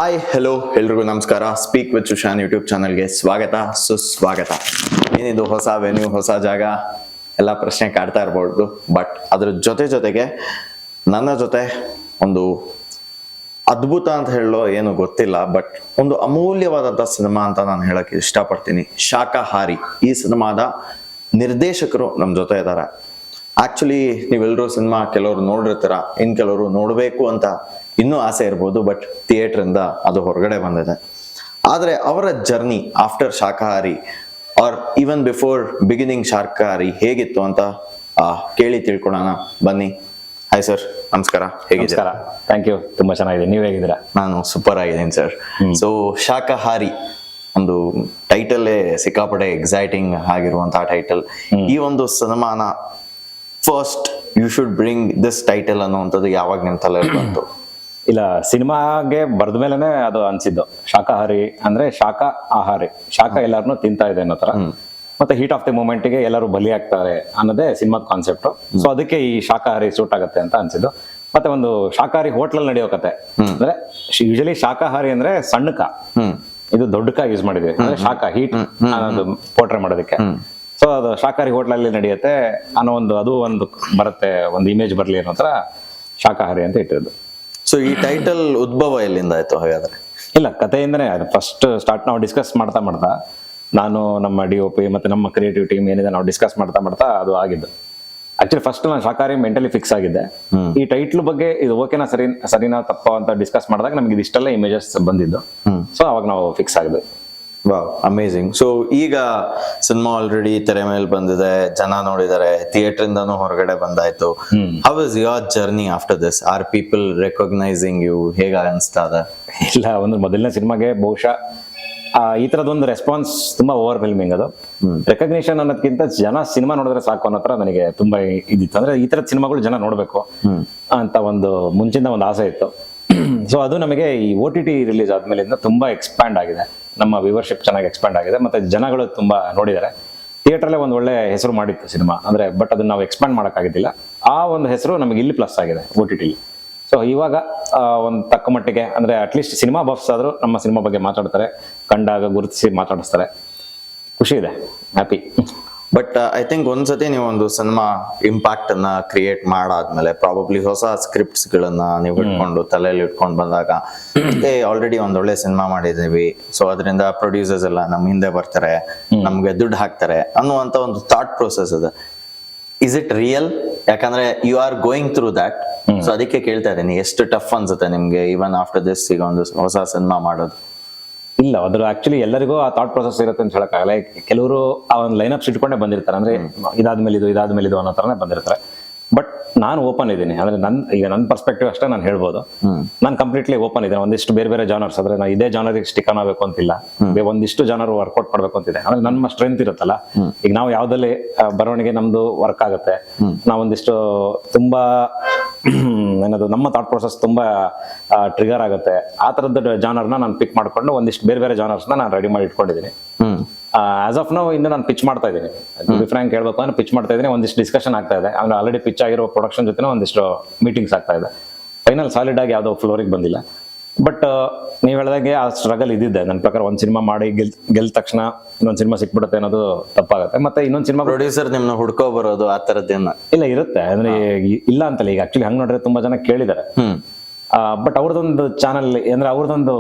Hi hello ಎಲ್ರಿಗೂ ನಮಸ್ಕಾರ. Speak with Sushan YouTube ಚಾನಲ್ಗೆ ಸ್ವಾಗತ ಸುಸ್ವಾಗತ. ಏನಿದು ಹೊಸ ವೆನ್ಯೂ, ಹೊಸ ಜಾಗ ಎಲ್ಲ ಪ್ರಶ್ನೆ ಕಾಡ್ತಾ ಇರ್ಬೋದು. ಬಟ್ ಅದ್ರ ಜೊತೆಗೆ ನನ್ನ ಜೊತೆ ಒಂದು ಅದ್ಭುತ ಅಂತ ಹೇಳೋ ಏನು ಗೊತ್ತಿಲ್ಲ, ಬಟ್ ಒಂದು ಅಮೂಲ್ಯವಾದಂಥ ಸಿನಿಮಾ ಅಂತ ನಾನು ಹೇಳಕ್ಕೆ ಇಷ್ಟಪಡ್ತೀನಿ. ಶಾಕಾಹಾರಿ ಈ ಸಿನಿಮಾದ ನಿರ್ದೇಶಕರು ನಮ್ಮ ಜೊತೆ ಇದ್ದಾರೆ. ಆಕ್ಚುಲಿ ನೀವೆಲ್ಲರೂ ಸಿನಿಮಾ ಕೆಲವರು ನೋಡಿರ್ತೀರ, ಇನ್ ಕೆಲವರು ನೋಡಬೇಕು ಅಂತ ಇನ್ನೂ ಆಸೆ ಇರ್ಬೋದು, ಬಟ್ ಥಿಯೇಟ್ರಿಂದ ಅದು ಹೊರಗಡೆ ಬಂದಿದೆ. ಆದರೆ ಅವರ journey after Shakahaari or even before beginning Shakahaari ಹೇಗಿತ್ತು ಅಂತ ಕೇಳಿ ತಿಳ್ಕೊಳ್ಳೋಣ ಬನ್ನಿ. ಹಾಯ್ ಸರ್, ನಮಸ್ಕಾರ. ಹೇಗಿದ್ದೀರಾ? ಥ್ಯಾಂಕ್ ಯು, ತುಂಬಾ ಚೆನ್ನಾಗಿದೆ. ನೀವು ಹೇಗಿದ್ದೀರಾ? ನಾನು ಸೂಪರ್ ಆಗಿದ್ದೀನಿ ಸರ್. ಸೊ ಶಾಕಾಹಾರಿ ಒಂದು ಟೈಟಲ್ಲೇ ಸಿಕ್ಕಾಪಟ್ಟೆ ಎಕ್ಸೈಟಿಂಗ್ ಆಗಿರುವಂತಹ ಟೈಟಲ್. ಈ ಒಂದು ಸಿನಿಮಾನ first you should bring this title ಅನ್ನುವಂಥದ್ದು ಯಾವಾಗ ನಿಮ್ ತಲೆ ಬಂತು? ಇಲ್ಲ, ಸಿನಿಮಾಗೆ ಬರೆದ ಮೇಲೆನೆ ಅದು ಅನ್ಸಿದ್ದು. ಶಾಕಾಹಾರಿ ಅಂದ್ರೆ ಶಾಖ ಆಹಾರಿ, ಶಾಖ ಎಲ್ಲಾರನು ತಿಂತಾ ಇದೆ ಅನ್ನೋ ತರ, ಮತ್ತೆ ಹೀಟ್ ಆಫ್ ದಿ ಮೂಮೆಂಟ್ ಗೆ ಎಲ್ಲರೂ ಬಲಿ ಆಗ್ತಾರೆ ಅನ್ನೋದೇ ಸಿನಿಮಾದ ಕಾನ್ಸೆಪ್ಟ್. ಸೊ ಅದಕ್ಕೆ ಈ ಶಾಕಾಹಾರಿ ಸೂಟ್ ಆಗತ್ತೆ ಅಂತ ಅನ್ಸಿದ್ದು. ಮತ್ತೆ ಒಂದು ಶಾಕಾಹಾರಿ ಹೋಟ್ಲಲ್ಲಿ ನಡೆಯೋ ಕತೆ ಅಂದ್ರೆ, ಯೂಶಲಿ ಶಾಕಾಹಾರಿ ಅಂದ್ರೆ ಸಣ್ಣ ಕ, ಇದು ದೊಡ್ಡ ಕ ಯೂಸ್ ಮಾಡಿದ್ವಿ ಅಂದ್ರೆ ಶಾಖ ಹೀಟ್ ಅನ್ನೋದು ಪೋರ್ಟ್ರೇ ಮಾಡೋದಕ್ಕೆ. ಸೊ ಅದು ಶಾಕಾಹಾರಿ ಹೋಟ್ಲಲ್ಲಿ ನಡೆಯುತ್ತೆ ಅನ್ನೋ ಒಂದು ಅದು ಒಂದು ಬರುತ್ತೆ, ಒಂದು ಇಮೇಜ್ ಬರ್ಲಿ ಅನ್ನೋ ತರ ಶಾಕಾಹಾರಿ ಅಂತ ಇಟ್ಟಿರೋದು. ಸೊ ಈ ಟೈಟಲ್ ಉದ್ಭವ ಎಲ್ಲಿಂದ ಆಯ್ತು ಹಾಗಾದ್ರೆ? ಇಲ್ಲ, ಕಥೆಯಿಂದನೇ ಫಸ್ಟ್ ಸ್ಟಾರ್ಟ್. ನಾವು ಡಿಸ್ಕಸ್ ಮಾಡ್ತಾ ನಾನು ನಮ್ಮ DOP ಮತ್ತೆ ನಮ್ಮ ಕ್ರಿಯೇಟಿವ್ ಟೀಮ್ ಏನಿದೆ ನಾವು ಡಿಸ್ಕಸ್ ಮಾಡ್ತಾ ಅದು ಆಗಿದ್ದು. ಆಕ್ಚುಲಿ ಫಸ್ಟ್ ನಾನು ಶಾಕಾಹಾರಿ ಮೆಂಟಲಿ ಫಿಕ್ಸ್ ಆಗಿದ್ದೆ. ಈ ಟೈಟ್ಲ್ ಬಗ್ಗೆ ಇದು ಓಕೆನಾ ಸರಿನಾ ತಪ್ಪ ಅಂತ ಡಿಸ್ಕಸ್ ಮಾಡಿದಾಗ ನಮ್ಗೆ ಇದಿಷ್ಟೆಲ್ಲ ಇಮೇಜಸ್ ಬಂದಿದ್ದು. ಸೊ ಅವಾಗ ನಾವು ಫಿಕ್ಸ್ ಆಗಿದ್ವಿ. Wow, amazing. ಸೊ ಈಗ ಸಿನಿಮಾ ಆಲ್ರೆಡಿ ತೆರೆ ಮೇಲೆ ಬಂದಿದೆ, ಜನ ನೋಡಿದ್ದಾರೆ, ಥಿಯೇಟರ್ ಇಂದಾನು ಹೊರಗಡೆ ಬಂದಾಯ್ತು. How is your journey after this? Are people recognising you? ಹೇಗ ಅನಿಸ್ತಾ ಇದೆ? ಇಲ್ಲ, ಒಂದು ಮೊದಲನೇ ಸಿನಿಮಾಗೆ ಬಹುಶಃ ಈ ತರದೊಂದು ರೆಸ್ಪಾನ್ಸ್ ತುಂಬಾ ಓವರ್ವೆಲ್ಮಿಂಗ್. ಅದು ರೆಕಗ್ನಿಷನ್ ಅನ್ನೋದಕ್ಕಿಂತ ಜನ ಸಿನಿಮಾ ನೋಡಿದ್ರೆ ಸಾಕು ಅನ್ನೋ ತರ ನನಗೆ ತುಂಬಾ ಇದಿತ್ತು. ಅಂದ್ರೆ ಈ ತರದ ಸಿನಿಮಾಗಳು ಜನ ನೋಡ್ಬೇಕು ಅಂತ ಒಂದು ಮುಂಚಿನ ಒಂದು ಆಸೆ ಇತ್ತು. ಸೊ ಅದು ನಮಗೆ ಈ OTT ರಿಲೀಸ್ ಆದ್ಮೇಲಿಂದ ತುಂಬಾ ಎಕ್ಸ್ಪ್ಯಾಂಡ್ ಆಗಿದೆ. ನಮ್ಮ ವ್ಯೂವರ್ಶಿಪ್ ಚೆನ್ನಾಗಿ ಎಕ್ಸ್ಪ್ಯಾಂಡ್ ಆಗಿದೆ, ಮತ್ತೆ ಜನಗಳು ತುಂಬಾ ನೋಡಿದ್ದಾರೆ. ಥಿಯೇಟರ್ಲ್ಲೇ ಒಂದು ಒಳ್ಳೆ ಹೆಸರು ಮಾಡಿತ್ತು ಸಿನಿಮಾ, ಅಂದ್ರೆ ಬಟ್ ಅದನ್ನ ನಾವು ಎಕ್ಸ್ಪ್ಯಾಂಡ್ ಮಾಡೋಕ್ಕಾಗಿದ್ದಿಲ್ಲ. ಆ ಒಂದು ಹೆಸರು ನಮಗೆ ಇಲ್ಲಿ ಪ್ಲಸ್ ಆಗಿದೆ OTT. ಸೊ ಇವಾಗ ಒಂದು ತಕ್ಕ ಮಟ್ಟಿಗೆ ಅಂದ್ರೆ ಅಟ್ಲೀಸ್ಟ್ ಸಿನಿಮಾ ಬಫ್ಸ್ ಆದ್ರೂ ನಮ್ಮ ಸಿನಿಮಾ ಬಗ್ಗೆ ಮಾತಾಡ್ತಾರೆ, ಕಂಡಾಗ ಗುರುತಿಸಿ ಮಾತಾಡಿಸ್ತಾರೆ. ಖುಷಿ ಇದೆ, ಹ್ಯಾಪಿ. ಬಟ್ ಐ ಥಿಂಕ್ ಒಂದ್ಸತಿ ನೀವು ಒಂದು ಸಿನಿಮಾ ಇಂಪ್ಯಾಕ್ಟ್ ಅನ್ನ ಕ್ರಿಯೇಟ್ ಮಾಡಾದ್ಮೇಲೆ ಪ್ರಾಬಬ್ಲಿ ಹೊಸ ಸ್ಕ್ರಿಪ್ಟ್ಸ್ ಗಳನ್ನ ನೀವು ಇಟ್ಕೊಂಡು ತಲೆಯಲ್ಲಿ ಇಟ್ಕೊಂಡು ಬಂದಾಗ, ಆಲ್ರೆಡಿ ಒಂದ್ ಒಳ್ಳೆ ಸಿನಿಮಾ ಮಾಡಿದೀವಿ, ಸೊ ಅದರಿಂದ ಪ್ರೊಡ್ಯೂಸರ್ಸ್ ಎಲ್ಲ ನಮ್ ಹಿಂದೆ ಬರ್ತಾರೆ, ನಮ್ಗೆ ದುಡ್ಡು ಹಾಕ್ತಾರೆ ಅನ್ನುವಂತ ಒಂದು ಥಾಟ್ ಪ್ರೊಸೆಸ್ ಇದೆ. Is it real? ಯಾಕಂದ್ರೆ you are going through that. So ಅದಕ್ಕೆ ಕೇಳ್ತಾ ಇದ್ದೀನಿ, ಎಷ್ಟು ಟಫ್ ಅನ್ಸುತ್ತೆ ನಿಮ್ಗೆ ಇವನ್ ಆಫ್ಟರ್ ದಿಸ್ ಈಗ ಒಂದು ಹೊಸ ಸಿನಿಮಾ ಮಾಡೋದು? ಇಲ್ಲ, ಅದ್ರ ಆಕ್ಚುಲಿ ಎಲ್ಲರಿಗೂ ಆ ಥಾಟ್ ಪ್ರೊಸೆಸ್ ಇರುತ್ತೆ ಅಂತ ಹೇಳಕ್ಕಾಗಲ್ಲ. ಕೆಲವರು ಆ ಒಂದು ಲೈನಪ್ಸ್ ಇಟ್ಕೊಂಡೇ ಬಂದಿರ್ತಾರೆ, ಅಂದ್ರೆ ಇದಾದ್ಮೇಲೆ ಇದು ಅನ್ನೋ ತರನೇ ಬಂದಿರ್ತಾರೆ. ಬಟ್ ನಾನು ಓಪನ್ ಇದ್ದೀನಿ, ಅಂದ್ರೆ ನನ್ನ ಪರ್ಸ್ಪೆಕ್ಟಿವ್ ಅಷ್ಟೇ ನಾನು ಹೇಳ್ಬೋದು. ನಾನು ಕಂಪ್ಲೀಟ್ಲಿ ಓಪನ್ ಇದ್ದೀನಿ. ಒಂದಿಷ್ಟು ಬೇರೆ ಜಾನರ್ಸ್, ಅಂದ್ರೆ ನಾನು ಇದೇ ಜಾನರಿಗೆ ಸ್ಟಿಕ್ ಆಗಬೇಕು ಅಂತಿಲ್ಲ, ಒಂದಿಷ್ಟು ಜಾನರ್ ವರ್ಕೌಟ್ ಮಾಡ್ಬೇಕು ಅಂತಿದೆ. ಅಂದ್ರೆ ನಮ್ಮ ಸ್ಟ್ರೆಂತ್ ಇರುತ್ತಲ್ಲ, ಈಗ ನಾವು ಯಾವ್ದಲ್ಲಿ ಬರವಣಿಗೆ ನಮ್ದು ವರ್ಕ್ ಆಗುತ್ತೆ, ನಾವೊಂದಿಷ್ಟು ತುಂಬಾ ಏನದು ನಮ್ಮ ಥಾಟ್ ಪ್ರೊಸೆಸ್ ತುಂಬಾ ಟ್ರಿಗರ್ ಆಗುತ್ತೆ, ಆ ತರದ್ದು ಜಾನರ್ನ ನಾನು ಪಿಕ್ ಮಾಡ್ಕೊಂಡು ಒಂದಿಷ್ಟು ಬೇರೆ ಜಾನರ್ಸ್ನ ನಾನು ರೆಡಿ ಮಾಡಿ ಇಟ್ಕೊಂಡಿದ್ದೀನಿ. ಆಸ್ ಆಫ್ ನೌ ಇನ್ನು ನಾನು ಪಿಚ್ ಮಾಡ್ತಾ ಇದ್ದೀನಿ. ಫ್ರಾಂಕ್ ಹೇಳ್ಬೇಕು ಅಂದ್ರೆ ಪಿಚ್ ಮಾಡ್ತಾ ಇದ್ದೀನಿ. ಒಂದಿಷ್ಟು ಡಿಸ್ಕಷನ್ ಆಗ್ತಾ ಇದೆ, ಅಂದ್ರೆ ಆಲ್ರೆಡಿ ಪಿಚ್ ಆಗಿರೋ ಪ್ರೊಡಕ್ಷನ್ ಜೊತೆ ಒಂದಿಷ್ಟು ಮೀಟಿಂಗ್ಸ್ ಆಗ್ತಾ ಇದೆ. ಫೈನಲ್ ಸಾಲಿಡ್ ಆಗಿ ಯಾವ್ದೋ ಫ್ಲೋರಿಗೆ ಬಂದಿಲ್ಲ. ಬಟ್ ನೀವ್ ಹೇಳ್ದಾಗೆ ಆ ಸ್ಟ್ರಗಲ್ ಇದ್ದಿದ್ದೆ ನನ್ನ ಪ್ರಕಾರ. ಒಂದ್ ಸಿನಿಮಾ ಮಾಡಿ ಗೆಲ್ ತಕ್ಷಣ ಇನ್ನೊಂದ್ ಸಿನಿಮಾ ಸಿಕ್ಬಿಡುತ್ತೆ ಅನ್ನೋದು ತಪ್ಪಾಗುತ್ತೆ. ಮತ್ತೆ ಇನ್ನೊಂದ್ ಸಿನಿಮಾ ಪ್ರೊಡ್ಯೂಸರ್ ನಿಮ್ನ ಹುಡ್ಕೋ ಬರೋದು ಆ ತರದ್ದೇನ ಇಲ್ಲ ಇರುತ್ತೆ, ಅಂದ್ರೆ ಇಲ್ಲ ಅಂತಲ್ಲ. ಈಗ ಆಕ್ಚುಲಿ ಹಂಗ್ ನೋಡ್ರೆ ತುಂಬಾ ಜನ ಕೇಳಿದ್ದಾರೆ, ಬಟ್ ಅವ್ರದೊಂದು ಚಾನಲ್ ಅಂದ್ರೆ ಅವ್ರದೊಂದು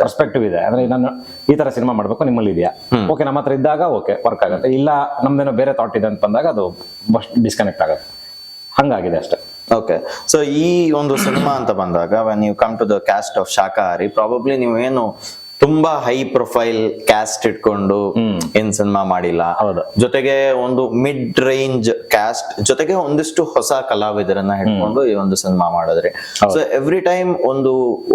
ಪರ್ಸ್ಪೆಕ್ಟಿವ್ ಇದೆ. ಅಂದ್ರೆ ನಾನು ಈ ತರ ಸಿನಿಮಾ ಮಾಡ್ಬೇಕು, ನಿಮ್ಮಲ್ಲಿ ಇದೆಯಾ? ಓಕೆ, ನಮ್ಮ ಹತ್ರ ಇದ್ದಾಗ ಓಕೆ ವರ್ಕ್ ಆಗುತ್ತೆ, ಇಲ್ಲ ನಮ್ದೇನೋ ಬೇರೆ ಥಾಟ್ ಇದೆ ಅಂತ ಬಂದಾಗ ಅದು ಡಿಸ್ಕನೆಕ್ಟ್ ಆಗುತ್ತೆ. ಹಂಗಾಗಿದೆ ಅಷ್ಟೇ. ಓಕೆ, ಸೊ ಈ ಒಂದು ಸಿನಿಮಾ ಅಂತ ಬಂದಾಗ when you come to the cast of Shakahaari, probably ನೀವು ಏನು ತುಂಬಾ ಹೈ ಪ್ರೊಫೈಲ್ ಕ್ಯಾಸ್ಟ್ ಇಟ್ಕೊಂಡು ಏನ್ ಸಿನಿಮಾ ಮಾಡಿಲ್ಲ, ಜೊತೆಗೆ ಒಂದು ಮಿಡ್ ರೇಂಜ್ ಕ್ಯಾಸ್ಟ್ ಜೊತೆಗೆ ಒಂದಿಷ್ಟು ಹೊಸ ಕಲಾವಿದರನ್ನ ಹಿಡ್ಕೊಂಡು ಈ ಒಂದು ಸಿನಿಮಾ ಮಾಡಿದ್ರಿ. ಸೊ ಎವ್ರಿ ಟೈಮ್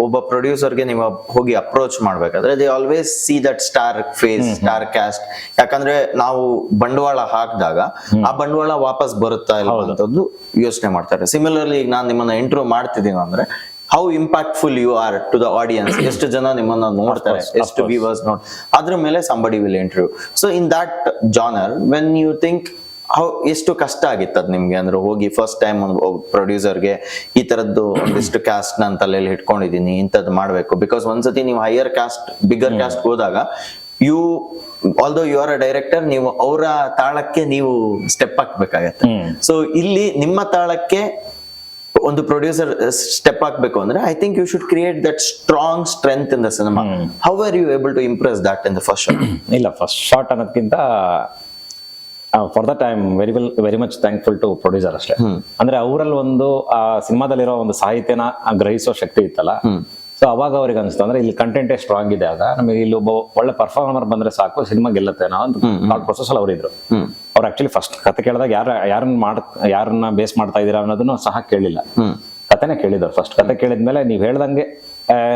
ಒಬ್ಬ ಪ್ರೊಡ್ಯೂಸರ್ಗೆ ನೀವು ಹೋಗಿ ಅಪ್ರೋಚ್ ಮಾಡ್ಬೇಕಾದ್ರೆ they always see that star face, star cast. ಯಾಕಂದ್ರೆ ನಾವು ಬಂಡವಾಳ ಹಾಕಿದಾಗ ಆ ಬಂಡವಾಳ ವಾಪಸ್ ಬರುತ್ತಾ ಇಲ್ಲ ಅಂತದ್ದು ಯೋಚನೆ ಮಾಡ್ತಾರೆ. ಸಿಮಿಲರ್ಲಿ ಈಗ ನಾನು ನಿಮ್ಮನ್ನ ಇಂಟ್ರೋ ಮಾಡ್ತಿದ್ದೀನಿ ಅಂದ್ರೆ how impactful you are to the audience, ಎಷ್ಟು ಜನ ನಿಮ್ಮನ್ನ ನೋಡ್ತಾರೆ, ಎಷ್ಟು ವ್ಯೂವರ್ಸ್ ಅದ್ರ ಮೇಲೆ somebody will interview. So in that genre when you think ಎಷ್ಟು ಕಷ್ಟ ಆಗಿತ್ತು ಅದ್ ನಿಮ್ಗೆ? ಅಂದ್ರೆ ಹೋಗಿ ಫಸ್ಟ್ ಟೈಮ್ ಒಂದು ಪ್ರೊಡ್ಯೂಸರ್ಗೆ ಈ ತರದ್ದು ಒಂದಿಷ್ಟು ಕ್ಯಾಸ್ಟ್ ನಾನು ತಲೆಯಲ್ಲಿ ಇಟ್ಕೊಂಡಿದೀನಿ, ಇಂಥದ್ದು ಮಾಡ್ಬೇಕು. ಬಿಕಾಸ್ ಒಂದ್ಸತಿ ನೀವು ಹೈಯರ್ ಕ್ಯಾಸ್ಟ್, ಬಿಗ್ಗರ್ ಕ್ಯಾಸ್ಟ್ ಹೋದಾಗ although you are a director, ನೀವು ಅವರ ತಾಳಕ್ಕೆ ನೀವು ಸ್ಟೆಪ್ ಹಾಕ್ಬೇಕಾಗತ್ತೆ. ಸೊ ಇಲ್ಲಿ ನಿಮ್ಮ ತಾಳಕ್ಕೆ ಒಂದು ಪ್ರೊಡ್ಯೂಸರ್ ಸ್ಟೆಪ್ ಹಾಕ್ಬೇಕು ಅಂದ್ರೆ I think you should create that strong strength in the cinema. How are you able to impress that in the first shot? ಇಲ್ಲ, first shot ಅನ್ನೋದಕ್ಕಿಂತ for that I am very much thankful to producer ಅಷ್ಟೇ. ಅಂದ್ರೆ ಅವರಲ್ಲಿ ಒಂದು ಆ ಸಿನಿಮಾದಲ್ಲಿರೋ ಒಂದು ಸಾಹಿತ್ಯನ ಗ್ರಹಿಸೋ ಶಕ್ತಿ ಇತ್ತಲ್ಲ, so ಅವಾಗ ಅವ್ರಿಗೆ ಅನಿಸ್ತು ಅಂದ್ರೆ ಇಲ್ಲಿ ಕಂಟೆಂಟೇ ಸ್ಟ್ರಾಂಗ್ ಇದೆ, ಆಗ ನಮಗೆ ಇಲ್ಲಿ ಒಬ್ಬ ಒಳ್ಳೆ ಪರ್ಫಾರ್ಮರ್ ಬಂದ್ರೆ ಸಾಕು, ಸಿನಿಮಾ ಗೆಲ್ಲುತ್ತೆ ಅನ್ನೋ ಒಂದು ಥಾಟ್ ಪ್ರೊಸೆಸ್ ಅಲ್ಲಿ ಅವರಿದ್ರು. ಅವ್ರು ಆಕ್ಚುಲಿ ಫಸ್ಟ್ ಕತೆ ಕೇಳಿದಾಗ ಯಾರನ್ನ ಬೇಸ್ ಮಾಡ್ತಾ ಇದೀರಾ ಅನ್ನೋದನ್ನು ಸಹ ಕೇಳಿಲ್ಲ, ಕತೆನೇ ಕೇಳಿದ್ರು. ಫಸ್ಟ್ ಕತೆ ಕೇಳಿದ್ಮೇಲೆ ನೀವು ಹೇಳ್ದಂಗೆ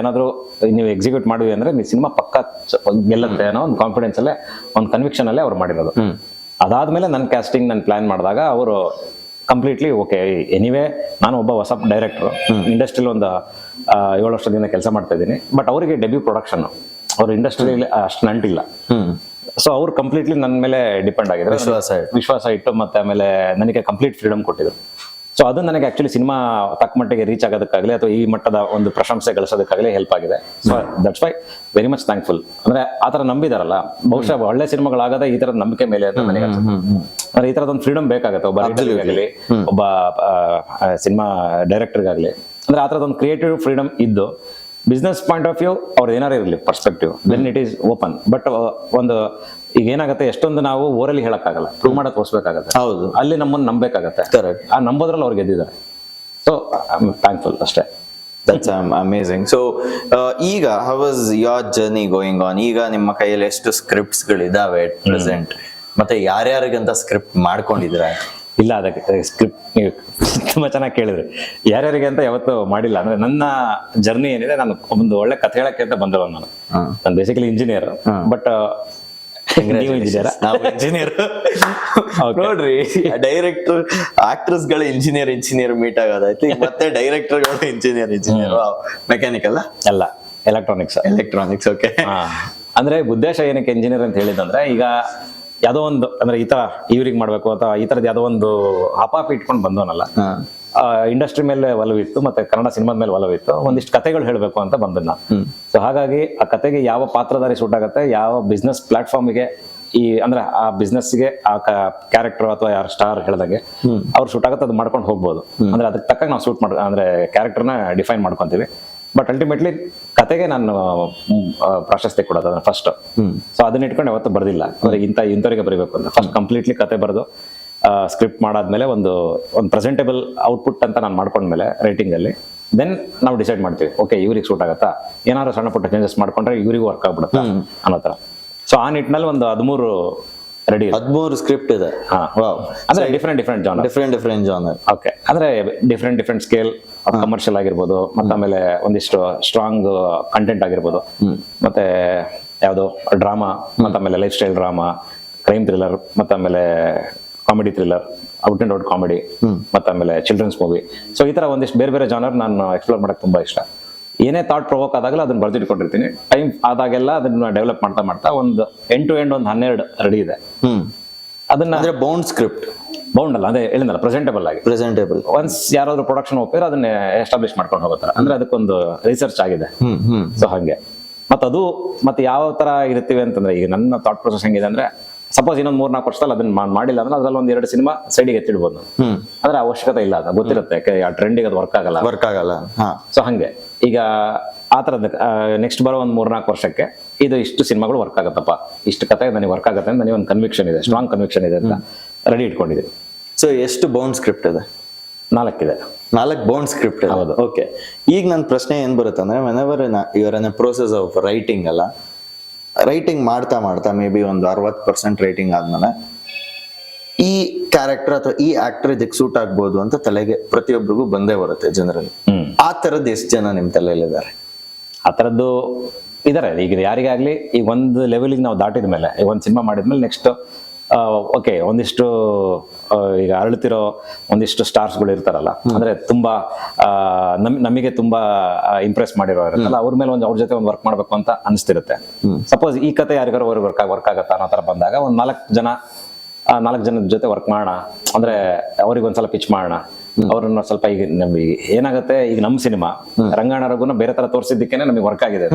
ಏನಾದ್ರು ನೀವು ಎಕ್ಸಿಕ್ಯೂಟ್ ಮಾಡಿದ್ವಿ ಅಂದ್ರೆ ನೀವು ಸಿನಿಮಾ ಪಕ್ಕ ಗೆಲ್ಲುತ್ತೆ ಅನ್ನೋ ಒಂದು ಕಾನ್ಫಿಡೆನ್ಸ್ ಅಲ್ಲೇ, ಒಂದು ಕನ್ವಿಕ್ಷನ್ ಅಲ್ಲೇ ಅವ್ರು ಮಾಡಿರೋದು. ಅದಾದ್ಮೇಲೆ ನನ್ನ ಕ್ಯಾಸ್ಟಿಂಗ್ ನಾನು ಪ್ಲಾನ್ ಮಾಡಿದಾಗ ಅವರು ಕಂಪ್ಲೀಟ್ಲಿ ಓಕೆ, ಎನಿವೇ ನಾನು ಒಬ್ಬ ಹೊಸ ಡೈರೆಕ್ಟರ್, ಇಂಡಸ್ಟ್ರಿಯಲ್ಲಿ ಒಂದು 7 ವರ್ಷದಿಂದ ಕೆಲಸ ಮಾಡ್ತಾ ಇದ್ದೀನಿ, ಬಟ್ ಅವರಿಗೆ ಡೆಬ್ಯೂ ಪ್ರೊಡಕ್ಷನ್, ಅವ್ರ ಇಂಡಸ್ಟ್ರಿಯಲ್ಲಿ ಅಷ್ಟು ನಂಟಿಲ್ಲ. ಸೊ ಅವ್ರು ಕಂಪ್ಲೀಟ್ಲಿ ನನ್ನ ಮೇಲೆ ಡಿಪೆಂಡ್ ಆಗಿದ್ರು, ವಿಶ್ವಾಸ ಇಟ್ಟು ಮತ್ತೆ ಆಮೇಲೆ ನನಗೆ ಕಂಪ್ಲೀಟ್ ಫ್ರೀಡಮ್ ಕೊಟ್ಟಿದ್ರು. ಸೊ ಅದು ನನಗೆ ಆಕ್ಚುಲಿ ಸಿನಿಮಾ ತಕ್ಕ ಮಟ್ಟಿಗೆ ರೀಚ್ ಆಗೋದಕ್ಕಾಗಲಿ ಅಥವಾ ಈ ಮಟ್ಟದ ಒಂದು ಪ್ರಶಂಸೆ ಗಳಿಸೋದಕ್ಕಾಗಲಿ ಹೆಲ್ಪ್ ಆಗಿದೆ. So that's why very much thankful. ಅಂದ್ರೆ ಆ ತರ ನಂಬಿದಾರಲ್ಲ, ಬಹುಶಃ ಒಳ್ಳೆ ಸಿನಿಮಾಗಳಾಗದೆ ಈ ತರದ ನಂಬಿಕೆ ಮೇಲೆ ಅಂತ ನನಗೆ ಅನ್ಸುತ್ತೆ. ಅಂದ್ರೆ ಈ ತರದೊಂದು ಫ್ರೀಡಮ್ ಬೇಕಾಗತ್ತೆ ಒಬ್ಬ ರೈಟರ್ಗಾಗಲಿ, ಒಬ್ಬ ಸಿನಿಮಾ ಡೈರೆಕ್ಟರ್ಗಾಗಲಿ. ಅಂದ್ರೆ ಆ ತರದೊಂದು ಕ್ರಿಯೇಟಿವ್ ಫ್ರೀಡಮ್ ಇದ್ದು, ಬಿಸ್ನೆಸ್ ಪಾಯಿಂಟ್ ಆಫ್ ವ್ಯೂ ಅವ್ರು ಏನಾರು ಇರಲಿ perspective, then it is open. But ಒಂದು ಈಗ ಏನಾಗುತ್ತೆ, ಎಷ್ಟೊಂದು ನಾವು ಓರಲ್ಲಿ ಹೇಳಕ್ಕಾಗಲ್ಲ, ಪ್ರೂವ್ ಮಾಡೋದು ತೋರಿಸ್ಬೇಕಾಗತ್ತೆ. ಹೌದು, ಅಲ್ಲಿ ನಮ್ಮನ್ನು ನಂಬೇಕಾಗತ್ತೆ. ಆ ನಂಬೋದ್ರಲ್ಲಿ ಅವ್ರು ಗೆದ್ದಿದ್ದಾರೆ. ಸೊ ಐ ಆಮ್ ಥ್ಯಾಂಕ್ಫುಲ್ ಅಷ್ಟೇ. That's amazing. So ಈಗ how was your journey going on? ಈಗ ನಿಮ್ಮ ಕೈಯಲ್ಲಿ ಎಷ್ಟು ಸ್ಕ್ರಿಪ್ಟ್ಸ್ ಗಳಿದಾವೆ ಪ್ರೆಸೆಂಟ್, ಮತ್ತೆ ಯಾರ್ಯಾರಿಗಂತ ಸ್ಕ್ರಿಪ್ಟ್ ಮಾಡ್ಕೊಂಡಿದ್ದೀರಾ? ಇಲ್ಲ, ಅದಕ್ಕೆ ಸ್ಕ್ರಿಪ್ಟ್ ನೀವು ತುಂಬಾ ಚೆನ್ನಾಗಿ ಕೇಳಿದ್ರಿ. ಯಾರ್ಯಾರಿಗೆ ಅಂತ ಯಾವತ್ತೂ ಮಾಡಿಲ್ಲ. ಅಂದ್ರೆ ನನ್ನ ಜರ್ನಿ ಏನಿದೆ, ನಾನು ಒಂದು ಒಳ್ಳೆ ಕಥೆ ಹೇಳಕ್ಕೆ ಅಂತ ಬಂದಿರೋ ನಾನು ಬೇಸಿಕಲಿ ಇಂಜಿನಿಯರ್. ಬಟ್ ನೀವು ಇಂಜಿನಿಯರ್, ನಾವು ಇಂಜಿನಿಯರ್. ನೋಡ್ರಿ, ಡೈರೆಕ್ಟರ್ ಆಕ್ಟರ್ಸ್ ಗಳು ಇಂಜಿನಿಯರ್ ಮೀಟ್ ಆಗೋದಾಯ್ತು, ಮತ್ತೆ ಡೈರೆಕ್ಟರ್ ಗಳು ಇಂಜಿನಿಯರ್ ಮೆಕ್ಯಾನಿಕಲ್ ಅಲ್ಲ, ಎಲೆಕ್ಟ್ರಾನಿಕ್ಸ್. ಓಕೆ. ಅಂದ್ರೆ ಉದ್ದೇಶ ಏನಕ್ಕೆ ಇಂಜಿನಿಯರ್ ಅಂತ ಹೇಳಿದಂದ್ರೆ, ಈಗ ಯಾವುದೋ ಒಂದು ಅಂದ್ರೆ ಈ ತರ ಇವ್ರಿಗೆ ಮಾಡ್ಬೇಕು ಅಥವಾ ಈ ತರದ್ ಯಾವುದೋ ಒಂದು ಹಪಾಪಿ ಇಟ್ಕೊಂಡು ಬಂದವನಲ್ಲ, ಇಂಡಸ್ಟ್ರಿ ಮೇಲೆ ಒಲವಿತ್ತು, ಮತ್ತೆ ಕನ್ನಡ ಸಿನಿಮಾದ ಮೇಲೆ ಒಲವಿತ್ತು, ಒಂದಿಷ್ಟು ಕತೆಗಳು ಹೇಳ್ಬೇಕು ಅಂತ ಬಂದನ್ನ. ಸೊ ಹಾಗಾಗಿ ಆ ಕತೆಗೆ ಯಾವ ಪಾತ್ರಧಾರಿ ಸೂಟ್ ಆಗುತ್ತೆ, ಯಾವ ಬಿಸ್ನೆಸ್ ಪ್ಲಾಟ್ಫಾರ್ಮಿಗೆ ಅಂದ್ರೆ ಆ ಬಿಸ್ನೆಸ್ಗೆ ಆ ಕ್ಯಾರೆಕ್ಟರ್ ಅಥವಾ ಯಾರು ಸ್ಟಾರ್ ಹೇಳ್ದಂಗೆ ಅವ್ರು ಸೂಟ್ ಆಗುತ್ತೆ, ಅದು ಮಾಡ್ಕೊಂಡು ಹೋಗ್ಬೋದು. ಅಂದ್ರೆ ಅದಕ್ಕೆ ತಕ್ಕ ನಾವು ಸೂಟ್ ಅಂದ್ರೆ ಕ್ಯಾರೆಕ್ಟರ್ನ ಡಿಫೈನ್ ಮಾಡ್ಕೊಂತೀವಿ. ಬಟ್ ಅಲ್ಟಿಮೇಟ್ಲಿ ಕತೆಗೆ ನಾನು ಪ್ರಾಶಸ್ತ್ಯ ಕೊಡೋದು ಅದನ್ನ ಫಸ್ಟ್. ಸೊ ಅದನ್ನ ಇಟ್ಕೊಂಡು ಯಾವತ್ತೂ ಬರ್ದಿಲ್ಲ, ಅಂದ್ರೆ ಇಂಥವರಿಗೆ ಬರೀಬೇಕು ಅಂತ. ಫಸ್ಟ್ ಕಂಪ್ಲೀಟ್ಲಿ ಕತೆ ಬರೆದು ಸ್ಕ್ರಿಪ್ಟ್ ಮಾಡಾದ್ಮೇಲೆ ಒಂದು ಪ್ರೆಸೆಂಟೇಬಲ್ ಔಟ್ಪುಟ್ ಅಂತ ನಾನು ಮಾಡ್ಕೊಂಡ್ಮೇಲೆ ರೈಟಿಂಗ್ ಅಲ್ಲಿ ದೆನ್ ನಾವು ಡಿಸೈಡ್ ಮಾಡ್ತೀವಿ, ಓಕೆ ಇವ್ರಿಗೆ ಸೂಟ್ ಆಗತ್ತಾ, ಏನಾದ್ರು ಸಣ್ಣ ಪುಟ್ಟ ಚೇಂಜಸ್ ಮಾಡ್ಕೊಂಡ್ರೆ ಇವರಿಗೂ ವರ್ಕ್ ಆಗ್ಬಿಡುತ್ತಾ ಅನ್ನೋ ತರ. ಸೊ ಆ ನಿಟ್ಟಿನಲ್ಲಿ ಒಂದು 13 ರೆಡಿ, 13 ಸ್ಕ್ರಿಪ್ಟ್ ಇದೆ. ಅಂದ್ರೆ ಡಿಫ್ರೆಂಟ್ ಜಾನರ್. ಓಕೆ, ಅಂದ್ರೆ ಡಿಫ್ರೆಂಟ್ ಸ್ಕೇಲ್, ಕಮರ್ಷಿಯಲ್ ಆಗಿರ್ಬೋದು, ಮತ್ತೆ ಆಮೇಲೆ ಒಂದಿಷ್ಟು ಸ್ಟ್ರಾಂಗ್ ಕಂಟೆಂಟ್ ಆಗಿರ್ಬೋದು, ಮತ್ತೆ ಯಾವ್ದು ಡ್ರಾಮಾ, ಮತ್ತೆ ಆಮೇಲೆ life style drama, crime thriller, ಮತ್ತೆ ಆಮೇಲೆ comedy thriller, out and out comedy, ಮತ್ತೆ ಆಮೇಲೆ ಚಿಲ್ಡ್ರನ್ಸ್ ಮೂವಿ. ಸೊ ಈ ತರ ಒಂದಿಷ್ಟು ಬೇರೆ ಜಾನರ್ ನಾನು ಎಕ್ಸ್ಪ್ಲೋರ್ ಮಾಡಕ್ ತುಂಬಾ ಇಷ್ಟ. ಏನೇ ಥಾಟ್ ಪ್ರೊವೋಕ್ ಆದಾಗಲ್ಲ ಅದನ್ನ ಬರ್ದಿಟ್ಕೊಂಡಿರ್ತೀನಿ. ಟೈಮ್ ಆದಾಗೆಲ್ಲ ಅದನ್ನ ಡೆವಲಪ್ ಮಾಡ್ತಾ ಒಂದು ಎಂಡ್ ಟು ಎಂಡ್ ಒಂದು 12 ರೆಡಿ ಇದೆ. ಅದನ್ನ ಅಂದ್ರೆ ಬೌಂಡ್ ಅಲ್ಲ, ಅದೇ ಹೇಳಿದ್ನಲ್ಲ, ಪ್ರೆಸೆಂಟೇಬಲ್. ಒನ್ಸ್ ಯಾರಾದ್ರೂ ಪ್ರೊಡಕ್ಷನ್ ಹೋಗ್ತಾರೆ ಅದನ್ನ ಎಸ್ಟಾಬ್ಲಿಷ್ ಮಾಡ್ಕೊಂಡು ಹೋಗ್ತಾರೆ. ಅಂದ್ರೆ ಅದಕ್ಕೊಂದು ರಿಸರ್ಚ್ ಆಗಿದೆ. ಸೊ ಹಂಗೆ ಮತ್ತೆ ಯಾವ ತರ ಇರ್ತೀವಿ ಅಂತಂದ್ರೆ, ಈಗ ನನ್ನ ಥಾಟ್ ಪ್ರೊಸೆಸ್ ಹೆಂಗಿದೆ ಅಂದ್ರೆ, ಸಪೋಸ್ ಇನ್ನೊಂದು 3-4 ವರ್ಷದಲ್ಲಿ ಅದನ್ನ ಮಾಡಿಲ್ಲ ಅಂದ್ರೆ ಅದ್ರಲ್ಲಿ 1-2 ಸಿನಿಮಾ ಸೈಡಿಗೆ ಎತ್ತಿಡ್ಬೋದು. ಅಂದ್ರೆ ಅವಶ್ಯಕತೆ ಇಲ್ಲ, ಅದು ಗೊತ್ತಿರುತ್ತೆ, ಆ ಟ್ರೆಂಡಿಗೆ ಅದು ವರ್ಕ್ ಆಗಲ್ಲ. ಸೊ ಹಂಗೆ ಈಗ ಆ ತರದ ನೆಕ್ಸ್ಟ್ ಬರೋ ಒಂದು 3-4 ವರ್ಷಕ್ಕೆ ಇದು ಇಷ್ಟು ಸಿನಿಮಾಗಳು ವರ್ಕ್ ಆಗತ್ತಪ್ಪ, ಇಷ್ಟು ಕತೆ ನನಗೆ ವರ್ಕ್ ಆಗತ್ತೆ ಅಂತ ನನಗೆ ಒಂದು ಕನ್ವಿಕ್ಷನ್ ಇದೆ, ಸ್ಟ್ರಾಂಗ್ ಕನ್ವಿಕ್ಷನ್ ಇದೆ ಅಂತ ರೆಡಿ ಇಟ್ಕೊಂಡಿದ್ದೀವಿ. ಸೊ ಎಷ್ಟು ಬೌಂಡ್ ಸ್ಕ್ರಿಪ್ಟ್ ಇದೆ? 4 ಇದೆ. 4 ಬೌಂಡ್ ಸ್ಕ್ರಿಪ್ಟ್. ಹೌದು. ಓಕೆ. ಈಗ ನನ್ನ ಪ್ರಶ್ನೆ ಏನ್ ಬರುತ್ತೆ ಅಂದ್ರೆ, whenever you are in a process of writing ಅಲ್ಲ, ರೈಟಿಂಗ್ ಮಾಡ್ತಾ ಮೇ ಬಿ ಒಂದು 60% ರೈಟಿಂಗ್ ಆದ್ಮೇಲೆ ಈ ಕ್ಯಾರೆಕ್ಟರ್ ಅಥವಾ ಈ ಆಕ್ಟರ್ ಇದಕ್ಕೆ ಸೂಟ್ ಆಗ್ಬೋದು ಅಂತ ತಲೆಗೆ ಪ್ರತಿಯೊಬ್ಬರಿಗೂ ಬಂದೇ ಬರುತ್ತೆ ಜನರಲ್ಲಿ. ಆ ತರದ್ದು ಎಷ್ಟು ಜನ ನಿಮ್ ತಲೆಯಲ್ಲಿದ್ದಾರೆ? ಆ ತರದ್ದು ಇದಾರೆ. ಈಗ ಯಾರಿಗಾಗ್ಲಿ ಈಗ ಒಂದು ಲೆವೆಲ್ಗೆ ನಾವು ದಾಟಿದ ಮೇಲೆ, ಈಗ ಒಂದು ಸಿನಿಮಾ ಮಾಡಿದ್ಮೇಲೆ ನೆಕ್ಸ್ಟ್ ಓಕೆ ಒಂದಿಷ್ಟು ಈಗ ಅರಳುತ್ತಿರೋ ಒಂದಿಷ್ಟು ಸ್ಟಾರ್ಸ್ಗಳು ಇರ್ತಾರಲ್ಲ, ಅಂದ್ರೆ ತುಂಬಾ ನಮಗೆ ತುಂಬಾ ಇಂಪ್ರೆಸ್ ಮಾಡಿರೋ ಇರುತ್ತಲ್ಲ, ಅವ್ರ ಮೇಲೆ ಅವ್ರ ಜೊತೆ ಒಂದು ವರ್ಕ್ ಮಾಡ್ಬೇಕು ಅಂತ ಅನಿಸ್ತಿರುತ್ತೆ. ಸಪೋಸ್ ಈ ಕತೆ ಯಾರಿಗಾರು ವರ್ಕ್ ಆಗತ್ತಾ ಅನ್ನೋ ತರ ಬಂದಾಗ ಒಂದು 4 ಜನ 4 ಜನದ ಜೊತೆ ವರ್ಕ್ ಮಾಡೋಣ, ಅಂದ್ರೆ ಅವ್ರಿಗೆ ಒಂದ್ಸಲ ಪಿಚ್ ಮಾಡೋಣ, ಅವ್ರನ್ನ ಸ್ವಲ್ಪ ಈಗ ನಮ್ಗೆ ಏನಾಗುತ್ತೆ, ಈಗ ನಮ್ಮ ಸಿನಿಮಾ ರಂಗಾಯಣ ರಘುನ ಬೇರೆ ತರ ತೋರಿಸಿದ್ದಕ್ಕೇನೆ ನಮಗೆ ವರ್ಕ್ ಆಗಿದೆ.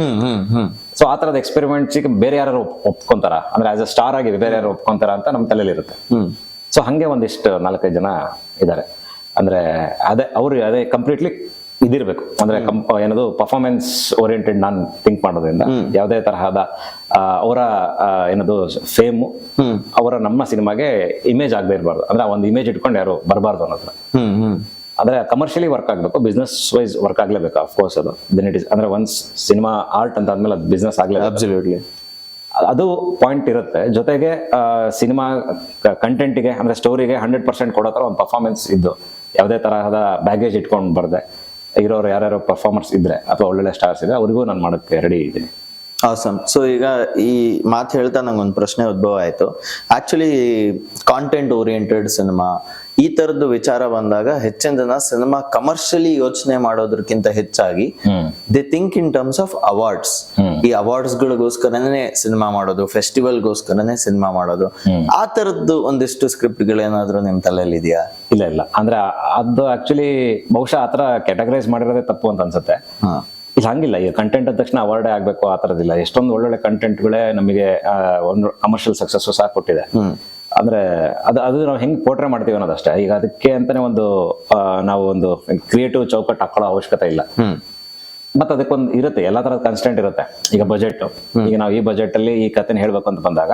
ಸೊ ಆ ತರದ ಎಕ್ಸ್ಪೆರಿಮೆಂಟ್ಸ್ ಈಗ ಬೇರೆ ಯಾರು ಒಪ್ಕೊಂತಾರ, ಅಂದ್ರೆ ಆಸ್ ಅ ಸ್ಟಾರ್ ಆಗಿ ಬೇರೆ ಯಾರು ಒಪ್ಕೊಂತಾರ ಅಂತ ನಮ್ಮ ತಲೆಯಲ್ಲಿ ಇರುತ್ತೆ. ಸೊ ಹಂಗೆ ಒಂದಿಷ್ಟು 4-5 ಜನ ಇದ್ದಾರೆ. ಅಂದ್ರೆ ಅದೇ ಕಂಪ್ಲೀಟ್ಲಿ ಇದಿರ್ಬೇಕು, ಅಂದ್ರೆ ಏನದು ಪರ್ಫಾರ್ಮೆನ್ಸ್ ಓರಿಯೆಂಟೆಡ್ ನಾನು ಥಿಂಕ್ ಮಾಡೋದ್ರಿಂದ ಯಾವುದೇ ತರಹದ ಅವರ ಏನದು ಫೇಮು ಅವರ ನಮ್ಮ ಸಿನಿಮಾಗೆ ಇಮೇಜ್ ಆಗದೆ ಇರಬಾರ್ದು. ಅಂದ್ರೆ ಒಂದು ಇಮೇಜ್ ಇಟ್ಕೊಂಡು ಯಾರು ಬರಬಾರ್ದು ಅನ್ನೋದ್ರ. ಅಂದ್ರೆ ಕಮರ್ಷಿಯಲಿ ವರ್ಕ್ ಆಗ್ಬೇಕು, ಬಿಸ್ನೆಸ್ ವೈಸ್ ವರ್ಕ್ ಆಗ್ಲೇಬೇಕು. ಅಫ್ಕೋರ್ಸ್ ಅದು ದೆನ್ ಇಟ್ ಇಸ್, ಅಂದ್ರೆ ಒನ್ಸ್ ಸಿನಿಮಾ ಆರ್ಟ್ ಅಂತ ಆದ್ಮೇಲೆ ಅದು ಬಿಸ್ನೆಸ್ ಆಗ್ಲೇ ಅಬ್ಸಲ್ಯೂಟ್ಲಿ ಅದು ಪಾಯಿಂಟ್ ಇರುತ್ತೆ. ಜೊತೆಗೆ ಸಿನಿಮಾ ಕಂಟೆಂಟಿಗೆ ಅಂದ್ರೆ ಸ್ಟೋರಿಗೆ 100% ಕೊಡೋ ತರ ಒಂದು ಪರ್ಫಾರ್ಮೆನ್ಸ್ ಇದ್ದು, ಯಾವುದೇ ತರಹದ ಬ್ಯಾಗೇಜ್ ಇಟ್ಕೊಂಡು ಬರ್ದೆ ಇರೋರು ಯಾರ್ಯಾರು ಪರ್ಫಾರ್ಮರ್ಸ್ ಇದ್ರೆ ಅಥವಾ ಒಳ್ಳೊಳ್ಳೆ ಸ್ಟಾರ್ಸ್ ಇದ್ರೆ ಅವ್ರಿಗೂ ನಾನು ಮಾಡೋಕ್ಕೆ ರೆಡಿ ಇದ್ದೀನಿ. ಆಸಮ್. ಸೊ ಈಗ ಈ ಮಾತು ಹೇಳ್ತಾ ನಂಗೆ ಒಂದು ಪ್ರಶ್ನೆ ಉದ್ಭವ ಆಯ್ತು. ಆಕ್ಚುಲಿ ಕಾಂಟೆಂಟ್ ಓರಿಯೆಂಟೆಡ್ ಸಿನಿಮಾ ಈ ತರದ್ದು ವಿಚಾರ ಬಂದಾಗ ಹೆಚ್ಚಿನ ಜನ ಸಿನಿಮಾ ಕಮರ್ಷಿಯಲಿ ಯೋಚನೆ ಮಾಡೋದಕ್ಕಿಂತ ಹೆಚ್ಚಾಗಿ they think in terms of awards. ಈ ಅವಾರ್ಡ್ಸ್ ಗಳಿಗೋಸ್ಕರನೇ ಸಿನಿಮಾ ಮಾಡೋದು, ಫೆಸ್ಟಿವಲ್ಗೋಸ್ಕರನೇ ಸಿನಿಮಾ ಮಾಡೋದು, ಆ ತರದ್ದು ಒಂದಿಷ್ಟು ಸ್ಕ್ರಿಪ್ಟ್ ಗಳೇನಾದ್ರೂ ನಿಮ್ ತಲೆಯಲ್ಲಿ ಇದೆಯಾ? ಇಲ್ಲ, ಅಂದ್ರೆ ಅದು ಆಕ್ಚುಲಿ ಬಹುಶಃ ಆತರ ಕ್ಯಾಟಗರೈಸ್ ಮಾಡಿರೋದೇ ತಪ್ಪು ಅಂತ ಅನ್ಸುತ್ತೆ. ಇಲ್ಲ ಹಂಗಿಲ್ಲ, ಈಗ ಕಂಟೆಂಟ್ ಅಂದ ತಕ್ಷಣ ಅವಾರ್ಡೇ ಆಗ್ಬೇಕು ಆ ತರದಿಲ್ಲ. ಎಷ್ಟೊಂದು ಒಳ್ಳೊಳ್ಳೆ ಕಂಟೆಂಟ್ಗಳೇ ನಮಗೆ ಒಂದು ಕಮರ್ಷಿಯಲ್ ಸಕ್ಸಸ್ ಸಹ ಕೊಟ್ಟಿದೆ. ಅಂದ್ರೆ ಅದು ನಾವು ಹೆಂಗ್ ಪೋರ್ಟ್ರೇ ಮಾಡ್ತೀವಿ ಅನ್ನೋದಷ್ಟೇ. ಈಗ ಅದಕ್ಕೆ ಅಂತಾನೆ ನಾವು ಒಂದು ಕ್ರಿಯೇಟಿವ್ ಚೌಕಟ್ಟು ಹಾಕೊಳ್ಳೋ ಅವಶ್ಯಕತೆ ಇಲ್ಲ. ಮತ್ತೆ ಅದಕ್ಕೊಂದು ಇರುತ್ತೆ, ಎಲ್ಲಾ ತರದ ಕನ್ಸ್ಟೆಂಟ್ ಇರುತ್ತೆ. ಈಗ ಬಜೆಟ್, ಈಗ ನಾವು ಈ ಬಜೆಟ್ ಅಲ್ಲಿ ಈ ಕಥೆನ ಹೇಳ್ಬೇಕು ಅಂತ ಬಂದಾಗ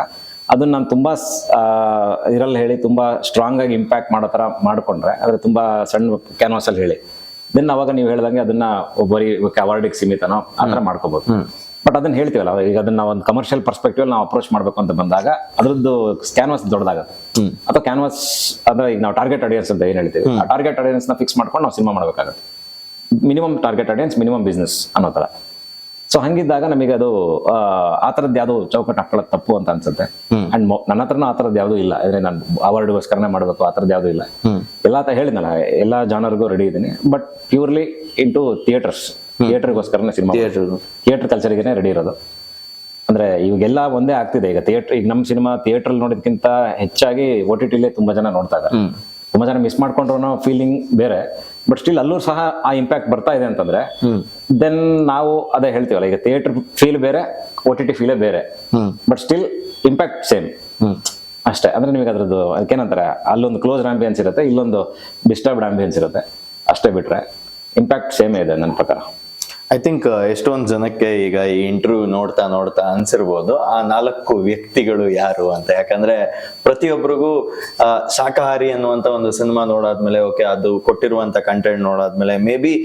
ಅದನ್ನ ನಾನು ತುಂಬಾ ಇರಲ್ಲಿ ಹೇಳಿ ತುಂಬಾ ಸ್ಟ್ರಾಂಗ್ ಆಗಿ ಇಂಪ್ಯಾಕ್ಟ್ ಮಾಡೋ ತರ ಮಾಡ್ಕೊಂಡ್ರೆ, ಅಂದ್ರೆ ತುಂಬಾ ಸಣ್ಣ ಕ್ಯಾನ್ವಾಸ್ ಅಲ್ಲಿ ಹೇಳಿ ದೆನ್ ಅವಾಗ ನೀವು ಹೇಳ್ದಂಗೆ ಅದನ್ನ ಬರೀ ಅವಾರ್ಡಿಗೆ ಸೀಮಿತನೋ ಆ ತರ ಮಾಡ್ಕೋಬಹುದು. ಬಟ್ ಅದನ್ನ ಹೇಳ್ತೀವಲ್ಲ, ಈಗ ಅದನ್ನ ಒಂದು ಕಮರ್ಷಿಯಲ್ ಪರ್ಸ್ಪೆಕ್ಟಿವ್ ನಾವು ಅಪ್ರೋಚ್ ಮಾಡ್ಬೇಕು ಅಂತ ಬಂದಾಗ ಅದ್ರದ್ದು ಕ್ಯಾನ್ವಾಸ್ ದೊಡ್ಡದಾಗುತ್ತೆ. ಅಥವಾ ಕ್ಯಾನ್ವಾಸ್ ಅಂದ್ರೆ ಈಗ ನಾವು ಟಾರ್ಗೆಟ್ ಆಡಿಯನ್ಸ್ ಅಂತ ಏನ್ ಹೇಳ್ತೀವಿ, ಆ ಟಾರ್ಗೆಟ್ ಆಡಿಯನ್ಸ್ ನ ಫಿಕ್ಸ್ ಮಾಡ್ಕೊಂಡು ನಾವು ಸಿನಿಮಾ ಮಾಡ್ಬೇಕಾಗುತ್ತೆ. Minimum target audience, minimum business ಅನ್ನೋ ತರ. ಸೊ ಹಂಗಿದ್ದಾಗ ನಮಗೆ ಅದು ಆ ತರದ್ದು ಯಾವ್ದು ಚೌಕಟ್ಟು ಹಾಕೊಳ್ಳೋದು ತಪ್ಪು ಅಂತ ಅನ್ಸುತ್ತೆ. ಅಂಡ್ ನನ್ನ ಹತ್ರನೂ ಆ ತರದ್ದು ಯಾವ್ದು ಇಲ್ಲ. ಅಂದ್ರೆ ನಾನು ಅವಾರ್ಡ್ಗೋಸ್ಕರನೇ ಮಾಡ್ಬೇಕು ಆ ತರದ್ದು ಯಾವ್ದು ಇಲ್ಲ. ಎಲ್ಲಾ ಹೇಳಿದ್ನಲ್ಲ, ಎಲ್ಲಾ ಜಾನರ್ಗೂ ರೆಡಿ ಇದ್ದೀನಿ. ಬಟ್ ಪ್ಯೂರ್ಲಿ ಇಂಟು ಥಿಯೇಟರ್ಗೋಸ್ಕರನೇ ಸಿನಿಮಾ, ಥಿಯೇಟರ್ ಕಲ್ಚರ್ಗೆ ರೆಡಿ ಇರೋದು. ಅಂದ್ರೆ ಇವಾಗೆಲ್ಲ ಒಂದೇ ಆಗ್ತಿದೆ. ಈಗ ಈಗ ನಮ್ಮ ಸಿನಿಮಾ ಥಿಯೇಟರ್ ನೋಡೋದಕ್ಕಿಂತ ಹೆಚ್ಚಾಗಿ OTT ತುಂಬಾ ಜನ ನೋಡ್ತಾ ಇದ್ದಾರೆ. ತುಂಬಾ ಜನ ಮಿಸ್ ಮಾಡ್ಕೊಂಡ್ರು ಫೀಲಿಂಗ್ ಬೇರೆ. ಬಟ್ ಸ್ಟಿಲ್ ಅಲ್ಲೂ ಸಹ ಆ ಇಂಪ್ಯಾಕ್ಟ್ ಬರ್ತಾ ಇದೆ ಅಂತಂದ್ರೆ ದೆನ್ ನಾವು ಅದೇ ಹೇಳ್ತೀವಲ್ಲ, ಈಗ ಥಿಯೇಟರ್ ಫೀಲ್ ಬೇರೆ, OTT ಫೀಲೇ ಬೇರೆ. ಬಟ್ ಸ್ಟಿಲ್ ಇಂಪ್ಯಾಕ್ಟ್ ಸೇಮ್ ಅಷ್ಟೇ. ಅಂದ್ರೆ ನಿಮಗೆ ಅದ್ರದ್ದು ಅದಕ್ಕೇನಂತಾರೆ, ಅಲ್ಲೊಂದು ಕ್ಲೋಸ್ ಆಂಬಿಯನ್ಸ್ ಇರುತ್ತೆ, ಇಲ್ಲೊಂದು ಡಿಸ್ಟರ್ಬ್ಡ್ ಆಂಬಿಯನ್ಸ್ ಇರುತ್ತೆ ಅಷ್ಟೇ. ಬಿಟ್ರೆ ಇಂಪ್ಯಾಕ್ಟ್ ಸೇಮೇ ಇದೆ ನನ್ನ ಪ್ರಕಾರ. ಐ ಥಿಂಕ್ ಎಷ್ಟೊಂದು ಜನಕ್ಕೆ ಈಗ ಈ ಇಂಟರ್ವ್ಯೂ ನೋಡ್ತಾ ಅನ್ಸಿರ್ಬೋದು ಆ 4 ವ್ಯಕ್ತಿಗಳು ಯಾರು ಅಂತ. ಯಾಕಂದ್ರೆ ಪ್ರತಿಯೊಬ್ಬರಿಗೂ ಶಾಕಾಹಾರಿ ಅನ್ನುವಂತ ಒಂದು ಸಿನಿಮಾ ನೋಡಾದ್ಮೇಲೆ, ಓಕೆ ಅದು ಕೊಟ್ಟಿರುವಂತ ಕಂಟೆಂಟ್ ನೋಡಾದ್ಮೇಲೆ maybe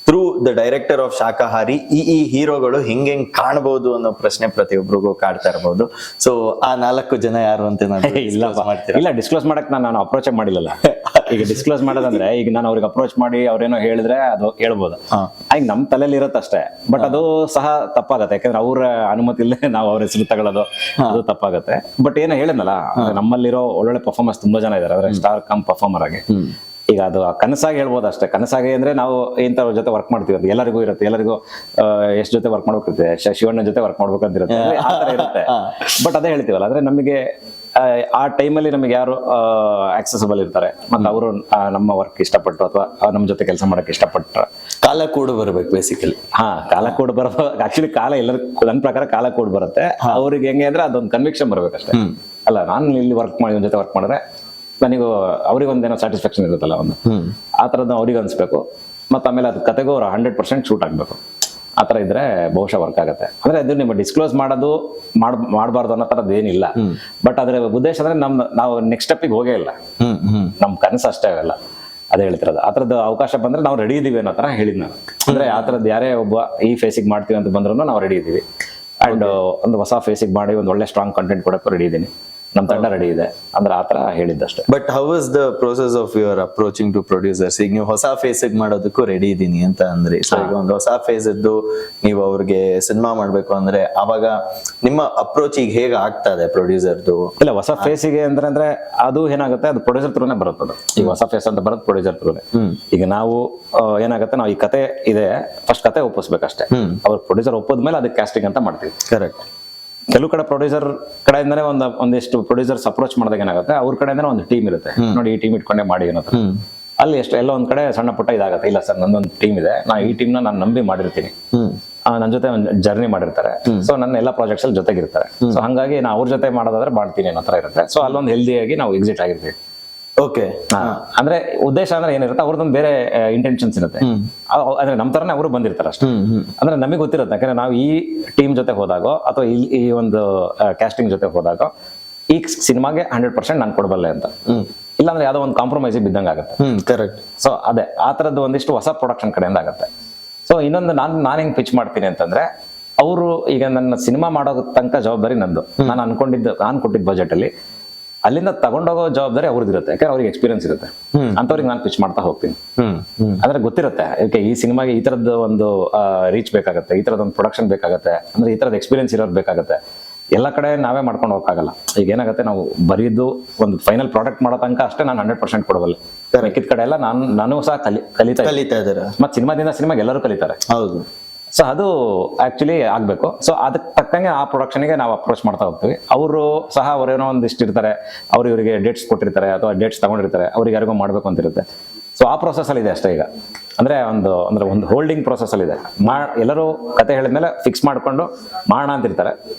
through the director of Shakahaari ಈ ಹೀರೋಗಳು ಹಿಂಗ್ ಕಾಣಬಹುದು ಅನ್ನೋ ಪ್ರಶ್ನೆ ಪ್ರತಿಯೊಬ್ಬರಿಗೂ ಕಾಡ್ತಾ ಇರ್ಬೋದು. ಸೊ ಆ 4 ಜನ ಯಾರು ಅಂತ ಇಲ್ಲ ಡಿಸ್ಕ್ಲೋಸ್ ಮಾಡಕ್ ನಾನು ಅಪ್ರೋಚ್ ಮಾಡಿಲ್ಲಲ್ಲ. ಈಗ ಡಿಸ್ಕ್ಲೋಸ್ ಮಾಡೋದಂದ್ರೆ ಈಗ ನಾನು ಅವ್ರಿಗೆ ಅಪ್ರೋಚ್ ಮಾಡಿ ಅವ್ರೇನೋ ಹೇಳಿದ್ರೆ ಅದು ಹೇಳ್ಬೋದು. ಈಗ ನಮ್ ತಲೆಯಲ್ಲಿ ಇರತ್ತಷ್ಟೇ. ಬಟ್ ಅದು ಸಹ ತಪ್ಪಾಗತ್ತೆ, ಯಾಕಂದ್ರೆ ಅವ್ರ ಅನುಮತಿ ಇಲ್ಲೇ ನಾವು ಅವ್ರ ಹೆಸರು ತಗೊಳ್ಳೋದು ಅದು ತಪ್ಪಾಗತ್ತೆ. ಬಟ್ ಏನೋ ಹೇಳಿದ್ನಲ್ಲ, ನಮ್ಮಲ್ಲಿರೋ ಒಳ್ಳೊಳ್ಳೆ ಪರ್ಫಾರ್ಮೆನ್ಸ್ ತುಂಬಾ ಜನ ಇದಾರೆ, ಅಂದ್ರೆ ಸ್ಟಾರ್ ಕಮ್ ಪರ್ಫಾರ್ಮರ್ ಆಗಿ. ಈಗ ಅದು ಕನಸಾಗಿ ಹೇಳ್ಬೋದು ಅಷ್ಟೇ. ಕನಸಾಗಿ ಅಂದ್ರೆ ನಾವು ಇಂಥವ್ರ ಜೊತೆ ವರ್ಕ್ ಮಾಡ್ತೀವಿ ಅಂತ ಎಲ್ಲರಿಗೂ ಇರುತ್ತೆ. ಎಲ್ಲರಿಗೂ ಎಷ್ಟು ಜೊತೆ ವರ್ಕ್ ಮಾಡ್ಬೇಕಿರುತ್ತೆ, ಶಿವಣ್ಣ ಜೊತೆ ವರ್ಕ್ ಮಾಡ್ಬೇಕಂತಿರುತ್ತೆ, ಆ ತರ ಇರುತ್ತೆ. ಬಟ್ ಅದೇ ಹೇಳ್ತೀವಲ್ಲ, ಅಂದ್ರೆ ನಮಗೆ ಆ ಟೈಮಲ್ಲಿ ನಮಗೆ ಯಾರು ಆಕ್ಸೆಸಿಬಲ್ ಇರ್ತಾರೆ, ಮತ್ತೆ ಅವರು ನಮ್ಮ ವರ್ಕ್ ಇಷ್ಟಪಟ್ಟು ಅಥವಾ ನಮ್ಮ ಜೊತೆ ಕೆಲಸ ಮಾಡಕ್ ಇಷ್ಟಪಟ್ರೆ ಕಾಲ ಕೂಡ ಬರ್ಬೇಕು ಬೇಸಿಕಲಿ. ಕಾಲ ಕೂಡ ಬರ್ಬೇಕು. ಆಕ್ಚುಲಿ ಕಾಲ ಎಲ್ಲರ ನನ್ನ ಪ್ರಕಾರ ಕಾಲ ಕೂಡ ಬರುತ್ತೆ. ಅವ್ರಿಗೆ ಹೆಂಗೆ ಅಂದ್ರೆ ಅದೊಂದು ಕನ್ವಿಕ್ಷನ್ ಬರ್ಬೇಕಷ್ಟೇ. ಅಲ್ಲ, ನಾನು ಇಲ್ಲಿ ವರ್ಕ್ ಮಾಡಿ ಒಂದ್ ಜೊತೆ ವರ್ಕ್ ಮಾಡಿದ್ರೆ ನನಗೂ ಅವ್ರಿಗೆ ಒಂದೇನೋ ಸ್ಯಾಟಿಸ್ಫ್ಯಾಕ್ಷನ್ ಇರುತ್ತಲ್ಲ, ಒಂದು ಆ ತರದ್ದು ಅವ್ರಿಗೆ ಅನ್ಸ್ಬೇಕು. ಮತ್ತೆ ಆಮೇಲೆ ಅದು ಕತೆಗೂ ಅವ್ರು 100% ಶೂಟ್ ಆಗ್ಬೇಕು. ಆ ತರ ಇದ್ರೆ ಬಹುಶಃ ವರ್ಕ್ ಆಗುತ್ತೆ. ಅಂದ್ರೆ ಅದು ನಿಮ್ಮ ಡಿಸ್ಕ್ಲೋಸ್ ಮಾಡೋದು ಮಾಡಬಾರ್ದು ಅನ್ನೋ ತರದ್ದು ಏನಿಲ್ಲ. ಬಟ್ ಅದ್ರ ಉದ್ದೇಶ ಅಂದ್ರೆ ನಾವು ನೆಕ್ಸ್ಟ್ ಸ್ಟೆಪ್ಪಿಗೆ ಹೋಗೇ ಇಲ್ಲ. ನಮ್ ಕನಸು ಅಷ್ಟೇ ಆಗಲ್ಲ, ಅದೇ ಹೇಳ್ತಿರೋದು. ಆ ತರದ್ದು ಅವಕಾಶ ಬಂದ್ರೆ ನಾವು ರೆಡಿ ಇದೀವಿ ಅನ್ನೋ ತರ ಹೇಳಿದ್ ನಾನು. ಅಂದ್ರೆ ಆ ತರದ್ದು ಯಾರೇ ಒಬ್ಬ ಈ ಫೇಸಿಗೆ ಮಾಡ್ತೀವಿ ಅಂತ ಬಂದ್ರು ನಾವು ರೆಡಿ ಇದೀವಿ. ಅಂಡ್ ಒಂದು ಹೊಸ ಫೇಸಿಗೆ ಮಾಡಿ ಒಂದು ಒಳ್ಳೆ ಸ್ಟ್ರಾಂಗ್ ಕಂಟೆಂಟ್ ಕೊಡಕ್ಕೂ ರೆಡಿ ಇದೀನಿ. ನಮ್ ತಂಡ ರೆಡಿ ಇದೆ ಅಂದ್ರೆ ಆತರ ಹೇಳಿದ್ದಷ್ಟೇ. But how is the process of your approaching to producers? ಈಗ ನೀವು ಹೊಸ ಫೇಸ್ ಮಾಡೋದಕ್ಕೂ ರೆಡಿ ಇದೀನಿ ಅಂತ ಅಂದ್ರೆ, ಸೊ ಈಗ ಒಂದು ಹೊಸ ಫೇಸ್ ಇದ್ದು ನೀವು ಅವ್ರಿಗೆ ಸಿನಿಮಾ ಮಾಡ್ಬೇಕು ಅಂದ್ರೆ ಅವಾಗ ನಿಮ್ಮ ಅಪ್ರೋಚ್ ಈಗ ಹೇಗೆ ಆಗ್ತಾ ಇದೆ ಪ್ರೊಡ್ಯೂಸರ್ದು? ಇಲ್ಲ, ಹೊಸ ಫೇಸಿಗೆ ಅಂದ್ರೆ ಅದು ಏನಾಗುತ್ತೆ, ಅದು ಪ್ರೊಡ್ಯೂಸರ್ ಥ್ರೂನೇ ಬರುತ್ತದೆ. ಈಗ ಹೊಸ ಫೇಸ್ ಅಂತ ಬರೋದು ಪ್ರೊಡ್ಯೂಸರ್ ಥ್ರೂನೇ. ಈಗ ನಾವು ಏನಾಗುತ್ತೆ, ನಾವು ಈ ಕತೆ ಇದೆ ಫಸ್ಟ್ ಕತೆ ಒಪ್ಪಿಸ್ಬೇಕಷ್ಟೇ. ಅವ್ರ ಪ್ರೊಡ್ಯೂಸರ್ ಒಪ್ಪದ್ಮೇಲೆ ಅದಕ್ಕೆ ಕ್ಯಾಸ್ಟಿಂಗ್ ಅಂತ ಮಾಡ್ತೀವಿ. ಕರೆಕ್ಟ್. ಕೆಲವು ಕಡೆ ಪ್ರೊಡ್ಯೂಸರ್ ಕಡೆಯಿಂದನೇ ಒಂದಿಷ್ಟು ಪ್ರೊಡ್ಯೂಸರ್ಸ್ ಅಪ್ರೋಚ್ ಮಾಡಿದಾಗ ಏನಾಗುತ್ತೆ, ಅವ್ರ ಕಡೆಯಿಂದನೇ ಒಂದು ಟೀಮ್ ಇರುತ್ತೆ, ನೋಡಿ ಈ ಟೀಮ್ ಇಟ್ಕೊಂಡೇ ಮಾಡಿ ಅನ್ನೋ ಥರ. ಅಲ್ಲಿ ಎಲ್ಲ ಒಂದ್ ಕಡೆ ಸಣ್ಣ ಪುಟ್ಟ ಇದಾಗತ್ತೆ, ಇಲ್ಲ ಸರ್ ನಂದೊಂದು ಟೀಮ್ ಇದೆ, ಈ ಟೀಮ್ನ ನಾನು ನಂಬಿ ಮಾಡಿರ್ತೀನಿ, ನನ್ನ ಜೊತೆ ಒಂದು ಜರ್ನಿ ಮಾಡಿರ್ತಾರೆ, ಸೊ ನನ್ನ ಎಲ್ಲ ಪ್ರಾಜೆಕ್ಟ್ಸ್ ಅಲ್ಲಿ ಜೊತೆಗಿರ್ತಾರೆ, ಸೊ ಹಂಗಾಗಿ ನಾ ಅವ್ರ ಜೊತೆ ಮಾಡೋದಾದ್ರೆ ಮಾಡ್ತೀನಿ ಅನ್ನೋ ಥರ ಇರುತ್ತೆ. ಸೊ ಅಲ್ಲೊಂದು ಹೆಲ್ದಿಯಾಗಿ ನಾವು ಎಕ್ಸಿಟ್ ಆಗಿರ್ತೀವಿ. ಓಕೆ, ಅಂದ್ರೆ ಉದ್ದೇಶ ಅಂದ್ರೆ ಏನಿರುತ್ತೆ, ಅವ್ರದ್ದೊಂದು ಬೇರೆ ಇಂಟೆನ್ಷನ್ಸ್ ಇರುತ್ತೆ. ಅಂದ್ರೆ ನಮ್ ತರನೇ ಅವರು ಬಂದಿರ್ತಾರೆ ಅಷ್ಟೇ. ಅಂದ್ರೆ ನಮಗೆ ಗೊತ್ತಿರುತ್ತೆ, ಯಾಕಂದ್ರೆ ನಾವು ಈ ಟೀಮ್ ಜೊತೆ ಹೋದಾಗ ಅಥವಾ ಈ ಒಂದು ಕ್ಯಾಸ್ಟಿಂಗ್ ಜೊತೆ ಹೋದಾಗ ಈ ಸಿನಿಮಾಗೆ 100% ನಾನು ಕೊಡಬಲ್ಲೆ ಅಂತ, ಇಲ್ಲಾಂದ್ರೆ ಯಾವ್ದೋ ಒಂದು ಕಾಂಪ್ರಮೈಸ್ ಬಿದ್ದಂಗೆ ಆಗುತ್ತೆ. ಕರೆಕ್ಟ್. ಸೊ ಅದೇ ಆ ತರದ್ದು ಒಂದಿಷ್ಟು ಹೊಸ ಪ್ರೊಡಕ್ಷನ್ ಕಡೆಯಿಂದ ಆಗುತ್ತೆ. ಸೊ ಇನ್ನೊಂದು ನಾನು ಹೆಂಗ್ ಪಿಚ್ ಮಾಡ್ತೀನಿ ಅಂತಂದ್ರೆ, ಅವರು ಈಗ ನನ್ನ ಸಿನಿಮಾ ಮಾಡೋ ತನಕ ಜವಾಬ್ದಾರಿ ನಂದು, ನಾನು ಕೊಟ್ಟಿದ್ದ ಬಜೆಟ್ ಅಲ್ಲಿ ಅಲ್ಲಿಂದ ತಗೊಂಡೋಗೋ ಜವಾಬ್ದಾರಿ ಅವ್ರದ್ದಿರುತ್ತೆ, ಯಾಕಂದ್ರೆ ಅವ್ರಿಗೆ ಎಕ್ಸ್ಪೀರಿಯನ್ಸ್ ಇರುತ್ತೆ. ಅಂತವ್ರಿಗೆ ನಾನು ಪಿಚ್ ಮಾಡ್ತಾ ಹೋಗ್ತೀನಿ. ಅಂದ್ರೆ ಗೊತ್ತಿರುತ್ತೆ, ಓಕೆ ಈ ಸಿನಿಮಾಗೆ ಈ ತರದ್ದು ಒಂದು ರೀಚ್ ಬೇಕಾಗತ್ತೆ, ಈ ತರದ ಒಂದು ಪ್ರೊಡಕ್ಷನ್ ಬೇಕಾಗತ್ತೆ, ಅಂದ್ರೆ ಈ ತರದ ಎಕ್ಸ್ಪೀರಿಯನ್ಸ್ ಇರೋದು ಬೇಕಾಗತ್ತೆ. ಎಲ್ಲ ಕಡೆ ನಾವೇ ಮಾಡ್ಕೊಂಡು ಹೋಗಕ್ಕಾಗಲ್ಲ. ಈಗ ಏನಾಗುತ್ತೆ, ನಾವು ಬರೀದು ಒಂದು ಫೈನಲ್ ಪ್ರಾಡಕ್ಟ್ ಮಾಡೋ ತನಕ ಅಷ್ಟೇ ನಾನು 100% ಕೊಡಬಲ್ಲ. ಮಿಕ್ಕಿದ ಕಡೆ ಎಲ್ಲ ನಾನು ಸಹ ಕಲಿತಾ ಇದ್ದಾರೆ. ಮತ್ತೆ ಸಿನಿಮಾಗೆ ಎಲ್ಲರೂ ಕಲಿತಾರೆ. ಹೌದು. ಸೊ ಅದು ಆಕ್ಚುಲಿ ಆಗ್ಬೇಕು. ಸೊ ಅದಕ್ಕೆ ತಕ್ಕಂಗೆ ಆ ಪ್ರೊಡಕ್ಷನ್ಗೆ ನಾವು ಅಪ್ರೋಚ್ ಮಾಡ್ತಾ ಹೋಗ್ತೀವಿ. ಅವರು ಸಹ ಅವರೇನೋ ಒಂದಿಷ್ಟು ಇರ್ತಾರೆ, ಅವ್ರು ಇವರಿಗೆ ಡೇಟ್ಸ್ ಕೊಟ್ಟಿರ್ತಾರೆ ಅಥವಾ ಡೇಟ್ಸ್ ತಗೊಂಡಿರ್ತಾರೆ, ಅವ್ರಿಗೆ ಯಾರಿಗೋ ಮಾಡ್ಬೇಕು ಅಂತಿರುತ್ತೆ. ಸೊ ಆ ಪ್ರೊಸೆಸ್ ಅಲ್ಲಿ ಇದೆ ಅಷ್ಟೇ. ಈಗ ಅಂದ್ರೆ ಒಂದು ಹೋಲ್ಡಿಂಗ್ ಪ್ರೊಸೆಸ್ ಅಲ್ಲಿ ಇದೆ. ಎಲ್ಲರೂ ಕತೆ ಹೇಳಿದ್ಮೇಲೆ ಫಿಕ್ಸ್ ಮಾಡ್ಕೊಂಡು ಮಾಡೋಣ ಅಂತಿರ್ತಾರೆ,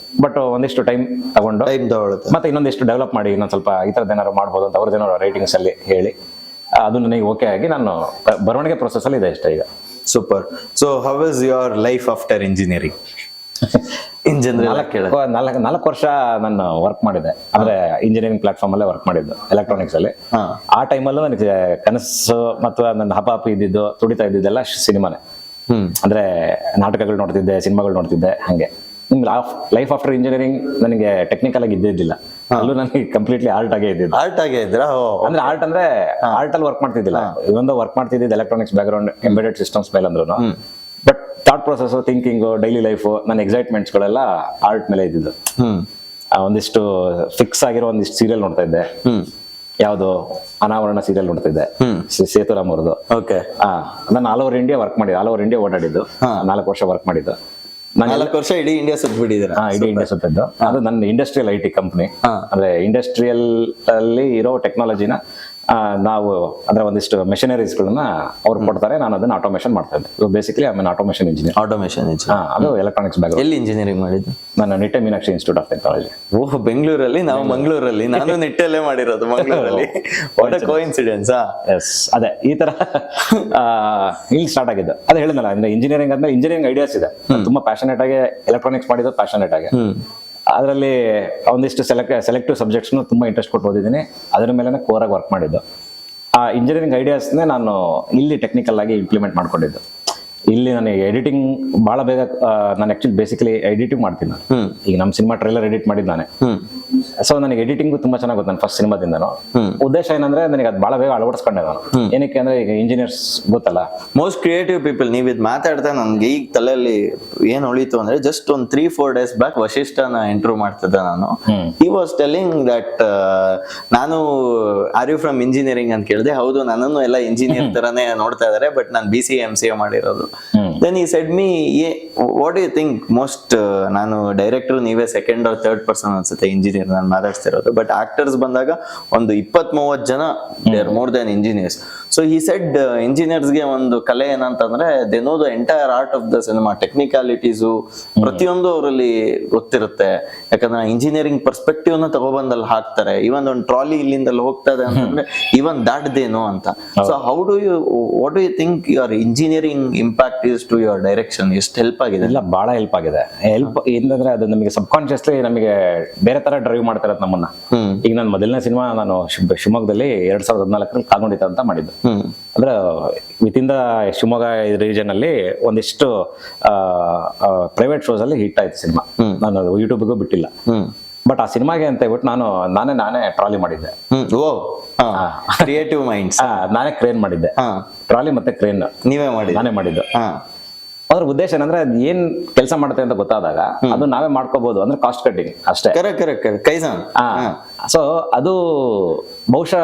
ಬಟ್ ಒಂದಿಷ್ಟು ಟೈಮ್ ತಗೊಂಡು ಮತ್ತೆ ಇನ್ನೊಂದಿಷ್ಟು ಡೆವಲಪ್ ಮಾಡಿ ಇನ್ನೊಂದು ಸ್ವಲ್ಪ ಈ ತರದ್ದು ಏನಾದ್ರು ಮಾಡ್ಬೋದು ಅಂತ ಅವ್ರದ್ದೇನಾದ್ರು ರೈಟಿಂಗ್ಸ್ ಅಲ್ಲಿ ಹೇಳಿ ಅದು ನನಗೆ ಓಕೆ ಆಗಿ ನಾನು ಬರವಣಿಗೆ ಪ್ರೊಸೆಸ್ ಅಲ್ಲಿ ಇದೆ ಅಷ್ಟೇ ಈಗ. Super. So how is your life after engineering? In general 4 ವರ್ಷ ನಾನು ವರ್ಕ್ ಮಾಡಿದ್ದೆ, ಅಂದ್ರೆ ಇಂಜಿನಿಯರಿಂಗ್ ಪ್ಲಾಟ್ಫಾರ್ಮ್ ಅಲ್ಲೇ ವರ್ಕ್ ಮಾಡಿದ್ದು, ಎಲೆಕ್ಟ್ರಾನಿಕ್ಸ್ ಅಲ್ಲಿ. ಆ ಟೈಮಲ್ಲೂ ನನಗೆ ಕನಸು ಮತ್ತು ನನ್ನ ಹಪಾಪಿ ಇದ್ದಿದ್ದು, ತುಡಿತಾ ಇದ್ದಿದ್ದೆಲ್ಲ ಸಿನಿಮಾನೇ. ಅಂದ್ರೆ ನಾಟಕಗಳು ನೋಡ್ತಿದ್ದೆ, ಸಿನಿಮಾಗಳು ನೋಡ್ತಿದ್ದೆ. ಹಂಗೆ ನಿಮ್ಗೆ ಲೈಫ್ ಆಫ್ಟರ್ ಇಂಜಿನಿಯರಿಂಗ್ ನನಗೆ ಟೆಕ್ನಿಕಲ್ ಆಗಿ ಇದ್ದಿದ್ದಿಲ್ಲ, ಅಲ್ಲೂ ನನಗೆ ಕಂಪ್ಲೀಟ್ಲಿ ಆರ್ಟ್ ಆಗೇ ಇದ್ದಿದ್ದು. ಅಂದ್ರೆ ಆರ್ಟ್ ಅಲ್ಲಿ ವರ್ಕ್ ಮಾಡ್ತಿದ್ದಿಲ್ಲ. ಇವೊಂದು ವರ್ಕ್ ಮಾಡ್ತಿದ್ದಿದ್ದು ಎಲೆಕ್ಟ್ರಾನಿಕ್ಸ್ ಬ್ಯಾಕ್ಗ್ರೌಂಡ್, ಎಂಬೆಡೆಡ್ ಸಿಸ್ಟಮ್ಸ್ ಮೇಲೆ ಅಂದ್ರು. But thought process, thinking, daily life, ನನ್ನ ಎಕ್ಸೈಟ್ಮೆಂಟ್ಸ್ ಗಳೆಲ್ಲ ಆರ್ಟ್ ಮೇಲೆ ಇದ್ದಿದ್ದು. ಒಂದಿಷ್ಟು ಫಿಕ್ಸ್ ಆಗಿರೋ ಒಂದಿಷ್ಟು ಸೀರಿಯಲ್ ನೋಡ್ತಾ ಇದ್ದೆ. ಯಾವ್ದು ಅನಾವರಣ ಸೀರಿಯಲ್ ನೋಡ್ತಾ ಇದ್ದೆ, ಸೇತುರಾಮ್ ಅವ್ರದ್ದು. ನಾನು ಆಲ್ ಓವರ್ ಇಂಡಿಯಾ ಓಡಾಡಿದ್ದು, 4 ವರ್ಷ ವರ್ಕ್ ಮಾಡಿದ್ದು. 4 ವರ್ಷ ಇಡೀ ಇಂಡಿಯಾ ಸುತ್ತಿದ್ದು. ಅದು ನನ್ನ ಇಂಡಸ್ಟ್ರಿಯಲ್ IT ಕಂಪ್ನಿ. ಅಂದ್ರೆ ಇಂಡಸ್ಟ್ರಿಯಲ್ ಅಲ್ಲಿ ಇರೋ ಟೆಕ್ನಾಲಜಿನ ನಾವು ಅಂದ್ರೆ ಒಂದಿಷ್ಟು ಮೆಷಿನರೀಸ್ ಗಳನ್ನ ಅವ್ರು ಕೊಡ್ತಾರೆ, ನಾನು ಅದನ್ನ ಆಟೋಮೇಷನ್ ಮಾಡ್ತಾ ಇದ್ದೆ. Basically I am automation engineer. ಅದು ಎಲೆಕ್ಟ್ರಾನಿಕ್ಸ್ ಬ್ಯಾಕ್ಗ್ರೌಂಡ್. ಎಲ್ಲಿ ಇಂಜಿನಿಯರಿಂಗ್ ಮಾಡಿದ್ದು? ನಾನು Nitte Meenakshi Institute of Technology. Oh, ಬೆಂಗಳೂರಲ್ಲಿ. ನಾವು ಮಂಗಳೂರಲ್ಲಿ. ನಾನು ನಿಟ್ಟೆಲ್ಲೇ ಮಾಡಿರೋದು, ಮಂಗಳೂರಲ್ಲಿ. What a coincidence. ಎಸ್, ಅದೇ ಈ ತರ ಇಲ್ಲಿ ಸ್ಟಾರ್ಟ್ ಆಗಿದ್ದು. ಅದೇ ಹೇಳಿದ್ನಲ್ಲ, ಅಂದ್ರೆ ಇಂಜಿನಿಯರಿಂಗ್ ಆದ್ಮೇಲೆ ಇಂಜಿನಿಯರಿಂಗ್ ಐಡಿಯಾಸ್ ಇದೆ. ತುಂಬಾ ಪ್ಯಾಷನೇಟ್ ಆಗಿ ಎಲೆಕ್ಟ್ರಾನಿಕ್ಸ್ ಮಾಡಿದ್ದು, ಪ್ಯಾಷನೇಟ್ ಆಗಿ ಅದರಲ್ಲಿ ಒಂದಿಷ್ಟು ಸೆಲೆಕ್ಟಿವ್ ಸಬ್ಜೆಕ್ಟ್ಸ್ ತುಂಬಾ ಇಂಟ್ರೆಸ್ಟ್ ಕೊಟ್ಟು ಓದಿದ್ದೀನಿ. ಅದರ ಮೇಲೆ ಕೋರ್ ಆಗಿ ವರ್ಕ್ ಮಾಡಿದ್ದು. ಆ ಇಂಜಿನಿಯರಿಂಗ್ ಐಡಿಯಾಸ್ನೇ ನಾನು ಇಲ್ಲಿ ಟೆಕ್ನಿಕಲ್ ಆಗಿ ಇಂಪ್ಲಿಮೆಂಟ್ ಮಾಡ್ಕೊಂಡಿದ್ದು. ಇಲ್ಲಿ ನನಗೆ ಎಡಿಟಿಂಗ್ ಬಹಳ ಬೇಗ, ನಾನು ಆಕ್ಚುಲಿ ಬೇಸಿಕಲಿ ಎಡಿಟಿಂಗ್ ಮಾಡ್ತೀನಿ ನಾನು. ಈಗ ನಮ್ಮ ಸಿನಿಮಾ ಟ್ರೈಲರ್ ಎಡಿಟ್ ಮಾಡಿದ್ದು ನಾನೇ. ಸೊ ನನಗೆ ಎಡಿಟಿಂಗ್ ತುಂಬಾ ಚೆನ್ನಾಗಿ ಗೊತ್ತು, ನಾನು ಫಸ್ಟ್ ಸಿನಿಮಾದಿಂದನು. ಉದ್ದೇಶ ಏನಂದ್ರೆ ನನಗೆ ಅದು ಬಹಳ ಬೇಗ ಅಳವಡಿಸ್ಕೊಂಡೆ ನಾನು. ಏನಕ್ಕೆ ಅಂದ್ರೆ ಈಗ ಇಂಜಿನಿಯರ್ಸ್ ಗೊತ್ತಲ್ಲ, ಮೋಸ್ಟ್ ಕ್ರಿಯೇಟಿವ್ ಪೀಪಲ್. ನೀವು ಇದು ಮಾತಾಡ್ತಾ ನನ್ಗೆ ಈಗ ತಲೆಯಲ್ಲಿ ಏನ್ ಉಳಿತು ಅಂದ್ರೆ, ಜಸ್ಟ್ ಒಂದು 3-4 ಡೇಸ್ ಬ್ಯಾಕ್ ವಶಿಷ್ಠನ ಇಂಟರ್ವ್ಯೂ ಮಾಡ್ತಿದ್ದೆ ನಾನು. ಹಿ ವಾಸ್ ಟೆಲ್ಲಿಂಗ್ ದಟ್ ನಾನು ಆರ್ ಯು ಫ್ರಮ್ ಇಂಜಿನಿಯರಿಂಗ್ ಅಂತ ಕೇಳಿದೆ. ಹೌದು, ನನ್ನನ್ನು ಎಲ್ಲ ಇಂಜಿನಿಯರ್ ತರಾನೇ ನೋಡ್ತಾ ಇದಾರೆ, ಬಟ್ ನಾನು BCA MCA ಮಾಡಿರೋದು. Then he said me, what do you think most, ನಾನು ಡೈರೆಕ್ಟರ್, ನೀವೇ ಸೆಕೆಂಡ್ ಆರ್ ಥರ್ಡ್ ಪರ್ಸನ್ ಅನ್ಸುತ್ತೆ ಇಂಜಿನಿಯರ್ ನಾನು ಮಾತಾಡ್ತಿರೋದು, ಬಟ್ ಆಕ್ಟರ್ಸ್ ಬಂದಾಗ ಒಂದು 20-30 ಜನ they are more than engineers. So he said ಇಂಜಿನಿಯರ್ಸ್ಗೆ ಒಂದು ಕಲೆ ಏನಂತಂದ್ರೆ, they know the entire art of the cinema, technicalities ಪ್ರತಿಯೊಂದು ಅವರಲ್ಲಿ ಗೊತ್ತಿರುತ್ತೆ. ಯಾಕಂದ್ರೆ ಇಂಜಿನಿಯರಿಂಗ್ ಪರ್ಸ್ಪೆಕ್ಟಿವ್ ನ ತಗೊಬಂದಲ್ಲಿ ಹಾಕ್ತಾರೆ. ಇವನ್ ಒಂದು ಟ್ರಾಲಿ ಇಲ್ಲಿಂದ ಹೋಗ್ತಾ ಇದೆ ಅಂತಂದ್ರೆ ಇವನ್ ದಾಟ್ದೇನೋ ಅಂತ. So what do you think your engineering impact is to your direction? ಎಷ್ಟು ಹೆಲ್ಪ್ ಆಗಿದೆ? ಇಲ್ಲ, ಬಹಳ ಹೆಲ್ಪ್ ಆಗಿದೆ. ಹೆಲ್ಪ್ ಏನಂದ್ರೆ ಅದು ನಮಗೆ ಸಬ್ ಕಾನ್ಶಿಯಸ್ಲಿ ನಮಗೆ ಬೇರೆ ತರ ಡ್ರೈವ್ ಮಾಡ್ತಾ ಇರತ್ತೆ ನಮ್ಮನ್ನ. ಈಗ ನನ್ನ ಮೊದಲನೇ ಸಿನಿಮಾ ನಾನು ಶಿವಮೊಗ್ಗದಲ್ಲಿ 2014 ಕಾಗೊಂಡಿತ ಅಂತ ಮಾಡಿದ್ದು. ಅಂದ್ರೆ with in the Shivamogga region ಅಲ್ಲಿ ಒಂದಿಷ್ಟು ಪ್ರೈವೇಟ್ ಶೋಸ್ ಅಲ್ಲಿ ಹಿಟ್ ಆಯ್ತು ಸಿನಿಮಾ. ನಾನು ಯೂಟ್ಯೂಬ್ಗೂ ಬಿಟ್ಟಿಲ್ಲ. ಬಟ್ ಆ ಸಿನಿಮಾಗೆ ಅಂತ ಹೇಳ್ಬಿಟ್ಟು ನಾನೇ ಟ್ರಾಲಿ ಮಾಡಿದ್ದೆ. Creative minds. ನಾನೇ ಕ್ರೇನ್ ಮಾಡಿದ್ದೆ, ಟ್ರಾಲಿ ಮತ್ತೆ ಕ್ರೇನ್ ನಾನೇ ಮಾಡಿದ್ದು. ಅದ್ರ ಉದ್ದೇಶ ಏನಂದ್ರೆ, ಅದ್ ಏನ್ ಕೆಲಸ ಮಾಡುತ್ತೆ ಅಂತ ಗೊತ್ತಾದಾಗ ಅದು ನಾವೇ ಮಾಡ್ಕೋಬಹುದು. ಅಂದ್ರೆ ಕಾಸ್ಟ್ ಕಟ್ಟಿಂಗ್ ಅಷ್ಟೇ. ಕರೆಕ್ಟ್. ಸೊ ಅದು ಬಹುಶಃ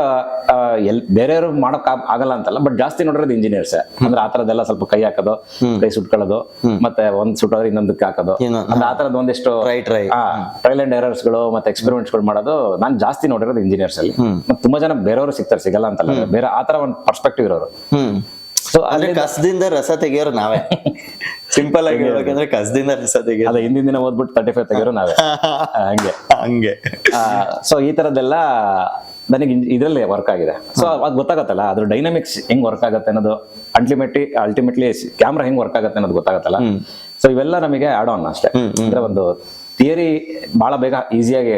ಬೇರೆಯವರು ಮಾಡಕ್ ಆಗಲ್ಲ ಅಂತಲ್ಲ, ಬಟ್ ಜಾಸ್ತಿ ನೋಡಿರೋದು ಇಂಜಿನಿಯರ್ಸ್. ಅಂದ್ರೆ ಆ ತರದೆಲ್ಲ ಸ್ವಲ್ಪ ಕೈ ಹಾಕೋದು, ಕೈ ಸುಟ್ಕೊಳ್ಳೋದು, ಮತ್ತೆ ಒಂದ್ ಸುಟ್ಟೋದ್ರೆ ಇನ್ನೊಂದಕ್ಕೆ ಹಾಕೋದು, ಅಂದ್ರೆ ಆ ತರದ್ ಒಂದಿಷ್ಟು ಟ್ರಯಲ್ ಅಂಡ್ ಎರರ್ಸ್ ಗಳು ಮತ್ತೆ ಎಕ್ಸ್ಪೆರಿಮೆಂಟ್ಸ್ ಗಳು ಮಾಡೋದು ನಾನು ಜಾಸ್ತಿ ನೋಡಿರೋದು ಇಂಜಿನಿಯರ್ಸ್ ಅಲ್ಲಿ. ಮತ್ತೆ ತುಂಬಾ ಜನ ಬೇರೆಯವರು ಸಿಗ್ತಾರೆ, ಸಿಗಲ್ಲ ಅಂತಲ್ಲ, ಬೇರೆ ಆ ತರ ಒಂದು ಪರ್ಸ್ಪೆಕ್ಟಿವ್ ಇರೋರು. ಸೊ ಅಂದ್ರೆ ಕಸದಿಂದ ರಸ ತೆಗಿಯೋರು ನಾವೇ. ಸಿಂಪಲ್ ಆಗಿ ಹೇಳ್ಬೇಕಂದ್ರೆ ಕಸದಿಂದ ರಸ ತೆಗಿಯೋದು. ಅದೇ ಹಿಂದಿನ ದಿನ ಓದ್ಬಿಟ್ಟು 35 ತೆಗಿಯೋರು ನಾವೇ. ಹಂಗೆ ಸೊ ಈ ತರದ್ದೆಲ್ಲ ನನಗೆ ಇದ್ರಲ್ಲಿ ವರ್ಕ್ ಆಗಿದೆ. ಸೊ ಅವಾಗ ಗೊತ್ತಾಗತ್ತಲ್ಲ ಅದ್ರ ಡೈನಾಮಿಕ್ಸ್ ಹೆಂಗ್ ವರ್ಕ್ ಆಗುತ್ತೆ ಅನ್ನೋದು, ಅಲ್ಟಿಮೇಟ್ಲಿ ಕ್ಯಾಮ್ರಾ ಹೆಂಗ್ ವರ್ಕ್ ಆಗುತ್ತೆ ಅನ್ನೋದು ಗೊತ್ತಾಗತ್ತಲ್ಲ. ಸೊ ಇವೆಲ್ಲ ನಮಗೆ ಆಡ್ ಆನ್ ಅಷ್ಟೇ. ಅಂದ್ರೆ ಒಂದು ಥಿಯರಿ ಬಹಳ ಬೇಗ ಈಸಿಯಾಗಿ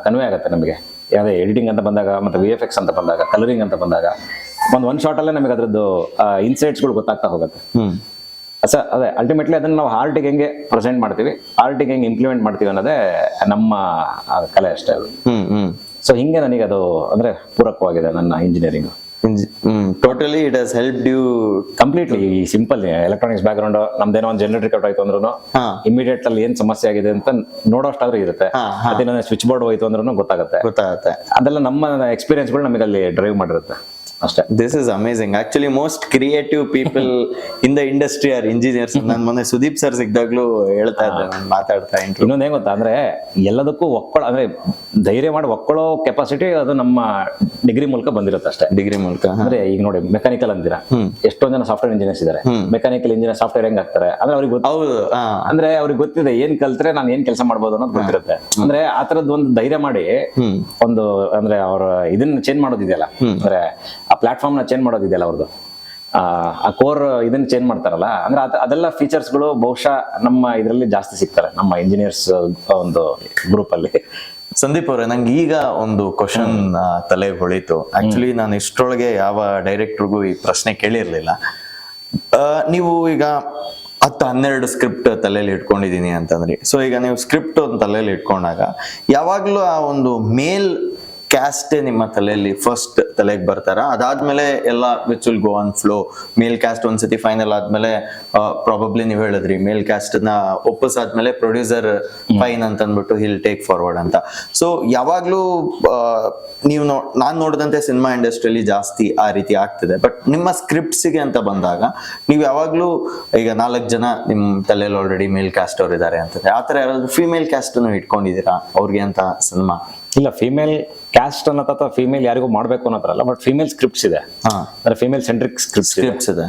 ಕನ್ವೆ ಆಗುತ್ತೆ ನಮಗೆ. ಯಾವುದೇ ಎಡಿಟಿಂಗ್ ಅಂತ ಬಂದಾಗ, ಮತ್ತೆ VFX ಅಂತ ಬಂದಾಗ, ಕಲರಿಂಗ್ ಅಂತ ಬಂದಾಗ ಒಂದ್ ಶಾರ್ಟ್ ಅಲ್ಲೇ ನಮಗೆ ಅದ್ರದ್ದು ಇನ್ಸೈಟ್ಸ್ಗಳು ಗೊತ್ತಾಗ್ತಾ ಹೋಗುತ್ತೆ. ಅದೇ ಅಲ್ಟಿಮೇಟ್ಲಿ ಅದನ್ನ ನಾವು ಆರ್ಟಿಗೆ ಹೆಂಗೆ ಪ್ರೆಸೆಂಟ್ ಮಾಡ್ತೀವಿ, ಆರ್ಟಿಗೆ ಹೆಂಗೆ ಇಂಪ್ಲಿಮೆಂಟ್ ಮಾಡ್ತೀವಿ ಅನ್ನೋದೇ ನಮ್ಮ ಕಲೆ ಅಷ್ಟೇ ಅದು. ಸೊ ಹಿಂಗೆ ನನಗೆ ಅದು ಅಂದ್ರೆ ಪೂರಕವಾಗಿದೆ ನನ್ನ engineering. Totally it has helped you completely. ಈ ಸಿಂಪಲ್ ಎಲೆಕ್ಟ್ರಾನಿಕ್ಸ್ ಬ್ಯಾಕ್ ಗ್ರೌಂಡ್, ನಮ್ದೇನೋ ಒಂದು ಜನರೇಟರ್ ಕಟ್ ಆಯ್ತು ಅಂದ್ರೂ ಇಮಿಡಿಯೇಟ್ ಅಲ್ಲಿ ಏನ್ ಸಮಸ್ಯೆ ಆಗಿದೆ ಅಂತ ನೋಡೋಷ್ಟಾದ್ರೂ ಇರುತ್ತೆ. ಅದೇನೋ ಸ್ವಿಚ್ ಬೋರ್ಡ್ ಹೋಯ್ತು ಅಂದ್ರೂ ಗೊತ್ತಾಗುತ್ತೆ. ಅದೆಲ್ಲ ನಮ್ಮ ಎಕ್ಸ್ಪೀರಿಯನ್ಸ್ಗಳು ನಮಗೆ ಅಲ್ಲಿ ಡ್ರೈವ್ ಮಾಡಿರುತ್ತೆ ಅಷ್ಟೇ. This is amazing. Actually most creative people in the industry are engineers. ನಾನು ಮೊನ್ನೆ ಸುದೀಪ್ ಸರ್ ಸಿಕ್ದಾಗ್ಲೂ ಹೇಳ್ತಾ ಇದ್ದೆ, ನಾನು ಮಾತಾಡ್ತಾ. ಇನ್ನೊಂದ್ ಏನ್ ಗೊತ್ತಾ, ಅಂದ್ರೆ ಎಲ್ಲದಕ್ಕೂ ಅಂದ್ರೆ ಧೈರ್ಯ ಮಾಡಿ ಒಕ್ಕೊಳ್ಳೋ ಕೆಪಾಸಿಟಿ ಅದು ನಮ್ಮ ಡಿಗ್ರಿ ಮೂಲಕ ಬಂದಿರುತ್ತೆ ಅಷ್ಟೇ. ಡಿಗ್ರಿ ಮೂಲಕ ಅಂದ್ರೆ ಈಗ ನೋಡಿ ಮೆಕ್ಯಾನಿಕಲ್ ಅಂತೀರಾ, ಎಷ್ಟೊಂದ್ ಜನ ಸಾಫ್ಟ್ವೇರ್ ಇಂಜಿನಿಯರ್ಸ್ ಇದಾರೆ. ಮೆಕ್ಯಾನಿಕಲ್ ಇಂಜಿನಿಯರ್ ಸಾಫ್ಟ್ವೇರ್ ಹೆಂಗ್ ಆಗ್ತಾರೆ ಅಂದ್ರೆ ಅವ್ರಿಗೆ ಅಂದ್ರೆ ಅವ್ರಿಗೆ ಗೊತ್ತಿದೆ ಏನ್ ಕಲ್ತ್ರೆ ನಾನು ಏನ್ ಕೆಲಸ ಮಾಡ್ಬೋದು ಅನ್ನೋದು ಗೊತ್ತಿರುತ್ತೆ. ಅಂದ್ರೆ ಆ ತರದ್ ಒಂದು ಧೈರ್ಯ ಮಾಡಿ ಒಂದು ಅಂದ್ರೆ ಅವ್ರ ಇದನ್ನ ಚೇಂಜ್ ಮಾಡೋದಿದೆಯಲ್ಲ, ಅಂದ್ರೆ ಆ ಪ್ಲಾಟ್ಫಾರ್ಮ್ ನ ಚೇಂಜ್ ಮಾಡೋದಿದೆಯಲ್ಲ ಅವ್ರದ್ದು, ಆ ಕೋರ್ ಇದನ್ನ ಚೇಂಜ್ ಮಾಡ್ತಾರಲ್ಲ, ಅಂದ್ರೆ ಅದೆಲ್ಲ ಫೀಚರ್ಸ್ಗಳು ಬಹುಶಃ ನಮ್ಮ ಇದರಲ್ಲಿ ಜಾಸ್ತಿ ಸಿಗ್ತಾರೆ, ನಮ್ಮ ಇಂಜಿನಿಯರ್ಸ್ ಒಂದು ಗ್ರೂಪ್ ಅಲ್ಲಿ. ಸಂದೀಪ್ ಅವರೇ, ನಂಗೆ ಈಗ ಒಂದು ಕ್ವಶನ್ ತಲೆಗೆ ಹೊಳಿತು. ಆಕ್ಚುಲಿ ನಾನು ಇಷ್ಟರೊಳಗೆ ಯಾವ ಡೈರೆಕ್ಟರ್ಗೂ ಈ ಪ್ರಶ್ನೆ ಕೇಳಿರ್ಲಿಲ್ಲ. ನೀವು ಈಗ 10-12 ಸ್ಕ್ರಿಪ್ಟ್ ತಲೆಯಲ್ಲಿ ಇಟ್ಕೊಂಡಿದೀನಿ ಅಂತಂದ್ರಿ. ಸೊ ಈಗ ನೀವು ಸ್ಕ್ರಿಪ್ಟ್ ಒಂದು ತಲೆಯಲ್ಲಿ ಇಟ್ಕೊಂಡಾಗ ಯಾವಾಗ್ಲೂ ಆ ಒಂದು ಮೇಲ್ ಕ್ಯಾಸ್ಟ್ ನಿಮ್ಮ ತಲೆಯಲ್ಲಿ ಫಸ್ಟ್ ತಲೆಗೆ ಬರ್ತಾರ? ಅದಾದ್ಮೇಲೆ ಎಲ್ಲ which will go on flow. Male cast ಒಂದ್ಸತಿ ಫೈನಲ್ ಆದ್ಮೇಲೆ ಪ್ರಾಬಬ್ಲಿ ನೀವು ಹೇಳಿದ್ರಿ ಮೇಲ್ ಕ್ಯಾಸ್ಟ್ ನ ಒಪ್ಪಿಸಾದ್ಮೇಲೆ ಪ್ರೊಡ್ಯೂಸರ್ ಫೈನ್ ಅಂತ ಅಂದ್ಬಿಟ್ಟು ಹಿಲ್ ಟೇಕ್ ಫಾರ್ವರ್ಡ್ ಅಂತ. ಸೊ ಯಾವಾಗ್ಲೂ ನೀವು ನಾನ್ ನೋಡಿದಂತೆ ಸಿನಿಮಾ ಇಂಡಸ್ಟ್ರಿಯಲ್ಲಿ ಜಾಸ್ತಿ ಆ ರೀತಿ ಆಗ್ತಿದೆ. ಬಟ್ ನಿಮ್ಮ ಸ್ಕ್ರಿಪ್ಟ್ಸಿಗೆ ಅಂತ ಬಂದಾಗ ನೀವು ಯಾವಾಗ್ಲೂ ಈಗ 4 ಜನ ನಿಮ್ ತಲೆಯಲ್ಲಿ ಆಲ್ರೆಡಿ ಮೇಲ್ ಕ್ಯಾಸ್ಟ್ ಅವ್ರು ಇದಾರೆ ಅಂತಂದ್ರೆ, ಆತರ ಯಾರಾದ್ರೂ ಫಿಮೇಲ್ ಕ್ಯಾಸ್ಟ್ ಇಟ್ಕೊಂಡಿದ್ದೀರಾ ಅವ್ರಿಗೆ ಅಂತ ಸಿನಿಮಾ? ಇಲ್ಲ, ಫಿಮೇಲ್ ಕ್ಯಾಸ್ಟ್ ಅನ್ನೋ ಅಥವಾ ಫಿಮೇಲ್ ಯಾರಿಗೂ ಮಾಡ್ಬೇಕು ಅನ್ನೋದ್ರಲ್ಲ, ಬಟ್ ಫಿಮೇಲ್ ಸ್ಕ್ರಿಪ್ಟ್ಸ್ ಇದೆ. ಅಂದ್ರೆ ಫಿಮೇಲ್ ಸೆಂಟ್ರಿಕ್ ಸ್ಕ್ರಿಪ್ಟ್ಸ್ ಇದೆ.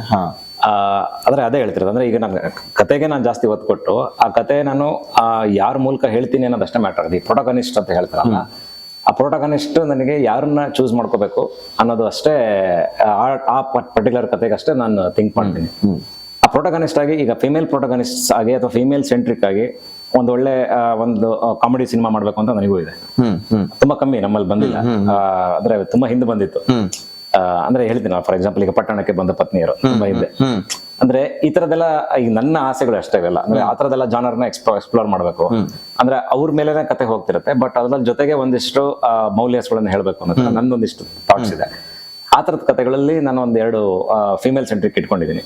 ಆದ್ರೆ ಅದೇ ಹೇಳ್ತಿರೋದು, ಅಂದ್ರೆ ಈಗ ನಾನು ಕತೆಗೆ ನಾನು ಜಾಸ್ತಿ ಒತ್ತು ಕೊಟ್ಟು ಆ ಕತೆ ನಾನು ಯಾರ ಮೂಲಕ ಹೇಳ್ತೀನಿ ಅನ್ನೋದಷ್ಟೇ ಮ್ಯಾಟರ್ ಆಗಿದೆ. ಈ ಪ್ರೊಟಗನಿಸ್ಟ್ ಅಂತ ಹೇಳ್ತಾರಲ್ಲ, ಆ ಪ್ರೊಟಗನಿಸ್ಟ್ ನನಗೆ ಯಾರನ್ನ ಚೂಸ್ ಮಾಡ್ಕೋಬೇಕು ಅನ್ನೋದು ಅಷ್ಟೇ, ಆ ಪರ್ಟಿಕ್ಯುಲರ್ ಕತೆಗೆ ಅಷ್ಟೇ ನಾನು ಥಿಂಕ್ ಮಾಡ್ತೀನಿ. ಆ ಪ್ರೊಟಗನಿಸ್ಟ್ ಆಗಿ ಈಗ ಫಿಮೇಲ್ ಪ್ರೊಟಗನಿಸ್ಟ್ ಆಗಿ ಅಥವಾ ಫಿಮೇಲ್ ಸೆಂಟ್ರಿಕ್ ಆಗಿ ಒಂದು ಒಳ್ಳೆ ಒಂದು ಕಾಮಿಡಿ ಸಿನಿಮಾ ಮಾಡ್ಬೇಕು ಅಂತ ನನಗೂ ಇದೆ. ತುಂಬಾ ಕಮ್ಮಿ ನಮ್ಮಲ್ಲಿ ಬಂದಿಲ್ಲ, ಅಂದ್ರೆ ತುಂಬಾ ಹಿಂದೆ ಬಂದಿತ್ತು. ಅಂದ್ರೆ ಹೇಳ್ತೀನಿ, ಫಾರ್ ಎಕ್ಸಾಂಪಲ್ ಈಗ ಪಟ್ಟಣಕ್ಕೆ ಬಂದ ಪತ್ನಿಯರು ತುಂಬಾ ಹಿಂದೆ. ಅಂದ್ರೆ ಈ ತರದೆಲ್ಲ ಈಗ ನನ್ನ ಆಸೆಗಳು ಅಷ್ಟೇ ಇವೆಲ್ಲ. ಅಂದ್ರೆ ಆ ತರದೆಲ್ಲ ಜಾನರ್ನ ಎಕ್ಸ್ಪ್ಲೋರ್ ಮಾಡ್ಬೇಕು ಅಂದ್ರೆ ಅವ್ರ ಮೇಲೆನೆ ಕತೆ ಹೋಗ್ತಿರುತ್ತೆ. ಬಟ್ ಅದ್ರ ಜೊತೆಗೆ ಒಂದಿಷ್ಟು ಮೌಲ್ಯಗಳನ್ನ ಹೇಳ್ಬೇಕು ಅನ್ನೋದು ನನ್ನೊಂದಿಷ್ಟು ಥಾಟ್ಸ್ ಇದೆ. ಆ ತರದ ಕತೆಗಳಲ್ಲಿ ನಾನು ಒಂದೆರಡು ಫಿಮೇಲ್ ಸೆಂಟ್ರಿಕ್ ಇಟ್ಕೊಂಡಿದ್ದೀನಿ.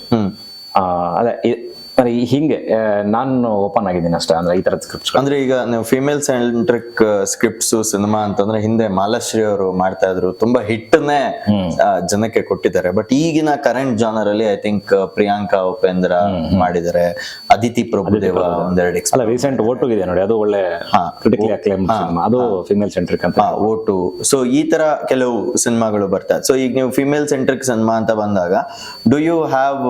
ಅದೇ ಹಿಂಗೆ ನಾನು ಓಪನ್ ಆಗಿದ್ದೀನಿ ಅಷ್ಟೇ. ಅಂದ್ರೆ ಈ ತರದ ಸ್ಕ್ರಿಪ್ಟ್ಸ್ ಅಂದ್ರೆ ಈಗ ನೀವು ಫಿಮೇಲ್ ಸೆಂಟ್ರಿಕ್ ಸ್ಕ್ರಿಪ್ಟ್ಸ್ ಸಿನಿಮಾ ಅಂತಂದ್ರೆ ಹಿಂದೆ ಮಾಲಾಶ್ರೀ ಅವರು ಮಾಡ್ತಾ ಇದ್ರು, ತುಂಬಾ ಹಿಟ್ನೇ ಜನಕ್ಕೆ ಕೊಟ್ಟಿದ್ದಾರೆ. ಬಟ್ ಈಗಿನ ಕರೆಂಟ್ ಜಾನರ್ ಅಲ್ಲಿ ಐ ಥಿಂಕ್ ಪ್ರಿಯಾಂಕಾ ಉಪೇಂದ್ರ ಮಾಡಿದ್ದಾರೆ, ಅದಿತಿ ಪ್ರಭುದೇವ ಒಂದೆರಡು. ಅಲ್ಲ, ರೀಸೆಂಟ್ ಓಟು ಇದೆ ನೋಡಿ, ಅದು ಒಳ್ಳೆ ಕ್ರಿಟಿಕಲಿ ಅಕ್ಲೇಮ್ ಸಿನಿಮಾ, ಅದು ಫಿಮೇಲ್ ಸೆಂಟ್ರಿಕ್ ಅಂತ ಓಟು. ಸೊ ಈ ತರ ಕೆಲವು ಸಿನಿಮಾಗಳು ಬರ್ತಾರೆ. ಸೊ ಈಗ ನೀವು ಫಿಮೇಲ್ ಸೆಂಟ್ರಿಕ್ ಸಿನಿಮಾ ಅಂತ ಬಂದಾಗ, do you have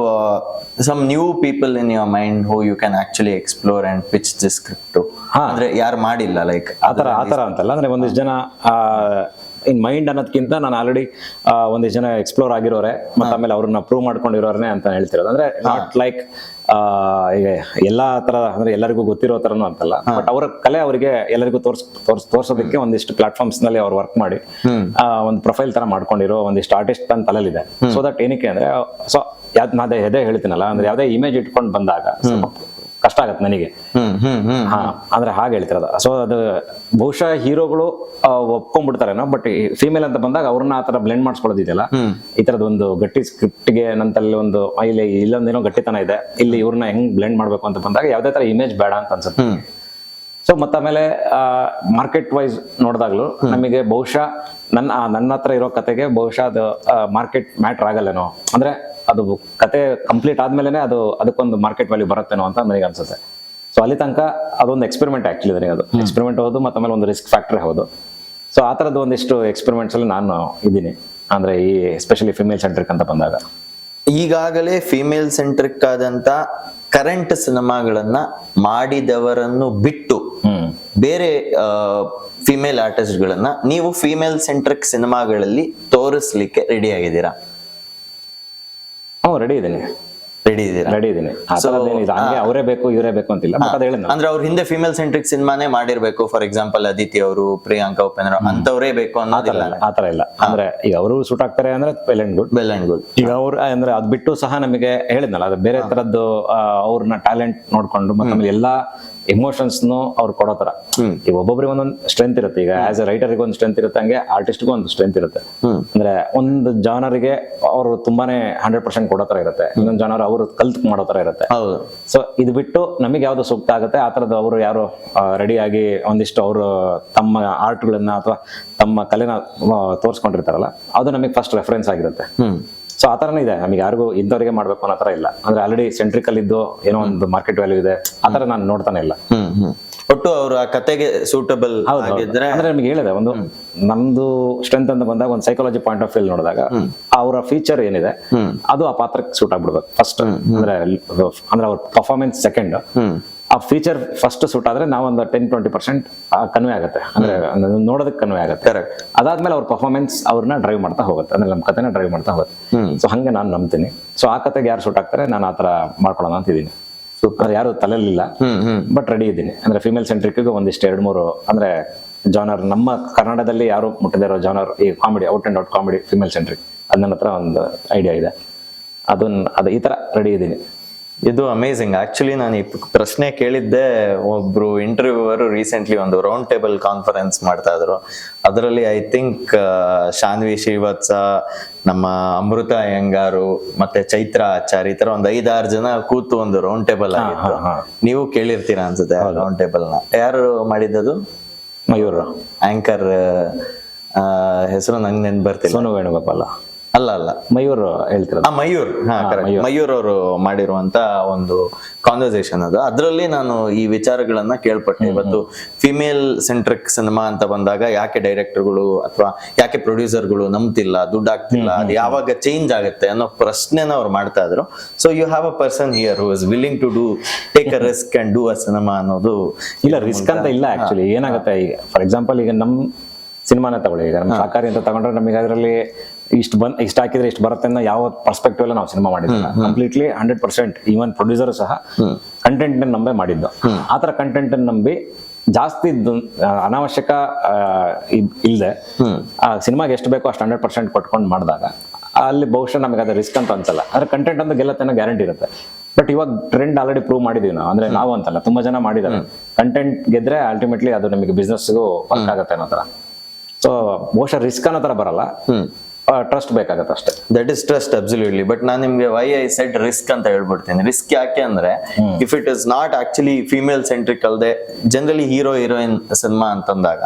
some new people in your mind who you can actually explore and pitch this script to? ಅಂದ್ರೆ ಯಾರು ಮಾಡಿಲ್ಲ ಲೈಕ್ ಆತರ ಅಂತಲ್ಲ, ಅಂದ್ರೆ ಒಂದಿಷ್ಟು ಜನ ಇನ್ ಮೈಂಡ್ ಅನ್ನೋದಕ್ಕಿಂತ ನಾನು ಆಲ್ರೆಡಿ ಒಂದಿಷ್ಟು ಜನ ಎಕ್ಸ್ಪ್ಲೋರ್ ಆಗಿರೋರೆ, ಮತ್ತೆ ಆಮೇಲೆ ಅವ್ರನ್ನ ಪ್ರೂವ್ ಮಾಡ್ಕೊಂಡಿರೋರೇ ಅಂತ ಹೇಳ್ತಿರೋದು. ಅಂದ್ರೆ ನಾಟ್ ಲೈಕ್ ಈಗ ಎಲ್ಲಾ ತರ ಅಂದ್ರೆ ಎಲ್ಲರಿಗೂ ಗೊತ್ತಿರೋ ತರನು ಅಂತಲ್ಲ, ಬಟ್ ಅವರ ಕಲೆ ಅವರಿಗೆ ಎಲ್ಲರಿಗೂ ತೋರ್ಸೋದಕ್ಕೆ ಒಂದಿಷ್ಟು ಪ್ಲಾಟ್ಫಾರ್ಮ್ಸ್ ನಲ್ಲಿ ಅವ್ರು ವರ್ಕ್ ಮಾಡಿ ಒಂದು ಪ್ರೊಫೈಲ್ ತರ ಮಾಡ್ಕೊಂಡಿರೋ ಒಂದಿಷ್ಟು ಆರ್ಟಿಸ್ಟ್ ನನ್ನ ತಲೆಯಲ್ಲಿದೆ. ಸೊ ದಟ್ ಏನಕ್ಕೆ ಅಂದ್ರೆ, ಸೊ ನಾನು ಅದೇ ಹೇಳ್ತೀನಲ್ಲ, ಅಂದ್ರೆ ಯಾವ್ದೇ ಇಮೇಜ್ ಇಟ್ಕೊಂಡು ಬಂದಾಗ ಕಷ್ಟ ಆಗತ್ತೆ ನನಗೆ. ಅಂದ್ರೆ ಹಾಗೆ ಹೇಳ್ತಿರೋದು. ಸೊ ಅದು ಬಹುಶಃ ಹೀರೋಗಳು ಒಪ್ಕೊಂಡ್ಬಿಡ್ತಾರೇನೋ, ಬಟ್ ಫಿಮೇಲ್ ಅಂತ ಬಂದಾಗ ಅವ್ರನ್ನ ಆ ತರ ಬ್ಲೆಂಡ್ ಮಾಡಿಸ್ಕೊಳ್ಳೋದಿದೆಯಲ್ಲ, ಈ ತರದ ಒಂದು ಗಟ್ಟಿ ಸ್ಕ್ರಿಪ್ಟ್ಗೆ ನಂತಲ್ಲಿ ಒಂದು ಇಲ್ಲಿ ಇಲ್ಲೊಂದೇನೋ ಗಟ್ಟಿತನ ಇದೆ, ಇಲ್ಲಿ ಇವ್ರನ್ನ ಹೆಂಗ್ ಬ್ಲೆಂಡ್ ಮಾಡ್ಬೇಕು ಅಂತ ಬಂದಾಗ ಯಾವ್ದೇ ತರ ಇಮೇಜ್ ಬೇಡ ಅಂತ ಅನ್ಸುತ್ತೆ. ಸೊ ಮತ್ತೆ ಆಮೇಲೆ ಮಾರ್ಕೆಟ್ ವೈಸ್ ನೋಡಿದಾಗ್ಲೂ ನಮಗೆ ಬಹುಶಃ ನನ್ನ ಹತ್ರ ಇರೋ ಕತೆಗೆ ಬಹುಶಃ ಅದು ಮಾರ್ಕೆಟ್ ಮ್ಯಾಟರ್ ಆಗಲ್ಲೇನೋ, ಅಂದ್ರೆ ಅದು ಕತೆ ಕಂಪ್ಲೀಟ್ ಆದ್ಮೇಲೆ ಅದಕ್ಕೊಂದು ಮಾರ್ಕೆಟ್ ವ್ಯಾಲ್ಯೂ ಬರುತ್ತೇನೋ ಅಂತ ನನಗೆ ಅನ್ಸುತ್ತೆ. ಸೊ ಅಲ್ಲಿ ತನಕ ಅದೊಂದು ಎಕ್ಸ್ಪೆರಿಮೆಂಟ್ ಆಕ್ಚುಲಿ ನನಗೆ ಅದು ಎಕ್ಸ್ಪೆರಿಮೆಂಟ್ ಹೌದು, ಮತ್ತೆ ಆಮೇಲೆ ಒಂದು ರಿಸ್ಕ್ ಫ್ಯಾಕ್ಟರ್ ಹೌದು. ಸೊ ಆ ಥರದ್ದು ಒಂದಿಷ್ಟು ಎಕ್ಸ್ಪೆರಿಮೆಂಟ್ಸ್ ಅಲ್ಲಿ ನಾನು ಇದ್ದೀನಿ, ಅಂದ್ರೆ ಈ ಎಸ್ಪೆಷಲಿ ಫಿಮೇಲ್ ಸೆಂಟ್ರಿಕ್ ಅಂತ ಬಂದಾಗ. ಈಗಾಗಲೇ ಫಿಮೇಲ್ ಸೆಂಟ್ರಿಕ್ ಆದಂತ ಕರೆಂಟ್ ಸಿನಿಮಾಗಳನ್ನ ಮಾಡಿದವರನ್ನು ಬಿಟ್ಟು ಬೇರೆ ಫಿಮೇಲ್ ಆರ್ಟಿಸ್ಟ್ ಗಳನ್ನ ನೀವು ಫಿಮೇಲ್ ಸೆಂಟ್ರಿಕ್ ಸಿನಿಮಾಗಳಲ್ಲಿ ತೋರಿಸ್ಲಿಕ್ಕೆ ರೆಡಿ ಆಗಿದ್ದೀರಾ? ರೆಡಿ ಇದ್ದೀನಿ. ಅವರೇ ಬೇಕು ಇವರೇ ಬೇಕು ಅಂತಿಲ್ಲ, ಅಂದ್ರೆ ಅವ್ರ ಹಿಂದೆ ಫಿಮೇಲ್ ಸೆಂಟ್ರಿಕ್ ಸಿನಿಮಾನೇ ಮಾಡಿರ್ಬೇಕು. ಫಾರ್ ಎಕ್ಸಾಂಪಲ್ ಅದಿತಿ ಅವರು, ಪ್ರಿಯಾಂಕಾ ಉಪೇಂದ್ರ ಅಂತವರೇ ಬೇಕು ಅನ್ನೋದಿಲ್ಲ. ಆತರ ಇಲ್ಲ. ಅಂದ್ರೆ ಈಗ ಅವರು ಸೂಟ್ ಆಗ್ತಾರೆ ಅಂದ್ರೆ ವೆಲ್ ಅಂಡ್ ಗುಡ್. ಈಗ ಅವ್ರು ಅಂದ್ರೆ ಅದ್ ಬಿಟ್ಟು ಸಹ ನಮಗೆ ಹೇಳಿದ್ನಲ್ಲ, ಅದು ಬೇರೆ ತರದ್ದು ಅವ್ರನ್ನ ಟ್ಯಾಲೆಂಟ್ ನೋಡ್ಕೊಂಡು ಮತ್ತೆ ಎಲ್ಲಾ ಎಮೋಷನ್ಸ್ ಅವ್ರು ಕೊಡೋ ತರ. ಈಗ ಒಬ್ಬೊಬ್ರಿಗೆ ಒಂದೊಂದು ಸ್ಟ್ರೆಂತ್ ಇರುತ್ತೆ. ಈಗ ಆಸ್ ಎ ರೈಟರ್ಗೆ ಒಂದು ಸ್ಟ್ರೆಂತ್ ಇರುತ್ತೆ, ಹಂಗೆ ಆರ್ಟಿಸ್ಟ್ಗೂ ಒಂದು ಸ್ಟ್ರೆಂತ್ ಇರುತ್ತೆ. ಅಂದ್ರೆ ಒಂದು ಜಾನರ್ಗೆ ಅವರು ತುಂಬಾನೇ 100% ಕೊಡೋ ತರ ಇರುತ್ತೆ, ಇನ್ನೊಂದು ಜಾನರ್ ಅವರು ಕಲ್ತ್ ಮಾಡೋ ತರ ಇರುತ್ತೆ. ಸೊ ಇದು ಬಿಟ್ಟು ನಮಗೆ ಯಾವ್ದು ಸೂಕ್ತ ಆಗುತ್ತೆ ಆ ತರದ್ದು ಅವರು ಯಾರು ರೆಡಿ ಆಗಿ ಒಂದಿಷ್ಟು ಅವರು ತಮ್ಮ ಆರ್ಟ್ಗಳನ್ನ ಅಥವಾ ತಮ್ಮ ಕಲೆನ ತೋರಿಸ್ಕೊಂಡಿರ್ತಾರಲ್ಲ, ಅದು ನಮಗೆ ಫಸ್ಟ್ ರೆಫರೆನ್ಸ್ ಆಗಿರುತ್ತೆ. ಸೊ ಆ ತರನೇ ಇದೆ. ನಮಗೆ ಯಾರಿಗೂ ಇಂಥವ್ರಿಗೆ ಮಾಡ್ಬೇಕು ಅನ್ನೋ ತರ ಇಲ್ಲ. ಅಂದ್ರೆ ಆಲ್ರೆಡಿ ಸೆಂಟ್ರಿಕಲ್ ಇದ್ದು ಏನೋ ಒಂದು ಮಾರ್ಕೆಟ್ ವ್ಯಾಲ್ಯೂ ಇದೆ, ಆ ತರ ನಾನು ನೋಡ್ತಾನೆ ಇಲ್ಲ. ಒಟ್ಟು ಅವರು ಆ ಕತೆಗೆ ಸೂಟಬಲ್ ಆಗಿದ್ರೆ, ಅಂದ್ರೆ ನಮಗೆ ಹೇಳಿದೆ ಒಂದು ನಮ್ದು ಸ್ಟ್ರೆಂತ್ ಅಂತ ಬಂದಾಗ ಒಂದು ಸೈಕಾಲಜಿ ಪಾಯಿಂಟ್ ಆಫ್ ವ್ಯೂ ನೋಡಿದಾಗ ಅವರ ಫೀಚರ್ ಏನಿದೆ ಅದು ಆ ಪಾತ್ರಕ್ಕೆ ಸೂಟ್ ಆಗ್ಬಿಡ್ಬೇಕು ಫಸ್ಟ್. ಅಂದ್ರೆ ಅವ್ರ ಪರ್ಫಾರ್ಮೆನ್ಸ್ ಸೆಕೆಂಡ್, ಆ ಫೀಚರ್ ಫಸ್ಟ್ ಸೂಟ್ ಆದ್ರೆ ನಾವೊಂದು 10-20% ಕನ್ವೆ ಆಗುತ್ತೆ, ಅಂದ್ರೆ ನೋಡೋದಕ್ಕೆ ಕನ್ವೆ ಆಗುತ್ತೆ. ಅದಾದ್ಮೇಲೆ ಅವ್ರ ಪರ್ಫಾರ್ಮೆನ್ಸ್ ಅವ್ರನ್ನ ಡ್ರೈವ್ ಮಾಡ್ತಾ ಹೋಗುತ್ತೆ, ಅಂದ್ರೆ ನಮ್ಮ ಕತೆನ ಡ್ರೈವ್ ಮಾಡ್ತಾ ಹೋಗುತ್ತೆ. ಸೊ ಹಂಗೆ ನಾನು ನಂಬ್ತೀನಿ. ಸೊ ಆ ಕತೆಗೆ ಯಾರು ಸೂಟ್ ಆಗ್ತಾರೆ ನಾನು ಆತರ ಮಾಡ್ಕೊಳ್ಳೋಣ ಅಂತಿದ್ದೀನಿ. ಅದು ಯಾರು ತಲೆಯಲ್ಲಿಲ್ಲ, ಬಟ್ ರೆಡಿ ಇದ್ದೀನಿ. ಅಂದ್ರೆ ಫಿಮೇಲ್ ಸೆಂಟ್ರಿಕ್ ಒಂದಿಷ್ಟು 2-3 ಅಂದ್ರೆ ಜಾನರ್ ನಮ್ಮ ಕನ್ನಡದಲ್ಲಿ ಯಾರು ಮುಟ್ಟದೇ ಇರೋ ಜಾನರ್, ಈ comedy, out and out comedy female centric, ಅದು ನನ್ನ ಹತ್ರ ಒಂದು ಐಡಿಯಾ ಇದೆ. ಅದು ಈ ತರ ರೆಡಿ ಇದ್ದೀನಿ. ಇದು ಅಮೇಝಿಂಗ್. ಆಕ್ಚುಲಿ ನಾನು ಈ ಪ್ರಶ್ನೆ ಕೇಳಿದ್ದೆ, ಒಬ್ರು ಇಂಟರ್ವ್ಯೂವರ್ ರೀಸೆಂಟ್ಲಿ ಒಂದು ರೌಂಡ್ ಟೇಬಲ್ ಕಾನ್ಫರೆನ್ಸ್ ಮಾಡ್ತಾ ಇದ್ರು. ಅದರಲ್ಲಿ ಐ ಥಿಂಕ್ ಶಾನ್ವಿ ಶ್ರೀವತ್ಸ, ನಮ್ಮ ಅಮೃತ ಅಯ್ಯಂಗಾರು ಮತ್ತೆ ಚೈತ್ರ ಆಚಾರ್ಯ, ಈ ತರ ಒಂದು 5-6 ಜನ ಕೂತು ಒಂದು ರೌಂಡ್ ಟೇಬಲ್ ಆಗಿತ್ತು. ನೀವು ಕೇಳಿರ್ತೀರಾ ಅನ್ಸುತ್ತೆ ರೌಂಡ್ ಟೇಬಲ್ ನ. ಯಾರು ಮಾಡಿದ್ದದು? ಮಯೂರ್ ಆಂಕರ್ ಹೆಸರು ನಂಗೆ ನೆನ್ಪು ಬರ್ತಿಲ್ಲ. ಸೋನು ವೇಣುಗೋಪಾಲ ಅಲ್ಲ ಮಯೂರ್ ಹೇಳ್ತಾರೆ. ಮಯೂರ್, ಮಯೂರ್ ಅವರು ಮಾಡಿರುವಂತ ಒಂದು ಕಾನ್ವರ್ಸೇಷನ್ ಅದು. ಅದರಲ್ಲಿ ನಾನು ಈ ವಿಚಾರಗಳನ್ನ ಕೇಳ್ಪಟ್ಟೆ. ಇವತ್ತು ಫಿಮೇಲ್ ಸೆಂಟ್ರಿಕ್ ಸಿನಿಮಾ ಅಂತ ಬಂದಾಗ ಯಾಕೆ ಡೈರೆಕ್ಟರ್ಗಳು ಅಥವಾ ಯಾಕೆ ಪ್ರೊಡ್ಯೂಸರ್ಗಳು ನಂಬ್ತಿಲ್ಲ, ದುಡ್ಡು ಆಗ್ತಿಲ್ಲ, ಅದು ಯಾವಾಗ ಚೇಂಜ್ ಆಗುತ್ತೆ ಅನ್ನೋ ಪ್ರಶ್ನೆನ ಅವ್ರು ಮಾಡ್ತಾ ಇದ್ರು. So you have a person here who is willing to take a risk and do a cinema ಅನ್ನೋದು. ಇಲ್ಲ, ರಿಸ್ಕ್ ಅಂತ ಇಲ್ಲ. ಆಕ್ಚುಲಿ ಏನಾಗುತ್ತೆ, ಈಗ ಫಾರ್ ಎಕ್ಸಾಂಪಲ್ ಈಗ ನಮ್ ಸಿನಿಮಾನ ತಗೊಳ್ಳಿ, ಈಗ ನಮ್ಮ ಸಾಕಾರಿ ಅಂತ ತಗೊಂಡ್ರೆ ನಮಗೆ ಅದರಲ್ಲಿ ಇಷ್ಟು ಹಾಕಿದ್ರೆ ಇಷ್ಟು ಬರುತ್ತೆ ಅನ್ನೋ ಯಾವ ಪರ್ಸ್ಪೆಕ್ಟಿವ್ ಅಲ್ಲಿ ನಾವು ಸಿನಿಮಾ ಮಾಡಿದ್ದಿಲ್ಲ. ಕಂಪ್ಲೀಟ್ಲಿ 100% ಈವನ್ ಪ್ರೊಡ್ಯೂಸರ್ ಸಹ ಕಂಟೆಂಟ್ ನಂಬೆ ಮಾಡಿದ್ದು. ಆತರ ಕಂಟೆಂಟ್ ನಂಬಿ ಜಾಸ್ತಿ ಅನಾವಶ್ಯಕ ಇಲ್ಲದೆ ಆ ಸಿನಿಮಾಗೆ ಎಷ್ಟು ಬೇಕೋ ಅಷ್ಟು 100% ಕೊಟ್ಕೊಂಡು ಮಾಡಿದಾಗ ಅಲ್ಲಿ ಬಹುಶಃ ನಮಗೆ ಅದು ರಿಸ್ಕ್ ಅಂತ ಅನ್ಸಲ್ಲ. ಆದ್ರೆ ಕಂಟೆಂಟ್ ಅಂತ ಗೆಲ್ಲತ್ತೇನೋ ಗ್ಯಾರಂಟಿ ಇರುತ್ತೆ. ಬಟ್ ಇವಾಗ ಟ್ರೆಂಡ್ ಆಲ್ರೆಡಿ ಪ್ರೂವ್ ಮಾಡಿದೀವಿ ನಾವು, ಅಂದ್ರೆ ನಾವು ಅಂತಲ್ಲ, ತುಂಬಾ ಜನ ಮಾಡಿದ್ದಾರೆ. ಕಂಟೆಂಟ್ ಗೆದ್ರೆ ಅಲ್ಟಿಮೇಟ್ಲಿ ಅದು ನಮಗೆ ಬಿಸ್ನೆಸ್ಗೂ ವರ್ಕ್ ಆಗುತ್ತೆ ಅನ್ನೋ ತರ. ಸೊ ಬಹುಶಃ ರಿಸ್ಕ್ ಅನ್ನೋ ತರ ಬರಲ್ಲ, ಟ್ರಸ್ಟ್ ಬೇಕಾಗತ್ತೆ ಅಷ್ಟೇ. That is trust, absolutely. But ನಾನು ನಿಮ್ಗೆ ವೈ ಐ ಸೆಡ್ ರಿಸ್ಕ್ ಅಂತ ಹೇಳ್ಬಿಡ್ತೀನಿ. ರಿಸ್ಕ್ ಯಾಕೆ ಅಂದ್ರೆ, if it is not actually female centric ಅಲ್ಲದೆ ಜನರಲಿ ಹೀರೋ ಹೀರೋಯಿನ್ ಸಿನಿಮಾ ಅಂತಂದಾಗ,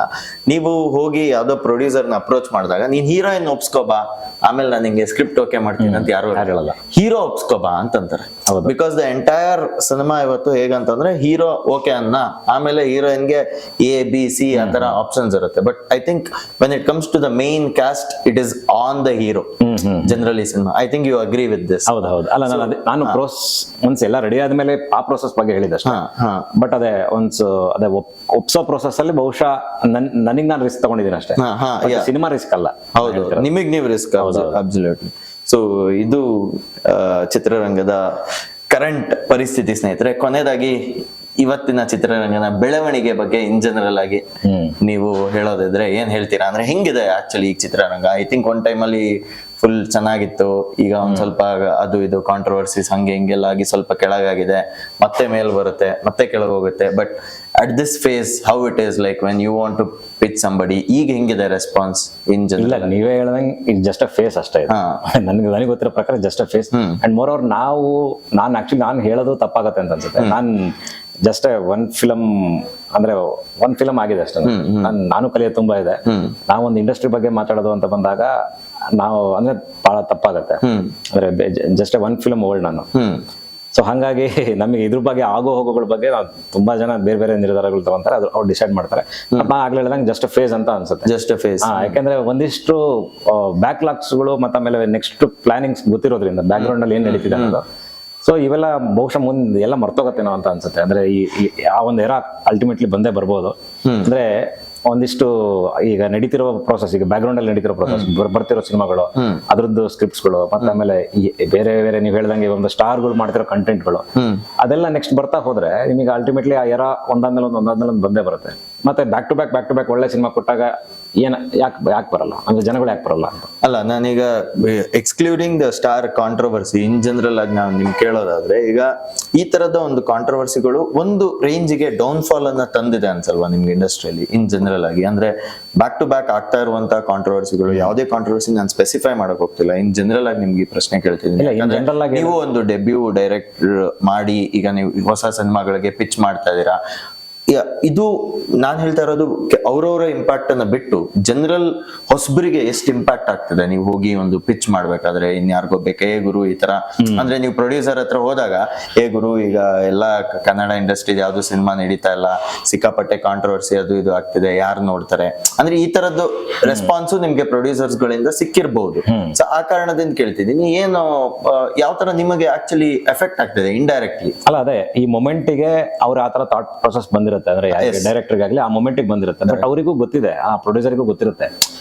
ನೀವು ಹೋಗಿ ಯಾವ್ದೋ ಪ್ರೊಡ್ಯೂಸರ್ ನ ಅಪ್ರೋಚ್ ಮಾಡಿದಾಗ ನೀನ್ ಹೀರೋಯಿನ್ ಒಪ್ಸ್ಕೋಬಾ, ಆಮೇಲೆ ನಾನು ನಿಂಗೆ ಸ್ಕ್ರಿಪ್ಟ್ ಓಕೆ ಮಾಡ್ತೀನಿ ಅಂತ ಯಾರು ಹೇಳಲ್ಲ. ಹೀರೋ ಒಪ್ಸ್ಕೋಬಾ ಅಂತಂತಾರೆ. ಬಿಕಾಸ್ ದ ಎಂಟೈರ್ ಸಿನಿಮಾ ಇವತ್ತು ಹೇಗಂತಂದ್ರೆ ಹೀರೋ ಓಕೆ ಅನ್ನ, ಆಮೇಲೆ ಹೀರೋಯಿನ್ಗೆ A-B-C ಆ ತರ ಆಪ್ಷನ್ಸ್ ಇರುತ್ತೆ. But I think when it comes to the main cast, it is on the hero generally cinema. I think you agree with this. ಹೌದು. ಅಲ್ಲ, ನಾನು ಒನ್ಸ್ ಎಲ್ಲ ರೆಡಿ ಆದ್ಮೇಲೆ ಆ ಪ್ರೋಸೆಸ್ ಬಗ್ಗೆ ಹೇಳಿದಷ್ಟೇ. ಬಟ್ ಅದೇ ಒಪ್ಸೋ ಪ್ರೋಸೆಸ್ ಅಲ್ಲಿ ಬಹುಶಃ ನನಗೆ ನಾನು ರಿಸ್ಕ್ ತಗೊಂಡಿದ್ದೀನಿ ಅಷ್ಟೇ. ಸಿನಿಮಾ ರಿಸ್ಕ್ ಅಲ್ಲ. ಹೌದು, ನಿಮಗೆ ನೀವು ರಿಸ್ಕ್. ಅಬ್ಸಲ್ಯೂಟ್ಲಿ. ಸೊ ಇದು ಚಿತ್ರರಂಗದ ಕರೆಂಟ್ ಪರಿಸ್ಥಿತಿ. ಸ್ನೇಹಿತರೆ, ಕೊನೆಯದಾಗಿ ಇವತ್ತಿನ ಚಿತ್ರರಂಗನ ಬೆಳವಣಿಗೆ ಬಗ್ಗೆ ಇನ್ ಜನರಲ್ ಆಗಿ ನೀವು ಹೇಳೋದಿದ್ರೆ ಏನ್ ಹೇಳ್ತೀರಾ? ಅಂದ್ರೆ ಹೆಂಗಿದೆ ಆಕ್ಚುಲಿ ಈ ಚಿತ್ರರಂಗ? ಐ ಥಿಂಕ್ ಒನ್ ಟೈಮ್ ಅಲ್ಲಿ ಫುಲ್ ಚೆನ್ನಾಗಿತ್ತು, ಈಗ ಒಂದ್ ಸ್ವಲ್ಪ ಅದು ಇದು ಕಾಂಟ್ರವರ್ಸೀಸ್ ಹಂಗೆ ಹಿಂಗೆಲ್ಲ ಆಗಿ ಸ್ವಲ್ಪ ಕೆಳಗಾಗಿದೆ, ಮತ್ತೆ ಮೇಲ್ ಬರುತ್ತೆ, ಮತ್ತೆ ಕೆಳಗೆ ಹೋಗುತ್ತೆ. But at this phase how it is like when you want to pitch somebody, ಈಗ ಹೆಂಗಿದೆ ರೆಸ್ಪಾನ್ಸ್ ಇನ್ ಜನರಲ್? ಇಲ್ಲ, ನೀವೇ ಹೇಳ್ದಂಗೆ ಇದು ಜಸ್ಟ್ ಅ ಫೇಸ್ ಅಷ್ಟೇ. ನನಗೆ ಗೊತ್ತಿರೋ ಪ್ರಕಾರ just a phase. And moreover ನಾನು ಹೇಳೋದು ತಪ್ಪಾಗತ್ತೆ ಅಂತ ಅನ್ಸುತ್ತೆ. ಜಸ್ಟ್ ಒನ್ ಫಿಲಮ್ ಅಂದ್ರೆ ಒಂದ್ ಫಿಲಮ್ ಆಗಿದೆ ಅಷ್ಟೇ. ನಾನು ಕಲಿಯೋದು ತುಂಬಾ ಇದೆ. ನಾವೊಂದು ಇಂಡಸ್ಟ್ರಿ ಬಗ್ಗೆ ಮಾತಾಡೋದು ಅಂತ ಬಂದಾಗ ನಾವು ಅಂದ್ರೆ ಬಹಳ ತಪ್ಪಾಗತ್ತೆ. ಅಂದ್ರೆ ಜಸ್ಟ್ ಒನ್ ಫಿಲಮ್ ಓಲ್ಡ್ ನಾನು. ಸೊ ಹಂಗಾಗಿ ನಮಗೆ ಇದ್ರ ಬಗ್ಗೆ ಆಗೋ ಹೋಗೋಗಳ ಬಗ್ಗೆ ನಾವು ತುಂಬಾ ಜನ ಬೇರೆ ಬೇರೆ ನಿರ್ಧಾರಗಳು ತಗೊಂತಾರೆ, ಅದು ಅವ್ರು ಡಿಸೈಡ್ ಮಾಡ್ತಾರೆ. ನಾ ಆಗ್ಲೇ ಹೇಳ್ದಂಗೆ ಜಸ್ಟ್ ಫೇಸ್ ಅಂತ ಅನ್ಸುತ್ತೆ. Just phase. ಯಾಕಂದ್ರೆ ಒಂದಿಷ್ಟು ಬ್ಯಾಕ್ಲಾಗ್ಸ್ಗಳು ಮತ್ತೆ ಆಮೇಲೆ ನೆಕ್ಸ್ಟ್ ಪ್ಲಾನಿಂಗ್ಸ್ ಗೊತ್ತಿರೋದ್ರಿಂದ ಬ್ಯಾಕ್ ಗ್ರೌಂಡ್ ಅಲ್ಲಿ ಏನ್ ನಡೀತಿದೆ ಅನ್ನೋದು. ಸೊ ಇವೆಲ್ಲ ಬಹುಶಃ ಮುಂದೆ ಎಲ್ಲ ಮರ್ತೋಗತ್ತೇನೋ ಅಂತ ಅನ್ಸುತ್ತೆ. ಅಂದ್ರೆ ಆ ಒಂದು ಎರಾ ಅಲ್ಟಿಮೇಟ್ಲಿ ಬಂದೇ ಬರ್ಬೋದು. ಅಂದ್ರೆ ಒಂದಿಷ್ಟು ಈಗ ನಡೀತಿರೋ ಪ್ರೋಸೆಸ್, ಈಗ ಬ್ಯಾಕ್ ಗ್ರೌಂಡ್ ಅಲ್ಲಿ ನಡೀತಿರೋ ಪ್ರೋಸೆಸ್, ಬರ್ತಿರೋ ಸಿನಿಮಾಗಳು, ಅದ್ರದ್ದು ಸ್ಕ್ರಿಪ್ಟ್ಸ್ಗಳು, ಮತ್ತೆ ಆಮೇಲೆ ಬೇರೆ ಬೇರೆ ನೀವು ಹೇಳ್ದಂಗೆ ಒಂದು ಸ್ಟಾರ್ಗಳು ಮಾಡ್ತಿರೋ ಕಂಟೆಂಟ್ಗಳು, ಅದೆಲ್ಲ ನೆಕ್ಸ್ಟ್ ಬರ್ತಾ ಹೋದ್ರೆ ನಿಮಗೆ ಅಲ್ಟಿಮೇಟ್ಲಿ ಆ ಎರಾ ಒಂದಾದ್ಮೇಲೆ ಒಂದು ಬಂದೇ ಬರುತ್ತೆ. ಮತ್ತೆ ಬ್ಯಾಕ್ ಟು ಬ್ಯಾಕ್ ಒಳ್ಳೆ ಸಿನಿಮಾ ಕೊಟ್ಟಾಗ ಯಾಕೆ ಬರಲ್ಲ ಅಂದ್ರೆ ಜನಗಳು ಯಾಕೆ ಬರಲ್ಲ ಅಂತ. ಅಲ್ಲ, ನಾನೀಗ excluding the star controversy in general ಆಗಿ ನಾವು ನಿಮ್ಗೆ ಕೇಳೋದಾದ್ರೆ, ಈಗ ಈ ತರದ ಒಂದು ಕಾಂಟ್ರವರ್ಸಿಗಳು ಒಂದು ರೇಂಜ್ಗೆ ಡೌನ್ ಫಾಲ್ ಅನ್ನ ತಂದಿದೆ ಅನ್ಸಲ್ವಾ ನಿಮ್ಗೆ ಇಂಡಸ್ಟ್ರಿಯಲ್ಲಿ ಇನ್ ಜನರಲ್ ಆಗಿ? ಅಂದ್ರೆ ಬ್ಯಾಕ್ ಟು ಬ್ಯಾಕ್ ಆಗ್ತಾ ಇರುವಂತಹ ಕಾಂಟ್ರವರ್ಸಿಗಳು, ಯಾವುದೇ ಕಾಂಟ್ರವರ್ಸಿ ನಾನು ಸ್ಪೆಸಿಫೈ ಮಾಡಕ್ ಹೋಗ್ತಿಲ್ಲ, ಇನ್ ಜನರಲ್ ಆಗಿ ನಿಮ್ಗೆ ಈ ಪ್ರಶ್ನೆ ಕೇಳ್ತಿದ್ದೀನಿ. ನೀವು ಒಂದು ಡೆಬ್ಯೂ ಡೈರೆಕ್ಟರ್ ಮಾಡಿ ಈಗ ನೀವು ಹೊಸ ಸಿನಿಮಾಗಳಿಗೆ ಪಿಚ್ ಮಾಡ್ತಾ ಇದ್ದೀರಾ. ಇದು ನಾನ್ ಹೇಳ್ತಾ ಇರೋದು ಅವ್ರವ್ರ ಇಂಪ್ಯಾಕ್ಟ್ ಅನ್ನ ಬಿಟ್ಟು ಜನರಲ್ ಹೊಸಬರಿಗೆ ಎಷ್ಟು ಇಂಪ್ಯಾಕ್ಟ್ ಆಗ್ತದೆ ನೀವು ಹೋಗಿ ಒಂದು ಪಿಚ್ ಮಾಡ್ಬೇಕಾದ್ರೆ. ಇನ್ಯಾರಿಗೋ ಬೇಕೇ ಗುರು ಈ ತರ ಅಂದ್ರೆ ನೀವು ಪ್ರೊಡ್ಯೂಸರ್ ಹತ್ರ ಹೋದಾಗ, ಗುರು ಈಗ ಎಲ್ಲಾ ಕನ್ನಡ ಇಂಡಸ್ಟ್ರಿ ಯಾವ್ದು ಸಿನಿಮಾ ನಡೀತಾ ಇಲ್ಲ, ಸಿಕ್ಕಾಪಟ್ಟೆ ಕಾಂಟ್ರವರ್ಸಿ ಅದು ಇದು ಆಗ್ತಿದೆ, ಯಾರು ನೋಡ್ತಾರೆ ಅಂದ್ರೆ ಈ ತರದ್ದು ರೆಸ್ಪಾನ್ಸು ನಿಮ್ಗೆ ಪ್ರೊಡ್ಯೂಸರ್ಸ್ ಗಳಿಂದ ಸಿಕ್ಕಿರ್ಬಹುದು. ಸೊ ಆ ಕಾರಣದಿಂದ ಕೇಳ್ತಿದ್ದೀನಿ, ಏನು ಯಾವ ತರ ನಿಮಗೆ ಆಕ್ಚುಲಿ ಎಫೆಕ್ಟ್ ಆಗ್ತದೆ ಇಂಡೈರೆಕ್ಟ್ಲಿ? ಅಲ್ಲ, ಅದೇ ಈ ಮೊಮೆಂಟಿಗೆ ಅವ್ರ ಆತರ ಥಾಟ್ ಪ್ರೊಸೆಸ್ ಬಂದಿರುತ್ತೆ. ಅಂದ್ರೆ ಡೈರೆಕ್ಟರ್ಗಾಗ್ಲಿ ಆ ಮೊಮೆಂಟಿಗೆ ಬಂದಿರುತ್ತೆ. ಬಟ್ ಅವರಿಗೂ ಗೊತ್ತಿದೆ, ಆ ಪ್ರೊಡ್ಯೂಸರ್ಗೂ ಗೊತ್ತಿರುತ್ತೆ.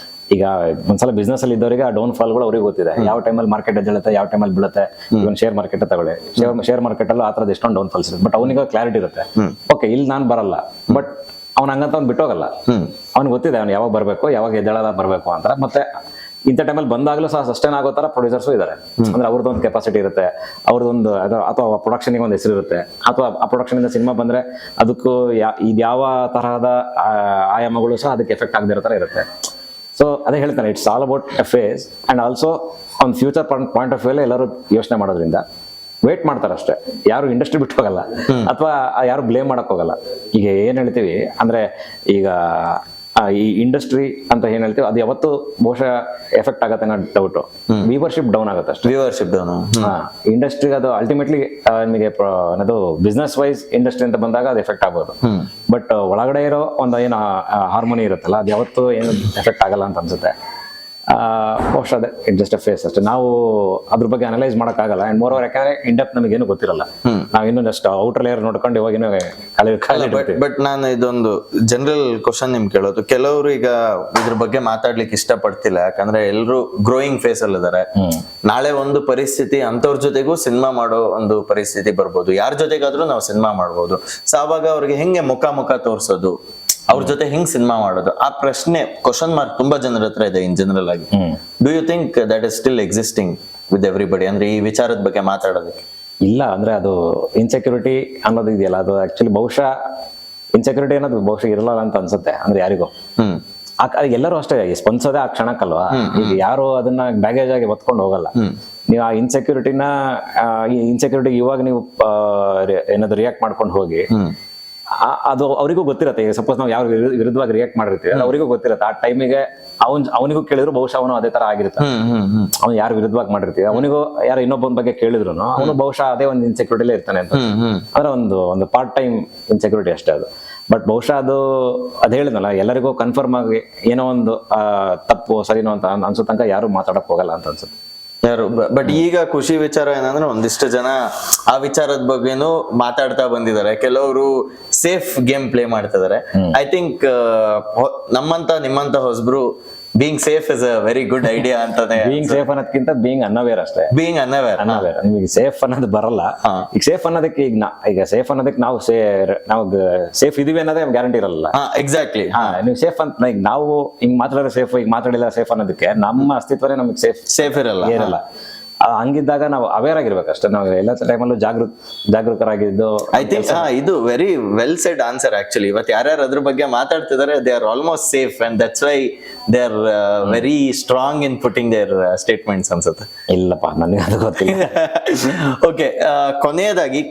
ಈಗ ಒಂದ್ಸಲ ಬಿಸ್ನೆಸ್ ಅಲ್ಲಿ ಇದ್ದವರಿಗೆ ಆ ಡೌನ್ ಫಾಲ್ಗಳು ಅವ್ರಿಗೆ ಗೊತ್ತಿದೆ. ಯಾವ ಟೈಮಲ್ಲಿ ಮಾರ್ಕೆಟ್ ಎದ್ದೇಳುತ್ತೆ, ಯಾವ ಟೈಮಲ್ಲಿ ಬೀಳುತ್ತೆ. ಇವನ್ ಶೇರ್ ಮಾರ್ಕೆಟ್ ತಗೊಳ್ಳಿ, ಶೇರ್ ಮಾರ್ಕೆಟ್ ಅಲ್ಲೂ ಆ ತರದ ಎಷ್ಟೊಂದು ಡೌನ್ ಫಾಲ್ಸ್ ಇರುತ್ತೆ. ಬಟ್ ಅವನಿಗೆ ಕ್ಲಾರಿಟಿ ಇರುತ್ತೆ, ಓಕೆ ಇಲ್ಲಿ ನಾನು ಬರಲ್ಲ. ಬಟ್ ಅವ್ನ ಹಂಗಂತ ಅವ್ನು ಬಿಟ್ಟೋಗಲ್ಲ. ಅವ್ನಿಗೆ ಗೊತ್ತಿದೆ ಅವ್ನು ಯಾವಾಗ ಬರ್ಬೇಕು, ಯಾವಾಗ ಎದ್ದೇಳದ ಬರ್ಬೇಕು ಅಂತ. ಮತ್ತೆ ಇಂಥ ಟೈಮಲ್ಲಿ ಬಂದಾಗಲೂ ಸಹ ಸಸ್ಟೈನ್ ಆಗೋ ತರ ಪ್ರೊಡ್ಯೂಸರ್ಸು ಇದ್ದಾರೆ. ಅಂದ್ರೆ ಅವ್ರದ್ದು ಒಂದು ಕೆಪಾಸಿಟಿ ಇರುತ್ತೆ, ಅವ್ರದ್ದೊಂದು ಅಥವಾ ಪ್ರೊಡಕ್ಷನ್ಗೆ ಒಂದು ಹೆಸರು ಇರುತ್ತೆ, ಅಥವಾ ಆ ಪ್ರೊಡಕ್ಷನ್ ಇಂದ ಸಿನಿಮಾ ಬಂದ್ರೆ ಅದಕ್ಕೂ ಇದ್ಯಾವ ತರಹದ ಆಯಾಮಗಳು ಸಹ ಅದಕ್ಕೆ ಎಫೆಕ್ಟ್ ಆಗದಿರೋ ತರ ಇರುತ್ತೆ. ಸೊ ಅದೇ ಹೇಳ್ತಾನೆ, it's all about a face and also ಒಂದು ಫ್ಯೂಚರ್ ಪಾಯಿಂಟ್ ಆಫ್ ವ್ಯೂ ಎಲ್ಲರೂ ಯೋಚನೆ ಮಾಡೋದ್ರಿಂದ ವೇಟ್ ಮಾಡ್ತಾರೆ ಅಷ್ಟೇ. ಯಾರು ಇಂಡಸ್ಟ್ರಿ ಬಿಟ್ಟು ಹೋಗಲ್ಲ, ಅಥವಾ ಯಾರು ಬ್ಲೇಮ್ ಮಾಡಕ್ ಹೋಗಲ್ಲ. ಈಗ ಏನ್ ಹೇಳ್ತೀವಿ ಅಂದ್ರೆ, ಈಗ ಈ ಇಂಡಸ್ಟ್ರಿ ಅಂತ ಏನ್ ಹೇಳ್ತೀವಿ ಅದು ಯಾವತ್ತು ಬಹುಶಃ ಎಫೆಕ್ಟ್ ಆಗತ್ತೆ ಅನ್ನೋ ಡೌಟ್. ವ್ಯೂವರ್ಶಿಪ್ ಡೌನ್ ಆಗುತ್ತೆ ಅಷ್ಟೇ. Viewership down. ಇಂಡಸ್ಟ್ರಿಗೆ ಅದು ಅಲ್ಟಿಮೇಟ್ಲಿ ನಿಮಗೆ ಅದು ಬಿಸ್ನೆಸ್ ವೈಸ್ ಇಂಡಸ್ಟ್ರಿ ಅಂತ ಬಂದಾಗ ಅದು ಎಫೆಕ್ಟ್ ಆಗ್ಬೋದು. ಬಟ್ ಒಳಗಡೆ ಇರೋ ಒಂದು ಏನು ಹಾರ್ಮೋನಿ ಇರುತ್ತಲ್ಲ, ಅದು ಯಾವತ್ತೂ ಏನು ಎಫೆಕ್ಟ್ ಆಗಲ್ಲ ಅಂತ ಅನ್ಸುತ್ತೆ. ಬಹುಶಃ ಅದೇ ಇಟ್ ಜಸ್ಟ್ ಅ ಫೇಸ್ ಅಷ್ಟೇ. ನಾವು ಅದ್ರ ಬಗ್ಗೆ ಅನಲೈಸ್ ಮಾಡಕ್ಕಾಗಲ್ಲ. ಅಂಡ್ ಮೋರ್ ಓವರ್ ಯಾಕಂದ್ರೆ ಇಂಡೆಪ್ತ್ ನಮಗೇನು ಗೊತ್ತಿರಲ್ಲ. ನಾವಿನ್ನು ಜಸ್ಟ್ ಔಟರ್ ಲೇಯರ್ ನೋಡ್ಕೊಂಡು ಇವಾಗಿನ ಬಟ್ ನಾನು ಇದೊಂದು ಜನರಲ್ ಕ್ವಶನ್ ನಿಮ್ಗೆ ಕೇಳೋದು, ಕೆಲವರು ಈಗ ಇದ್ರ ಬಗ್ಗೆ ಮಾತಾಡ್ಲಿಕ್ಕೆ ಇಷ್ಟ ಪಡ್ತಿಲ್ಲ, ಯಾಕಂದ್ರೆ ಎಲ್ರು ಗ್ರೋಯಿಂಗ್ ಫೇಸ್ ಅಲ್ಲಿ ಇದಾರೆ. ನಾಳೆ ಒಂದು ಪರಿಸ್ಥಿತಿ ಅಂತವ್ರ ಜೊತೆಗೂ ಸಿನಿಮಾ ಮಾಡೋ ಒಂದು ಪರಿಸ್ಥಿತಿ ಬರ್ಬೋದು, ಯಾರ ಜೊತೆಗಾದ್ರೂ ನಾವು ಸಿನಿಮಾ ಮಾಡ್ಬೋದು. ಸೊ ಆವಾಗ ಅವ್ರಿಗೆ ಹೆಂಗೆ ಮುಖ ತೋರ್ಸೋದು, ಅವ್ರ ಜೊತೆ ಹೆಂಗ್ ಸಿನಿಮಾ ಮಾಡೋದು, ಆ ಪ್ರಶ್ನೆ ಕ್ವಶನ್ ಮಾರ್ಕ್ ತುಂಬಾ ಜನರ ಹತ್ರ ಇದೆ ಇನ್ ಜನರಲ್ ಆಗಿ. Do you think that is still existing with everybody ಅಂದ್ರೆ ಈ ವಿಚಾರದ ಬಗ್ಗೆ ಮಾತಾಡೋದಕ್ಕೆ? ಇಲ್ಲ, ಅಂದ್ರೆ ಅದು ಇನ್ಸೆಕ್ಯೂರಿಟಿ ಅನ್ನೋದು ಇದೆಯಲ್ಲ, ಅದು ಆಕ್ಚುಲಿ ಬಹುಶಃ ಇನ್ಸೆಕ್ಯೂರಿಟಿ ಅನ್ನೋದು ಬಹುಶಃ ಇರಲ್ಲ ಅಂತ ಅನ್ಸುತ್ತೆ. ಅಂದ್ರೆ ಯಾರಿಗೂ ಎಲ್ಲರೂ ಅಷ್ಟೇ ಸ್ಪಂದಿಸೋದೇ ಆ ಕ್ಷಣಕ್ಕಲ್ವಾ. ಈಗ ಯಾರು ಅದನ್ನ ಬ್ಯಾಗೇಜ್ ಆಗಿ ಹೊತ್ಕೊಂಡು ಹೋಗಲ್ಲ. ನೀವು ಆ ಇನ್ಸೆಕ್ಯೂರಿಟಿ ಇವಾಗ ನೀವು ಏನಾದ್ರು ರಿಯಾಕ್ಟ್ ಮಾಡ್ಕೊಂಡು ಹೋಗಿ, ಅದು ಅವರಿಗೂ ಗೊತ್ತಿರತ್ತೆ. ಈಗ ಸಪೋಸ್ ನಾವು ಯಾವ ವಿರುದ್ಧವಾಗಿ ರಿಯಾಕ್ಟ್ ಮಾಡಿರ್ತೀವಿ, ಅವರಿಗೂ ಗೊತ್ತಿರತ್ತೆ. ಆ ಟೈಮಿಗೆ ಅವನಿಗೂ ಕೇಳಿದ್ರು ಬಹುಶಃ ಅವನು ಅದೇ ತರ ಆಗಿರುತ್ತೆ. ಅವ್ನು ಯಾರು ವಿರುದ್ಧವಾಗಿ ಮಾಡಿರ್ತೀವಿ, ಅವನಿಗೂ ಯಾರು ಇನ್ನೊಬ್ಬನ ಬಗ್ಗೆ ಕೇಳಿದ್ರು ಅವನು ಬಹುಶಃ ಅದೇ ಒಂದು ಇನ್ಸೆಕ್ಯೂರಿಟಿಲೇ ಇರ್ತಾನೆ ಅಂತ. ಅಂದ್ರೆ ಒಂದು ಪಾರ್ಟ್ ಟೈಮ್ ಇನ್ಸೆಕ್ಯೂರಿಟಿ ಅಷ್ಟೇ ಅದು. ಬಟ್ ಬಹುಶಃ ಅದು ಹೇಳಿದ್ನಲ್ಲ, ಎಲ್ಲರಿಗೂ ಕನ್ಫರ್ಮ್ ಆಗಿ ಏನೋ ಒಂದು ತಪ್ಪು ಸರಿನೋ ಅಂತ ಅನ್ಸೋ ತನಕ ಯಾರು ಮಾತಾಡಕ್ ಹೋಗಲ್ಲ ಅಂತ ಅನ್ಸುತ್ತೆ ಯಾರು. ಬಟ್ ಈಗ ಖುಷಿ ವಿಚಾರ ಏನಂದ್ರೆ ಒಂದಿಷ್ಟು ಜನ ಆ ವಿಚಾರದ ಬಗ್ಗೆನೂ ಮಾತಾಡ್ತಾ ಬಂದಿದ್ದಾರೆ. ಕೆಲವರು ಸೇಫ್ ಗೇಮ್ ಪ್ಲೇ ಮಾಡ್ತಿದ್ದಾರೆ. ಐ ಥಿಂಕ್ ನಿಮ್ಮಂತ ಹೊಸಬ್ರು being safe is a very good idea ಅಂತಾನೆ. ಬೀಯಿಂಗ್ ಸೇಫ್ ಅನ್ನೋದಕ್ಕಿಂತ ಬೀಯಿಂಗ್ ಅನ್ಅವೇರ್ ಅಷ್ಟೇ. ಬೀಯಿಂಗ್ ಅನ್ಅವೇರ್ ನಿಮಗೆ ಸೇಫ್ ಅನ್ನೋದು ಬರಲ್ಲ. ಈಗ ಸೇಫ್ ಅನ್ನೋದಕ್ಕೆ ಈಗ ಸೇಫ್ ಅನ್ನೋದಕ್ಕೆ ನಾವು ಸೇಫ್ ಇದೀವಿ ಅನ್ನೋದೇ ಗ್ಯಾರಂಟಿ ಇರಲ್ಲ. ಎಕ್ಸಾಕ್ಟ್ಲಿ. ನೀವು ಸೇಫ್ ಅಂತ ಈಗ ನಾವು ಹಿಂಗ್ ಮಾತಾಡಿದ್ರೆ ಸೇಫ್, ಈಗ ಮಾತಾಡಿಲ್ಲ ಸೇಫ್ ಅನ್ನೋದಕ್ಕೆ ನಮ್ಮ ಅಸ್ತಿತ್ವನೇ ನಮಗೆ ಸೇಫ್ ಇರಲ್ಲ. ಹಂಗಿದ್ದಾಗ ನಾವು ಅವೇರ್ ಆಗಿರ್ಬೇಕಷ್ಟೇ. ನಾವು ಎಲ್ಲ ಟೈಮಲ್ಲೂ ಜಾಗರೂಕರಾಗಿದ್ದು. ಐ ಥಿಂಕ್ ಇದು very well said answer actually. ಇವತ್ತು ಯಾರ್ಯಾರು ಅದ್ರ ಬಗ್ಗೆ ಮಾತಾಡ್ತಿದ್ದಾರೆ, they are almost safe and that's why they are very strong in putting their statements ಅನ್ಸುತ್ತೆ. ಇಲ್ಲಪ್ಪ, ನನಗೆ ಅದು ಗೊತ್ತಿಲ್ಲ. ಓಕೆ,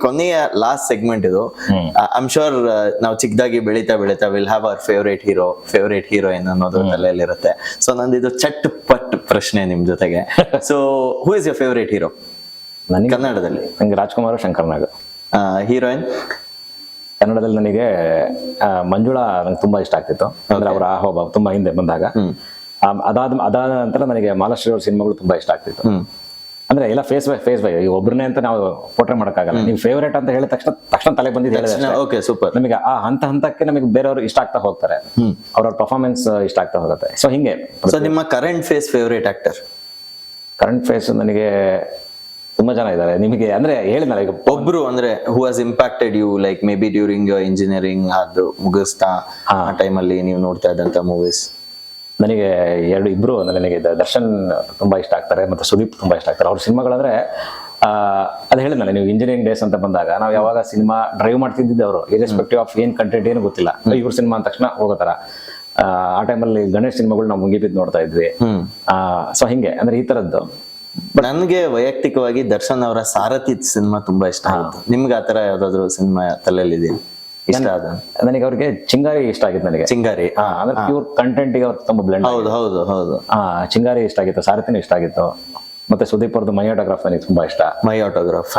ಕೊನೆಯ ಲಾಸ್ಟ್ ಸೆಗ್ಮೆಂಟ್ ಇದು. ಐ ಆಮ್ ಶೋರ್ ನಾವು ಚಿಕ್ಕದಾಗಿ ಬೆಳೀತಾ will have our favourite heroine ಅನ್ನೋದು ತಲೆಯಲ್ಲಿರುತ್ತೆ. ಸೊ ನಂದು ಇದು ಚಟ್ ಪಟ್ ಪ್ರಶ್ನೆ ನಿಮ್ ಜೊತೆಗೆ. So who is your favourite hero ನನಗೆ ಕನ್ನಡದಲ್ಲಿ? ನಂಗೆ ರಾಜ್ಕುಮಾರ್, ಶಂಕರ್ ನಾಗ್. ಹೀರೋಯಿನ್ ಕನ್ನಡದಲ್ಲಿ ನನಗೆ ಮಂಜುಳಾ ನಂಗೆ ತುಂಬಾ ಇಷ್ಟ ಆಗ್ತಿತ್ತು. ಅಂದ್ರೆ ಅವರ ಆಹೋಭಾವ ತುಂಬಾ ಹಿಂದೆ ಬಂದಾಗ. ಅದಾದ ನಂತರ ನನಗೆ ಮಾಲಾಶ್ರೀ ಅವ್ರ ಸಿನಿಮಾಗಳು ತುಂಬಾ ಇಷ್ಟ ಆಗ್ತಿತ್ತು. ಅಂದ್ರೆ ಎಲ್ಲ ಫೇಸ್ ಬೈ ಈಗ ಒಬ್ಬರನ್ನೇ ಅಂತ ನಾವು ಪೋಟ್ರೆ ಮಾಡಕ್ಕಾಗಲ್ಲ. ನೀವು ಫೇವರೇಟ್ ಅಂತ ಹೇಳಿದ ತಕ್ಷಣ ತಲೆ ಬಂದಿದ್ದು ಹೇಳಿದ್ರೆ ಓಕೆ, ಸೂಪರ್. ನಮಗೆ ಆ ಹಂತಕ್ಕೆ ನಮಗೆ ಬೇರೆಯವರು ಇಷ್ಟ ಆಗ್ತಾ ಹೋಗ್ತಾರೆ, ಅವ್ರ ಪರ್ಫಾರ್ಮೆನ್ಸ್ ಇಷ್ಟ ಆಗ್ತಾ ಹೋಗುತ್ತೆ. ಸೊ ಹಿಂಗೆ. ಸೊ ನಿಮ್ಮ current favourite actor? Current phase ನನಗೆ ತುಂಬಾ ಜನ ಇದ್ದಾರೆ. ನಿಮಗೆ ಅಂದ್ರೆ ಹೇಳಿದ್ನಲ್ಲ ಈಗ ಒಬ್ರು ಅಂದ್ರೆ who has impacted you, like maybe during your engineering ಅದು ಮುಗಿಸ್ತಾ ಆ ಟೈಮಲ್ಲಿ ನೀವು ನೋಡ್ತಾ ಇದ್ದಂತ ಮೂವೀಸ್? ನನಗೆ ಇಬ್ರು ಅಂದ್ರೆ ನನಗೆ ದರ್ಶನ್ ತುಂಬಾ ಇಷ್ಟ ಆಗ್ತಾರೆ, ಮತ್ತೆ ಸುದೀಪ್ ತುಂಬಾ ಇಷ್ಟ ಆಗ್ತಾರೆ. ಅವ್ರ ಸಿನಿಮಾಗಳಂದ್ರೆ ಅದು ಹೇಳಿದ್ನಲ್ಲ, ನೀವು ಇಂಜಿನಿಯರಿಂಗ್ ಡೇಸ್ ಅಂತ ಬಂದಾಗ ನಾವು ಯಾವಾಗ ಸಿನಿಮಾ ಡ್ರೈವ್ ಮಾಡ್ತಿದ್ದಿದ್ದು ಅವರು ಇರೆಸ್ಪೆಕ್ಟಿವ್ ಆಫ್ ಏನ್ ಕಂಟೆಂಟ್ ಏನು ಗೊತ್ತಿಲ್ಲ, ಇವ್ರ ಸಿನಿಮಾ ಅಂದ ತಕ್ಷಣ ಹೋಗೋತರ. ಆ ಟೈಮಲ್ಲಿ ಗಣೇಶ್ ಸಿನಿಮಾಗಳು ನಾವು ಮುಗಿಬಿದ್ದು ನೋಡ್ತಾ ಇದ್ವಿ. ಸೊ ಹಿಂಗೆ ಅಂದ್ರೆ ಈ ತರದ್ದು. ನನ್ಗೆ ವೈಯಕ್ತಿಕವಾಗಿ ದರ್ಶನ್ ಅವರ ಸಾರಥಿ ಸಿನಿಮಾ ತುಂಬಾ ಇಷ್ಟ ಆಯ್ತು. ನಿಮ್ಗೆ ಆತರ ಯಾವ್ದಾದ್ರು ಸಿನಿಮಾ ತಲೆಯಲ್ಲಿ ಇದೆಯಾ ಇಷ್ಟ ಆದ? ನನಗೆ ಅವ್ರಿಗೆ ಚಿಂಗಾರಿ ಇಷ್ಟ ಆಗಿತ್ತು. ನನಗೆ ಚಿಂಗಾರಿ ಅಂದ್ರೆ ಪ್ಯೂರ್ ಕಂಟೆಂಟ್ ಗೆ ಅವ್ರು ತುಂಬಾ ಬ್ಲೆಂಡ್. ಹೌದು. ಚಿಂಗಾರಿ ಇಷ್ಟ ಆಗಿತ್ತು, ಸಾರಥಿನೂ ಇಷ್ಟ ಆಗಿತ್ತು. ಮತ್ತೆ ಸುದೀಪ್ ಅವ್ರದ್ದು ಮೈ ಆಟೋಗ್ರಾಫ್ ನನಗೆ ತುಂಬಾ ಇಷ್ಟ. ಮೈ ಆಟೋಗ್ರಾಫ್.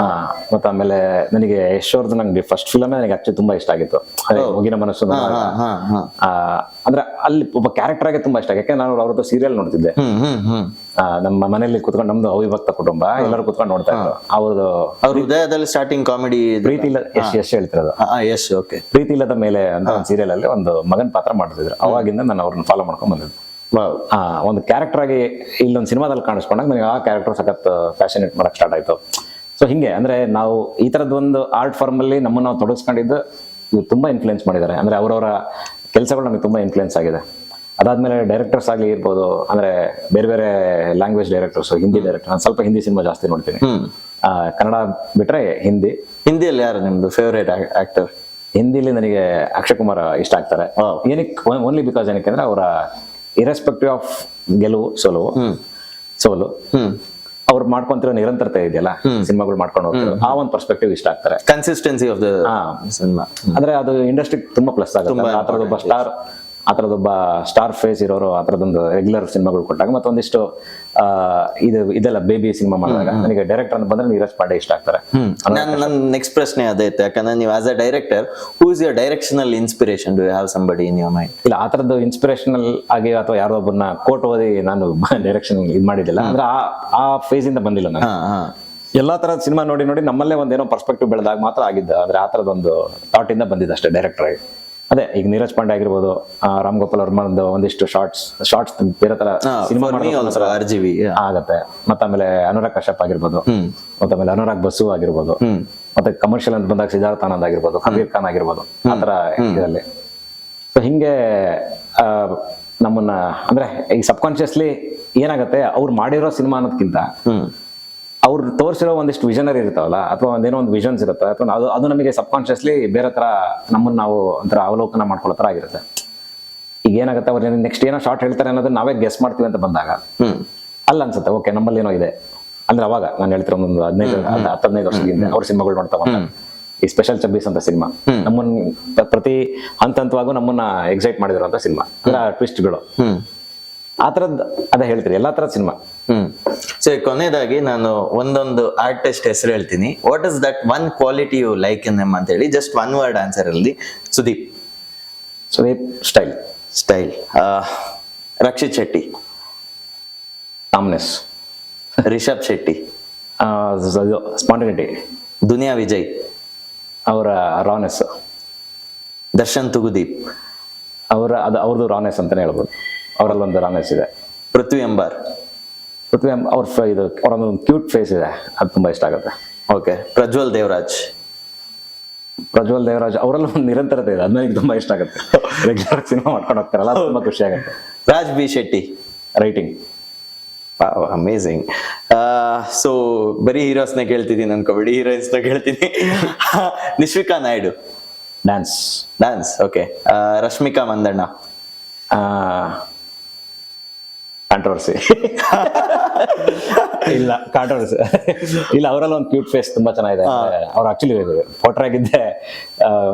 ಮತ್ತೆ ಆಮೇಲೆ ನನಗೆ ಯಶ್ ಅವ್ರದ್ದು ನಂಗೆ ಫಸ್ಟ್ ಫಿಲಮ್ ನನಗೆ ಆಕ್ಚುಲಿ ತುಂಬಾ ಇಷ್ಟ ಆಗಿತ್ತು, ಮುಗಿನ ಮನಸ್ಸು. ಅಂದ್ರೆ ಅಲ್ಲಿ ಒಬ್ಬ ಕ್ಯಾರೆಕ್ಟರ್ ಆಗಿ ತುಂಬಾ ಇಷ್ಟ. ಯಾಕೆ ನಾನು ಅವ್ರದ್ದು ಸೀರಿಯಲ್ ನೋಡ್ತಿದ್ದೆ. ನಮ್ಮ ಮನೆಯಲ್ಲಿ ಕುತ್ಕೊಂಡು, ನಮ್ದು ಅವಿಭಕ್ತ ಕುಟುಂಬ, ಎಲ್ಲರೂ ಕುತ್ಕೊಂಡು ನೋಡ್ತಾ ಇದ್ರು. ಅವ್ರದ್ದು ಹೃದಯದಲ್ಲಿ ಸ್ಟಾರ್ಟಿಂಗ್ ಕಾಮಿಡಿ ಪ್ರೀತಿ ಇಲ್ಲ ಯಶ್ ಹೇಳ್ತಿರೋದು. ಯಶ್ ಓಕೆ. ಪ್ರೀತಿ ಇಲ್ಲದ ಮೇಲೆ ಅಂತ ಒಂದು ಸೀರಿಯಲ್ ಅಲ್ಲಿ ಒಂದು ಮಗನ್ ಪಾತ್ರ ಮಾಡ್ತಿದ್ರು. ಅವಾಗಿಂದ ನಾನು ಅವ್ರನ್ನ ಫಾಲೋ ಮಾಡ್ಕೊಂಡ್ ಬಂದಿದ್ದು. ಒಂದು ಕ್ಯಾರೆಕ್ಟರ್ ಆಗಿ ಇಲ್ಲೊಂದು ಸಿನಿಮಾದಲ್ಲಿ ಕಾಣಿಸ್ಕೊಂಡಾಗ ನನಗೆ ಆ ಕ್ಯಾರೆಕ್ಟರ್ ಸಖತ್ ಫ್ಯಾಷನೇಟ್ ಮಾಡಕ್ ಸ್ಟಾರ್ಟ್ ಆಯ್ತು. ಸೊ ಹಿಂಗೆ ಅಂದ್ರೆ ನಾವು ಈ ತರದ್ ಒಂದು ಆರ್ಟ್ ಫಾರ್ಮ್ ಅಲ್ಲಿ ನಮ್ಮನ್ನು ನಾವು ತೊಡಗಿಸ್ಕೊಂಡಿದ್ದು ಇವ್ರು ತುಂಬಾ ಇನ್ಫ್ಲುಯೆನ್ಸ್ ಮಾಡಿದ್ದಾರೆ. ಅಂದ್ರೆ ಅವರವರ ಕೆಲಸಗಳು ನಮಗೆ ತುಂಬಾ ಇನ್ಫ್ಲುಯೆನ್ಸ್ ಆಗಿದೆ. ಅದಾದ್ಮೇಲೆ ಡೈರೆಕ್ಟರ್ಸ್ ಆಗ್ಲಿ ಇರ್ಬೋದು, ಅಂದ್ರೆ ಬೇರೆ ಬೇರೆ ಲ್ಯಾಂಗ್ವೇಜ್ ಡೈರೆಕ್ಟರ್ಸ್, ಹಿಂದಿ ಡೈರೆಕ್ಟರ್. ನಾನು ಸ್ವಲ್ಪ ಹಿಂದಿ ಸಿನಿಮಾ ಜಾಸ್ತಿ ನೋಡ್ತೀನಿ. ಕನ್ನಡ ಬಿಟ್ರೆ ಹಿಂದಿಯಲ್ಲಿ ಯಾರು ನಿಮ್ದು ಫೇವರೇಟ್ ಆಕ್ಟರ್? ಹಿಂದಿಲಿ ನನಗೆ ಅಕ್ಷಯ್ ಕುಮಾರ್ ಇಷ್ಟ ಆಗ್ತಾರೆ. ಏನಕ್ಕೆ? ಓನ್ಲಿ ಬಿಕಾಸ್ ಏನಕ್ಕೆ ಅಂದ್ರೆ ಅವರ ಇರೆಸ್ಪೆಕ್ಟಿವ್ ಆಫ್ ಗೆಲುವು ಸೋಲು ಅವ್ರು ಮಾಡ್ಕೊಂತಿರೋ ನಿರಂತರತೆ ಇದೆಯಲ್ಲ, ಸಿನಿಮಾಗಳು ಮಾಡ್ಕೊಂಡು ಹೋಗ್ತಾರೆ, ಆ ಒಂದು ಪರ್ಸ್ಪೆಕ್ಟಿವ್ ಇಷ್ಟ ಆಗ್ತಾರೆ. ಕನ್ಸಿಸ್ಟೆನ್ಸಿ ಆಫ್ ದ ಸಿನಿಮಾ ಅಂದ್ರೆ ಅದು ಇಂಡಸ್ಟ್ರಿ ತುಂಬಾ ಪ್ಲಸ್ ಆಗುತ್ತೆ. ಆ ತರದೊಬ್ಬ ಸ್ಟಾರ್ ಫೇಸ್ ಇರೋರು ಆ ತರದೊಂದು ರೆಗ್ಯುಲರ್ ಸಿನಿಮಾಗಳು ಕೊಟ್ಟಾಗ, ಮತ್ತೊಂದಿಷ್ಟು ಇದೆಲ್ಲ ಬೇಬಿ ಸಿನಿಮಾ ಮಾಡಿದಾಗ ನನಗೆ ಡೈರೆಕ್ಟರ್ ಅಂತ ಬಂದ್ರೆ ನೀರಜ್ ಪಾಂಡೆ ಇಷ್ಟ ಆಗ್ತಾರೆ. ನನ್ನ ನೆಕ್ಸ್ಟ್ ಪ್ರಶ್ನೆ ಅದೇ ಇತ್ತು. ಯಾಕಂದ್ರೆ ನೀವು as a director, who is your directional inspiration? Do you have somebody in your mind? ಇಲ್ಲ, ಆ ತರದ್ದು ಇನ್ಸ್ಪಿರೇಷನಲ್ ಆಗಿ ಅಥವಾ ಯಾರೋ ಒಬ್ಬರನ್ನ ಕೋಟ್ ಓದಿ ನಾನು ಡೈರೆಕ್ಷನ್ ಇದು ಮಾಡಿದ್ದಿಲ್ಲ. ಅಂದ್ರೆ ಆ ಫೇಸ್ ಇಂದ ಬಂದಿಲ್ಲ ನಾನು. ಎಲ್ಲಾ ತರದ ಸಿನಿಮಾ ನೋಡಿ ನಮ್ಮಲ್ಲೇ ಒಂದೇನೋ ಪರ್ಸ್ಪೆಕ್ಟಿವ್ ಬೆಳೆದಾಗ ಮಾತ್ರ ಆಗಿದ್ದ. ಅಂದ್ರೆ ಆ ತರದೊಂದು ಥಾಟ್ ಇಂದ ಬಂದಿದ್ದ ಅಷ್ಟೇ ಡೈರೆಕ್ಟರ್ ಆಗಿ. ಅದೇ ಈಗ ನೀರಜ್ ಪಾಂಡೆ ಆಗಿರ್ಬೋದು, ರಾಮ್ ಗೋಪಾಲ್ ವರ್ಮಂದು ಒಂದಿಷ್ಟು ಶಾರ್ಟ್ಸ್ ಬೇರೆ ತರ ಸಿನಿಮಾ ಆಗತ್ತೆ. ಮತ್ತೆ ಆಮೇಲೆ ಅನುರಾಗ್ ಕಶ್ಯಪ್ ಆಗಿರ್ಬೋದು, ಮತ್ತೆ ಆಮೇಲೆ ಅನುರಾಗ್ ಬಸು ಆಗಿರ್ಬೋದು, ಮತ್ತೆ ಕಮರ್ಷಿಯಲ್ ಅಂತ ಬಂದಾಗ ಸಿದ್ಧಾರ್ಥ್ ಆನಂದ್ ಆಗಿರ್ಬೋದು, ಕಬೀರ್ ಖಾನ್ ಆಗಿರ್ಬೋದು, ಆತರ ಇದರಲ್ಲಿ. ಸೊ ಹಿಂಗೆ ನಮ್ಮನ್ನ ಅಂದ್ರೆ ಈ ಸಬ್ ಕಾನ್ಶಿಯಸ್ಲಿ ಏನಾಗುತ್ತೆ, ಅವ್ರು ಮಾಡಿರೋ ಸಿನಿಮಾ ಅನ್ನೋದಕ್ಕಿಂತ ಅವ್ರು ತೋರಿಸಿರೋ ಒಂದಿಷ್ಟು ವಿಷನರಿ ಇರ್ತಾವಲ್ಲ, ಅಥವಾ ಒಂದೇನೋ ಒಂದು ವಿಷನ್ಸ್ ಇರುತ್ತೆ, ಅಥವಾ ಅದು ನಮಗೆ ಸಬ್ ಕಾನ್ಶಿಯಸ್ಲಿ ಬೇರೆ ತರ ನಮ್ಮನ್ನ ನಾವು ಒಂಥರ ಅವಲೋಕನ ಮಾಡ್ಕೊಳ್ಳೋ ತರ ಆಗಿರುತ್ತೆ. ಈಗ ಏನಾಗುತ್ತೆ, ಅವ್ರು ನೆಕ್ಸ್ಟ್ ಏನೋ ಶಾರ್ಟ್ ಹೇಳ್ತಾರೆ ಅನ್ನೋದನ್ನ ನಾವೇ ಗೆಸ್ ಮಾಡ್ತೀವಿ ಅಂತ ಬಂದಾಗ ಅಲ್ಲ ಅನ್ಸುತ್ತೆ, ಓಕೆ ನಮ್ಮಲ್ಲಿ ಏನೋ ಇದೆ. ಅಂದ್ರೆ ಅವಾಗ ನಾನು ಹೇಳ್ತಿರೋ ಒಂದು 15 ವರ್ಷದಿಂದ ಅವ್ರ ಸಿನಿಮಾಗಳು ನೋಡ್ತಾ ಬಂದಾಗ, ಈ ಸ್ಪೆಷಲ್ 26 ಅಂತ ಸಿನಿಮಾ ನಮ್ಮನ್ನ ಪ್ರತಿ ಹಂತವಾಗೂ ನಮ್ಮನ್ನ ಎಕ್ಸೈಟ್ ಮಾಡಿದಿರುವಂತ ಸಿನಿಮಾ. ಟ್ವಿಸ್ಟ್ಗಳು ಆ ತರದ್ ಅದೇ ಹೇಳ್ತೀರಿ, ಎಲ್ಲಾ ತರದ್ ಸಿನಿಮಾ. ಸೊ ಕೊನೆಯದಾಗಿ ನಾನು ಒಂದೊಂದು ಆರ್ಟಿಸ್ಟ್ ಹೆಸರು ಹೇಳ್ತೀನಿ. What is that one quality you like in them ಅಂತ ಹೇಳಿ, ಜಸ್ಟ್ ಒನ್ ವರ್ಡ್ ಆನ್ಸರ್ ಅಲ್ಲಿ. Sudeep style. Rakshit Shetty calmness. Rishab Shetty spontaneity. Duniya Vijay ಅವರ ರಾನೆಸ್. ದರ್ಶನ್ ತುಗುದೀಪ್ ಅವ್ರದ್ದು ರಾನೆಸ್ ಅಂತಾನೆ ಹೇಳ್ಬೋದು. ಅವರಲ್ಲೊಂದು ರಾನೆಸ್ ಇದೆ. ಪೃಥ್ವಿ ಎಂಬಾರ್ ಅವರೊಂದು ಕ್ಯೂಟ್ ಫೇಸ್ ಇದೆ, ಅದು ತುಂಬಾ ಇಷ್ಟ ಆಗುತ್ತೆ. ಓಕೆ. ಪ್ರಜ್ವಲ್ ದೇವರಾಜ್ ಅವರೆಲ್ಲ ಒಂದು ನಿರಂತರತೆ ಇದೆ, ಅದು ನನಗೆ ತುಂಬಾ ಇಷ್ಟ ಆಗುತ್ತೆ. ರೆಗ್ಯುಲರ್ ಸಿನಿಮಾ ಮಾಡ್ಕೊಂಡು ಹೋಗ್ತಾರಲ್ಲ, ತುಂಬಾ ಖುಷಿ ಆಗುತ್ತೆ. Raj B Shetty writing amazing. So ಬರೀ ಹೀರೋಸ್ನ ಕೇಳ್ತಿದ್ದೀನಿ ಅನ್ಕೋಬೇಡಿ, ಹೀರೋಯಿನ್ಸ್ನ ಕೇಳ್ತೀನಿ. Nishvika Naidu dance. Okay. Rashmika Mandanna controversy. ಇಲ್ಲ ಕಾಂಟ್ರವರ್ಸಿ ಇಲ್ಲ, ಅವರಲ್ಲಿ ಒಂದು ಕ್ಯೂಟ್ ಫೇಸ್ ತುಂಬಾ ಚೆನ್ನಾಗಿದೆ. ಅವ್ರು ಆಕ್ಚುಲಿ ಫೋಟೋ ಆಗಿದ್ದೆ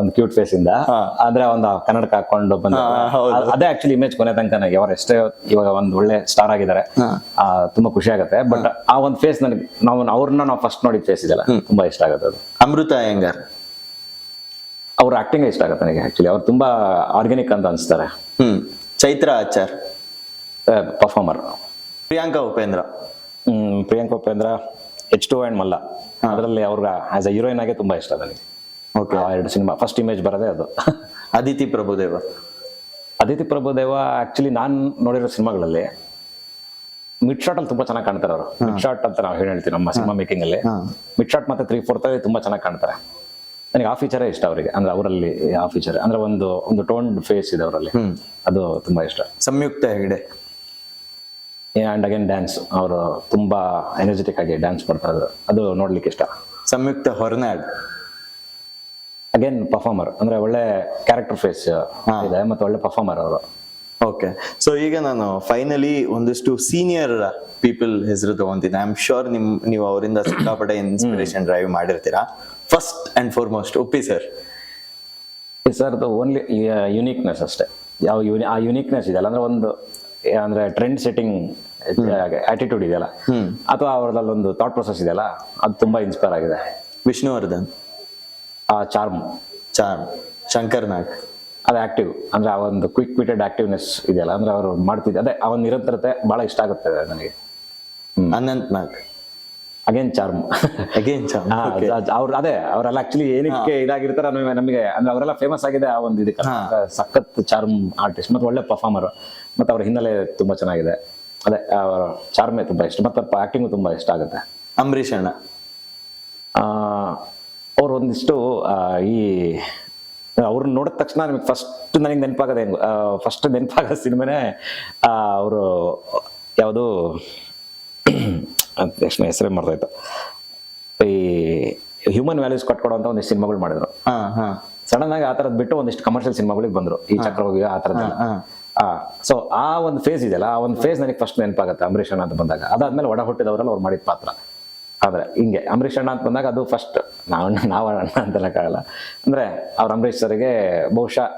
ಒಂದು ಕ್ಯೂಟ್ ಫೇಸ್ ಇಂದ, ಅಂದ್ರೆ ಒಂದು ಕನ್ನಡಕ ಹಾಕೊಂಡು ಬಂದ ಅದೇ ಆಕ್ಚುಲಿ ಇಮೇಜ್ ಕೊನೆ ತನಕ ನನಗೆ. ಅವ್ರು ಎಷ್ಟೇ ಇವಾಗ ಒಂದು ಒಳ್ಳೆ ಸ್ಟಾರ್ ಆಗಿದ್ದಾರೆ, ತುಂಬಾ ಖುಷಿ ಆಗುತ್ತೆ. ಬಟ್ ಆ ಒಂದು ಫೇಸ್ ನನಗೆ ನಾವು ಫಸ್ಟ್ ನೋಡಿದ ಫೇಸ್ ಇದೆಲ್ಲ ತುಂಬಾ ಇಷ್ಟ ಆಗುತ್ತೆ. ಅದು ಅಮೃತ ಅಯ್ಯಂಗಾರ್ ಅವ್ರ ಆಕ್ಟಿಂಗ್ ಇಷ್ಟ ಆಗುತ್ತೆ ನನಗೆ ಆಕ್ಚುಲಿ. ಅವ್ರು ತುಂಬಾ ಆರ್ಗ್ಯಾನಿಕ್ ಅಂತ ಅನ್ಸ್ತಾರೆ. Chaitra Achar, performer. Priyanka Upendra. Priyanka Upendra, H2O and Malla, ಅದರಲ್ಲಿ ಅವ್ರ ಆಸ್ ಅ ಹೀರೋಯಿನ್ ಆಗಿ ತುಂಬಾ ಇಷ್ಟ ನನಗೆ. ಓಕೆ, ಎರಡು ಸಿನಿಮಾ ಫಸ್ಟ್ ಇಮೇಜ್ ಬರೋದೇ ಅದು. ಅದಿತಿ ಪ್ರಭುದೇವ. ಅದಿತಿ ಪ್ರಭುದೇವ ಆಕ್ಚುಲಿ ನಾನು ನೋಡಿರೋ ಸಿನಿಮಾಗಳಲ್ಲಿ ಮಿಡ್ ಶಾಟ್ ಅಲ್ಲಿ ತುಂಬಾ ಚೆನ್ನಾಗಿ ಕಾಣ್ತಾರೆ ಅವರು. ಮಿಡ್ ಶಾಟ್ ಅಂತ ನಾವು ಹೇಳ್ತೀವಿ ನಮ್ಮ ಸಿನಿಮಾ ಮೇಕಿಂಗ್ ಅಲ್ಲಿ. ಮಿಡ್ ಶಾಟ್ ಮತ್ತೆ 3/4 ಅಲ್ಲಿ ತುಂಬಾ ಚೆನ್ನಾಗಿ ಕಾಣ್ತಾರೆ. ನನಗೆ ಆ ಫೀಚರೇ ಇಷ್ಟ ಅವರಿಗೆ, ಅಂದ್ರೆ ಅವರಲ್ಲಿ ಆ ಫೀಚರ್ ಅಂದ್ರೆ ಒಂದು ಟೋನ್ಡ್ ಫೇಸ್ ಇದೆ ಅವರಲ್ಲಿ, ಅದು ತುಂಬಾ ಇಷ್ಟ. ಸಂಯುಕ್ತ ಹೆಗಡೆ. ಅಂಡ್ ಅಗೇನ್ ಡ್ಯಾನ್ಸ್, ಅವರು ತುಂಬಾ ಎನರ್ಜೆಟಿಕ್ ಆಗಿ ಡ್ಯಾನ್ಸ್ ಮಾಡ್ತಾರೆ, ಅದು ನೋಡ್ಲಿಕ್ಕೆ ಇಷ್ಟ. ಸಂಯುಕ್ತ ಹೊರನಾಡ್. ಅಗೇನ್ ಪರ್ಫಾರ್ಮರ್, ಅಂದ್ರೆ ಒಳ್ಳೆ ಕ್ಯಾರೆಕ್ಟರ್ ಫೇಸ್ ಇದೆ ಮತ್ತೆ ಒಳ್ಳೆ ಪರ್ಫಾರ್ಮರ್ ಅವರು. ಓಕೆ, ಸೊ ಈಗ ನಾನು ಫೈನಲಿ ಒಂದಿಷ್ಟು ಸೀನಿಯರ್ ಪೀಪಲ್ ಹೆಸರು ತಗೊಂತೀನಿ. ಐ ಆಮ್ ಶೋರ್ ನೀವು ಅವರಿಂದ ಸಿಕ್ಕಾಪಟ್ಟೆ ಇನ್ಸ್ಪಿರೇಷನ್ ಡ್ರೈವ್ ಮಾಡಿರ್ತೀರಾ. First and foremost Uppi sir. Sir only uniqueness ಅಷ್ಟೇ. ಆ ಯುನೀಕ್ನೆಸ್ ಇದೆಯಲ್ಲ, ಅಂದ್ರೆ ಟ್ರೆಂಡ್ ಸೆಟ್ಟಿಂಗ್ ಆಟಿಟ್ಯೂಡ್ ಇದೆಯಲ್ಲ, ಅಥವಾ ಅವ್ರದಲ್ಲಿ ಒಂದು ಥಾಟ್ ಪ್ರೊಸೆಸ್ ಇದೆಯಲ್ಲ, ಅದು ತುಂಬಾ ಇನ್ಸ್ಪೈರ್ ಆಗಿದೆ. ವಿಷ್ಣುವರ್ಧನ್. ಆ ಚಾರ್ಮ್. ಶಂಕರ್ ನಾಗ್. ಅದು ಆಕ್ಟಿವ್, ಅಂದ್ರೆ ಆ ಒಂದು ಕ್ವಿಕ್ ವಿಟೆಡ್ ಆಕ್ಟಿವ್ನೆಸ್ ಇದೆಯಲ್ಲ, ಅಂದ್ರೆ ಅವರು ಮಾಡ್ತಿದ್ದೆ ಅದೇ ಆ ಒಂದು ನಿರಂತರತೆ ಬಹಳ ಇಷ್ಟ ಆಗುತ್ತೆ ನನಗೆ. ಅನಂತ್ ನಾಗ್. Again charm. ಅವ್ರು ಅದೇ ಅವರೆಲ್ಲ ಆಕ್ಚುಲಿ ಏನಕ್ಕೆ ಇದಾಗಿರ್ತಾರ ನಮಗೆ, ಅಂದ್ರೆ ಅವರೆಲ್ಲ ಫೇಮಸ್ ಆಗಿದೆ ಆ ಒಂದು ಇದಕ್ಕೆ. ಸಖತ್ ಚಾರ್ಮ್ ಆರ್ಟಿಸ್ಟ್ ಮತ್ತೆ ಒಳ್ಳೆ ಪರ್ಫಾರ್ಮರ್, ಮತ್ತೆ ಅವ್ರ ಹಿನ್ನೆಲೆ ತುಂಬಾ ಚೆನ್ನಾಗಿದೆ. ಅದೇ ಅವರ ಚಾರ್ಮೇ ತುಂಬಾ ಇಷ್ಟ, ಮತ್ತೆ ಆಕ್ಟಿಂಗು ತುಂಬಾ ಇಷ್ಟ ಆಗುತ್ತೆ. ಅಂಬರೀಷ್ ಅಣ್ಣ. ಅವ್ರು ಒಂದಿಷ್ಟು ಈ ಅವ್ರನ್ನ ನೋಡಿದ ತಕ್ಷಣ ನಮಗೆ ಫಸ್ಟ್ ನನಗೆ ನೆನಪಾಗದೆ ಫಸ್ಟ್ ನೆನಪಾಗೋ ಸಿನಿಮಾನೇ ಅವರು ಯಾವುದು ಎಷ್ಟು ಹೆಸರೇ ಮಾಡ್ತಾಯಿತ್ತು, ಈ ಹ್ಯೂಮನ್ ವ್ಯಾಲ್ಯೂಸ್ ಕಟ್ಕೊಡುವಂತ ಒಂದಿಷ್ಟು ಸಿನಿಮಾಗಳು ಮಾಡಿದ್ರು. ಸಡನ್ ಆಗಿ ಆ ತರದ್ ಬಿಟ್ಟು ಒಂದಿಷ್ಟು ಕಮರ್ಷಿಯಲ್ ಸಿನಿಮಾಗಳಿಗೆ ಬಂದ್ರು, ಈ ಚಕ್ರವ್ಯೂಹ ಆ ತರದ್ದೆಲ್ಲ. ಸೊ ಆ ಒಂದು ಫೇಸ್ ಇದೆಯಲ್ಲ, ಆ ಒಂದು ಫೇಸ್ ನನಗೆ ಫಸ್ಟ್ ನೆನಪಾಗುತ್ತೆ ಅಂಬರೀಷ್ ಅಣ್ಣ ಅಂತ ಬಂದಾಗ. ಅದಾದ್ಮೇಲೆ ಒಡ ಹುಟ್ಟಿದವರೆಲ್ಲ ಅವ್ರು ಮಾಡಿದ ಪಾತ್ರ. ಆದ್ರೆ ಹಿಂಗೆ ಅಂಬರೀಷ್ ಅಣ್ಣ ಅಂತ ಬಂದಾಗ ಅದು ಫಸ್ಟ್ ನಾವು ಅಣ್ಣ ಅಂತಲಕ್ಕಾಗಲ್ಲ, ಅಂದ್ರೆ ಅವ್ರ ಅಂಬರೀಷ್ ಸರ್ಗೆ ಬಹುಶಃ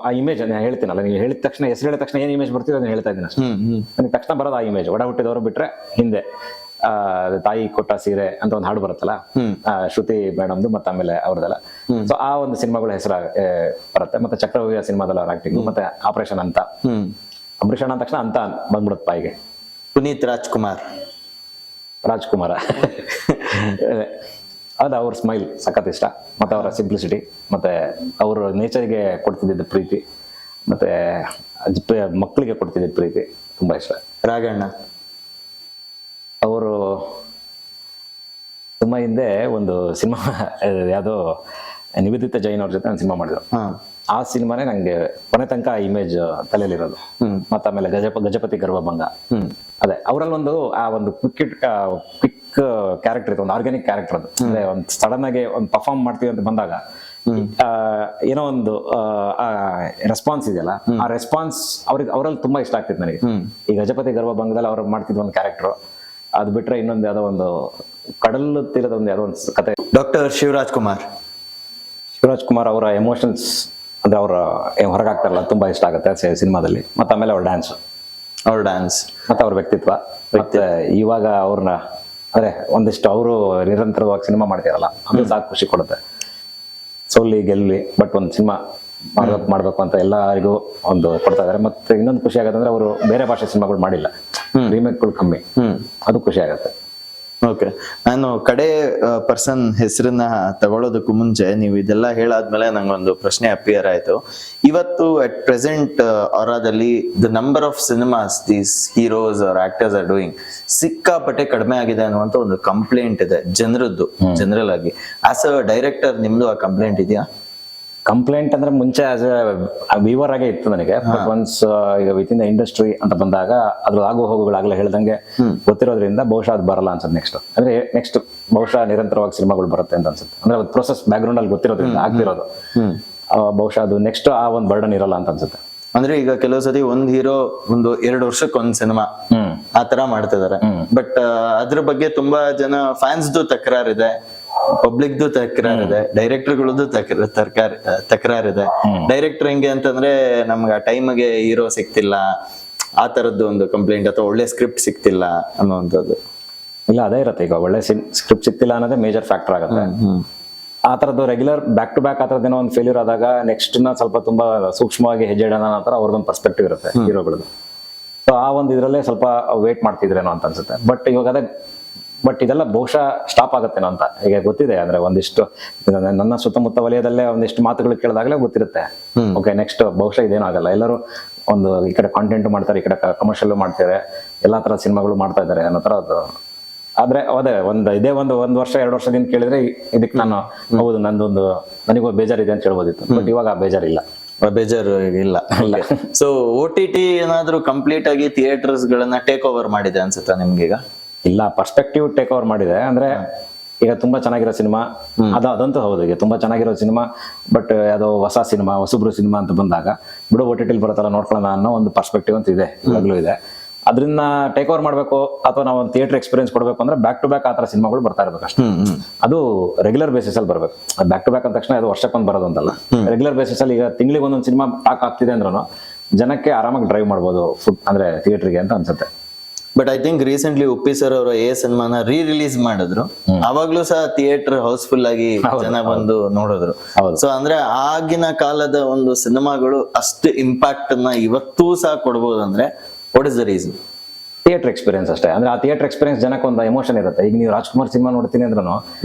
ಆ ಇಮೇಜ್ ನಾನು ಹೇಳ್ತೀನಲ್ಲ, ನೀವು ಹೇಳಿದ ತಕ್ಷಣ ಹೆಸರು ಹೇಳಿದ ತಕ್ಷಣ ಏನ್ ಇಮೇಜ್ ಬರ್ತೀವಿ ಅದನ್ನ ಹೇಳ್ತಾ ಇದ್ದೀನಿ ಅಷ್ಟೇ. ನನಗೆ ತಕ್ಷಣ ಬರೋದು ಆ ಇಮೇಜ್. ಒಡ ಹುಟ್ಟಿದವರು ಬಿಟ್ರೆ ಹಿಂದೆ ತಾಯಿ ಕೊಟ್ಟ ಸೀರೆ ಅಂತ ಒಂದು ಹಾಡು ಬರುತ್ತಲ್ಲ, ಶ್ರುತಿ ಮೇಡಮ್ದು ಮತ್ತೆ ಆಮೇಲೆ ಅವ್ರದೆಲ್ಲ. ಸೊ ಆ ಒಂದು ಸಿನಿಮಾಗಳ ಹೆಸರು ಬರುತ್ತೆ. ಮತ್ತೆ ಚಕ್ರವ್ಯೂಹ ಸಿನಿಮಾದಲ್ಲಿ ಅವ್ರ ಆಕ್ಟಿಂಗ್, ಮತ್ತೆ ಆಪರೇಷನ್ ಅಂತ. ಅಂಬರೀಷ್ ಅಣ್ಣ ತಕ್ಷಣ ಅಂತ ಬಂದ್ಬಿಡುತ್ತೆ ಬಾಯಿಗೆ. ಪುನೀತ್ ರಾಜ್ಕುಮಾರ್. ಅದು ಅವ್ರ ಸ್ಮೈಲ್ ಸಖತ್ ಇಷ್ಟ, ಮತ್ತೆ ಅವರ ಸಿಂಪ್ಲಿಸಿಟಿ, ಮತ್ತೆ ಅವರು ನೇಚರ್ಗೆ ಕೊಡ್ತಿದ್ದ ಪ್ರೀತಿ, ಮತ್ತೆ ಮಕ್ಕಳಿಗೆ ಕೊಡ್ತಿದ್ದ ಪ್ರೀತಿ ತುಂಬಾ ಇಷ್ಟ. ರಾಘಣ್ಣ. ಅವರು ತುಂಬಾ ಹಿಂದೆ ಒಂದು ಸಿನಿಮಾ ಯಾವುದೋ ನಿವೇದಿತಾ ಜೈನ್ ಅವ್ರ ಜೊತೆ ಒಂದು ಸಿನಿಮಾ ಮಾಡಿದ್ರು. ಆ ಸಿನಿಮಾನೇ ನಂಗೆ ಕೊನೆ ತನಕ ಇಮೇಜ್ ತಲೆಯಲ್ಲಿರೋದು. ಮತ್ತೆ ಆಮೇಲೆ ಗಜಪತಿ ಗರ್ವಭಂಗ. ಅದೇ ಅವರಲ್ಲಿ ಆ ಒಂದು ಕ್ವಿಕ್ ಕ್ಯಾರೆಕ್ಟರ್ ಇತ್ತು, ಒಂದು ಆರ್ಗ್ಯಾನಿಕ್ ಕ್ಯಾರೆಕ್ಟರ್. ಅದು ಅಂದ್ರೆ ಒಂದು ಸಡನ್ ಆಗಿ ಒಂದು ಪರ್ಫಾರ್ಮ್ ಮಾಡ್ತೀವಿ ಅಂತ ಬಂದಾಗ ಏನೋ ಒಂದು ರೆಸ್ಪಾನ್ಸ್ ಇದೆಯಲ್ಲ, ಆ ರೆಸ್ಪಾನ್ಸ್ ಅವರಲ್ಲಿ ತುಂಬಾ ಇಷ್ಟ ಆಗ್ತಿತ್ತು ನನಗೆ. ಈ ಗಜಪತಿ ಗರ್ವಭಂಗದಲ್ಲಿ ಅವ್ರು ಮಾಡ್ತಿದ್ದ ಒಂದು ಕ್ಯಾರೆಕ್ಟರ್, ಅದು ಬಿಟ್ರೆ ಇನ್ನೊಂದು ಯಾವ್ದೋ ಒಂದು ಕಡಲು ತೀರದ ಒಂದು ಯಾವ್ದೋ ಒಂದು ಕತೆ. ಡಾಕ್ಟರ್ ಶಿವರಾಜ್ ಕುಮಾರ್ ಅವರ ಎಮೋಷನ್ಸ್, ಅಂದ್ರೆ ಅವರ ಹೊರಗಾಗ್ತಾರಲ್ಲ, ತುಂಬಾ ಇಷ್ಟ ಆಗುತ್ತೆ ಸಿನಿಮಾದಲ್ಲಿ. ಮತ್ತೆ ಆಮೇಲೆ ಅವ್ರ ಡ್ಯಾನ್ಸ್ ಮತ್ತೆ ಅವ್ರ ವ್ಯಕ್ತಿತ್ವ. ಮತ್ತೆ ಇವಾಗ ಅವ್ರನ್ನ ಅಂದ್ರೆ ಒಂದಿಷ್ಟು ಅವರು ನಿರಂತರವಾಗಿ ಸಿನಿಮಾ ಮಾಡ್ತಾರಲ್ಲ, ಅದು ಸಾಕು ಖುಷಿ ಕೊಡುತ್ತೆ. ಸೋಲಿ ಗೆಲ್ಲಿ ಬಟ್ ಒಂದು ಸಿನಿಮಾ ಮಾಡ್ಬೇಕು ಅಂತ ಎಲ್ಲರಿಗೂ ಒಂದು ಕೊಡ್ತಾ ಇದಾರೆ. ಮತ್ತೆ ಇನ್ನೊಂದು ಖುಷಿ ಆಗತ್ತೆ ಅಂದ್ರೆ ಅವರು ಬೇರೆ ಭಾಷೆ ಸಿನಿಮಾಗಳು ಮಾಡಿಲ್ಲ, ರೀಮೇಕ್ಗಳು ಕಮ್ಮಿ, ಅದು ಖುಷಿ ಆಗತ್ತೆ. ಓಕೆ, ನಾನು ಕಡೆ ಪರ್ಸನ್ ಹೆಸರನ್ನ ತಗೊಳ್ಳೋದಕ್ಕೂ ಮುಂಚೆ ನೀವು ಇದೆಲ್ಲ ಹೇಳಾದ್ಮೇಲೆ ನಂಗೊಂದು ಪ್ರಶ್ನೆ ಅಪಿಯರ್ ಆಯ್ತು. ಇವತ್ತು ಅಟ್ ಪ್ರೆಸೆಂಟ್ ಆರಾದಲ್ಲಿ the number of cinemas these heroes are actors are doing ಸಿಕ್ಕಾಪಟ್ಟೆ ಕಡಿಮೆ ಆಗಿದೆ ಅನ್ನುವಂತ ಒಂದು ಕಂಪ್ಲೇಂಟ್ ಇದೆ ಜನರದ್ದು, ಜನರಲ್ ಆಗಿ. ಆಸ್ ಅ ಡೈರೆಕ್ಟರ್ ನಿಮ್ದು ಆ ಕಂಪ್ಲೇಂಟ್ ಇದೆಯಾ? ಕಂಪ್ಲೇಂಟ್ ಅಂದ್ರೆ ಮುಂಚೆ ಆಸ್ ಎ ವ್ಯೂವರ್ ಆಗೇ ಇತ್ತು ನನಗೆ. ಬಟ್ ಒನ್ಸ್ ಈಗ ವಿತ್ ಇನ್ ದ ಇಂಡಸ್ಟ್ರಿ ಅಂತ ಬಂದಾಗ ಅದ್ರ ಆಗು ಹೋಗುಗಳಾಗಲೇ ಹೇಳ್ದಂಗೆ ಗೊತ್ತಿರೋದ್ರಿಂದ ಬಹುಶಃ ಅದು ಬರಲ್ಲ ಅನ್ಸುತ್ತೆ. ನೆಕ್ಸ್ಟ್ ಬಹುಶಃ ನಿರಂತರವಾಗಿ ಸಿನಿಮಾಗಳು ಬರುತ್ತೆ ಅಂತ ಅನ್ಸುತ್ತೆ. ಅಂದ್ರೆ ಪ್ರೊಸೆಸ್ ಬ್ಯಾಕ್ ಗ್ರೌಂಡ್ ಅಲ್ಲಿ ಗೊತ್ತಿರೋದ್ರಿಂದ ಆಗ್ತಿರೋದು, ಬಹುಶಃ ಅದು ನೆಕ್ಸ್ಟ್ ಆ ಒಂದು ಬರ್ಡನ್ ಇರಲ್ಲ ಅಂತ ಅನ್ಸುತ್ತೆ. ಅಂದ್ರೆ ಈಗ ಕೆಲವು ಸತಿ ಒಂದ್ ಹೀರೋ ಒಂದು 2 ವರ್ಷಕ್ಕೆ ಒಂದ್ ಸಿನಿಮಾ ಆತರ ಮಾಡ್ತಿದಾರೆ. ಬಟ್ ಅದ್ರ ಬಗ್ಗೆ ತುಂಬಾ ಜನ ಫ್ಯಾನ್ಸ್ದು ತಕರಾರಿದೆ, ಪಬ್ಲಿಕ್ದು ತಕರಾರಿದೆ, ಡೈರೆಕ್ಟರ್ಗಳದ್ದು ತಕರಾರಿದೆ. ಡೈರೆಕ್ಟರ್ ಹೆಂಗೆ ಅಂತಂದ್ರೆ ನಮ್ಗೆ ಆ ಟೈಮ್ಗೆ ಹೀರೋ ಸಿಕ್ತಿಲ್ಲ, ಆ ತರದ್ದು ಒಂದು ಕಂಪ್ಲೇಂಟ್, ಅಥವಾ ಒಳ್ಳೆ ಸ್ಕ್ರಿಪ್ಟ್ ಸಿಕ್ತಿಲ್ಲ ಅನ್ನುವಂಥದ್ದು. ಇಲ್ಲ, ಅದೇ ಇರುತ್ತೆ. ಈಗ ಒಳ್ಳೆ ಸ್ಕ್ರಿಪ್ಟ್ ಸಿಕ್ತಿಲ್ಲ ಅನ್ನೋದೇ ಮೇಜರ್ ಫ್ಯಾಕ್ಟರ್ ಆಗುತ್ತೆ. ಆ ಥರದ್ದು ರೆಗ್ಯುಲರ್ ಬ್ಯಾಕ್ ಟು ಬ್ಯಾಕ್ ಆ ಥರದ್ದೇನೋ ಒಂದು ಫೇಲ್ಯೂರ್ ಆದಾಗ ನೆಕ್ಸ್ಟ್ ಸ್ವಲ್ಪ ತುಂಬಾ ಸೂಕ್ಷ್ಮವಾಗಿ ಹೆಜ್ಜೆ ಇಡೋಣ ಅನ್ನೋ ಥರ ಅವ್ರದ್ದೊಂದು ಪರ್ಸ್ಪೆಕ್ಟಿವ್ ಇರುತ್ತೆ ಹೀರೋಗಳದ್ದು. ಸೊ ಆ ಒಂದು ಇದರಲ್ಲೇ ಸ್ವಲ್ಪ ವೇಟ್ ಮಾಡ್ತಿದ್ರೇನೋ ಅಂತ ಅನ್ಸುತ್ತೆ. ಬಟ್ ಇದೆಲ್ಲ ಬಹುಶಃ ಸ್ಟಾಪ್ ಆಗುತ್ತೇನೋ ಅಂತ ಈಗ ಗೊತ್ತಿದೆ. ಅಂದ್ರೆ ಒಂದಿಷ್ಟು ನನ್ನ ಸುತ್ತಮುತ್ತ ವಲಯದಲ್ಲೇ ಒಂದಿಷ್ಟು ಮಾತುಗಳು ಕೇಳಿದಾಗಲೇ ಗೊತ್ತಿರುತ್ತೆ, ಓಕೆ ನೆಕ್ಸ್ಟ್ ಬಹುಶಃ ಇದೇನೂ ಆಗಲ್ಲ. ಎಲ್ಲರೂ ಒಂದು ಈ ಕಡೆ ಕಾಂಟೆಂಟ್ ಮಾಡ್ತಾರೆ, ಈ ಕಡೆ ಕಮರ್ಷಿಯಲ್ ಮಾಡ್ತಾರೆ, ಎಲ್ಲಾ ತರ ಸಿನಿಮಾಗಳು ಮಾಡ್ತಾ ಇದ್ದಾರೆ ಅನ್ನೋ ತರ ಅದು. ಆದ್ರೆ ಅದೇ ಒಂದು ವರ್ಷ 2 ವರ್ಷದಿಂದ ಕೇಳಿದ್ರೆ ಇದಕ್ಕೆ ನಾನು ಹೌದು ನನಗೂ ಬೇಜಾರಿದೆ ಅಂತ ಹೇಳ್ಬೋದಿತ್ತು. ಬಟ್ ಇವಾಗ ಆ ಬೇಜಾರಿಲ್ಲ. ಬೇಜಾರು ಇಲ್ಲ. ಸೊ OTT ಏನಾದ್ರೂ ಕಂಪ್ಲೀಟ್ ಆಗಿ ಥಿಯೇಟರ್ಸ್ ಗಳನ್ನ ಟೇಕ್ ಓವರ್ ಮಾಡಿದೆ ಅನ್ಸುತ್ತಾ ನಿಮ್ಗೀಗ? ಇಲ್ಲ, ಪರ್ಸ್ಪೆಕ್ಟಿವ್ ಟೇಕ್ ಓವರ್ ಮಾಡಿದೆ. ಅಂದ್ರೆ ಈಗ ತುಂಬಾ ಚೆನ್ನಾಗಿರೋ ಸಿನಿಮಾ ಅದಂತೂ ಹೌದು, ಈಗ ತುಂಬಾ ಚೆನ್ನಾಗಿರೋ ಸಿನಿಮಾ, ಬಟ್ ಯಾವುದೋ ಹೊಸ ಸಿನಿಮಾ, ಹೊಸಬ್ರು ಸಿನಿಮಾ ಅಂತ ಬಂದಾಗ ಬಿಡು OTT ಬರುತ್ತಲ್ಲ ನೋಡ್ಕೊಳ್ಳೋಣ ಅನ್ನೋ ಒಂದು ಪರ್ಸ್ಪೆಕ್ಟಿವ್ ಅಂತ ಇದೆ, ಇವಾಗಲೂ ಇದೆ. ಅದನ್ನ ಟೇಕ್ ಓವರ್ ಮಾಡ್ಬೇಕು ಅಥವಾ ನಾವು ಒಂದು ಥಿಯೇಟರ್ ಎಕ್ಸ್ಪೀರಿಯನ್ಸ್ ಕೊಡ್ಬೇಕು ಅಂದ್ರೆ ಬ್ಯಾಕ್ ಟು ಬ್ಯಾಕ್ ಆ ತರ ಸಿನಿಮಾಗಳು ಬರ್ತಾ ಇರ್ಬೇಕು ಅಷ್ಟೇ. ಅದು ರೆಗ್ಯುಲರ್ ಬೇಸಿಸ್ ಅಲ್ಲಿ ಬರ್ಬೇಕು. ಬ್ಯಾಕ್ ಟು ಬ್ಯಾಕ್ ಅಂದ ತಕ್ಷಣ ಅದು ವರ್ಷಕ್ಕೊಂದು ಬರೋದು ಅಂತಲ್ಲ, ರೆಗ್ಯುಲರ್ ಬೇಸಿಸ್ ಅಲ್ಲಿ. ಈಗ ತಿಂಗಳಿಗೆ ಒಂದೊಂದು ಸಿನಿಮಾ ಟಾಕ್ ಆಗ್ತಿದೆ ಅಂದ್ರೂ ಜನಕ್ಕೆ ಆರಾಮಾಗಿ ಡ್ರೈವ್ ಮಾಡ್ಬೋದು ಅಂದ್ರೆ ಥಿಯೇಟರ್ಗೆ ಅಂತ ಅನ್ಸುತ್ತೆ. But I think recently Uppi sir ಅವರು ಸಿನಿಮಾನ ರಿಲೀಸ್ ಮಾಡಿದ್ರು, ಅವಾಗ್ಲೂ ಸಹ ಥಿಯೇಟರ್ ಹೌಸ್ಫುಲ್ ಆಗಿ ಜನ ಬಂದು ನೋಡಿದ್ರು. ಸೊ ಅಂದ್ರೆ ಆಗಿನ ಕಾಲದ ಒಂದು ಸಿನಿಮಾಗಳು ಅಷ್ಟು ಇಂಪ್ಯಾಕ್ಟ್ ಅನ್ನ ಇವತ್ತೂ ಸಹ ಕೊಡ್ಬೋದು ಅಂದ್ರೆ what is the reason? Theatre experience ಅಷ್ಟೇ. ಅಂದ್ರೆ ಆ ಥಿಯೇಟರ್ ಎಕ್ಸ್ಪೀರಿಯನ್ಸ್ ಜನಕ್ಕೆ ಒಂದು ಎಮೋಷನ್ ಇರುತ್ತೆ. ಈಗ ನೀವು ರಾಜ್ಕುಮಾರ್ ಸಿನಿಮಾ ನೋಡ್ತೀನಿ ಅಂದ್ರೂ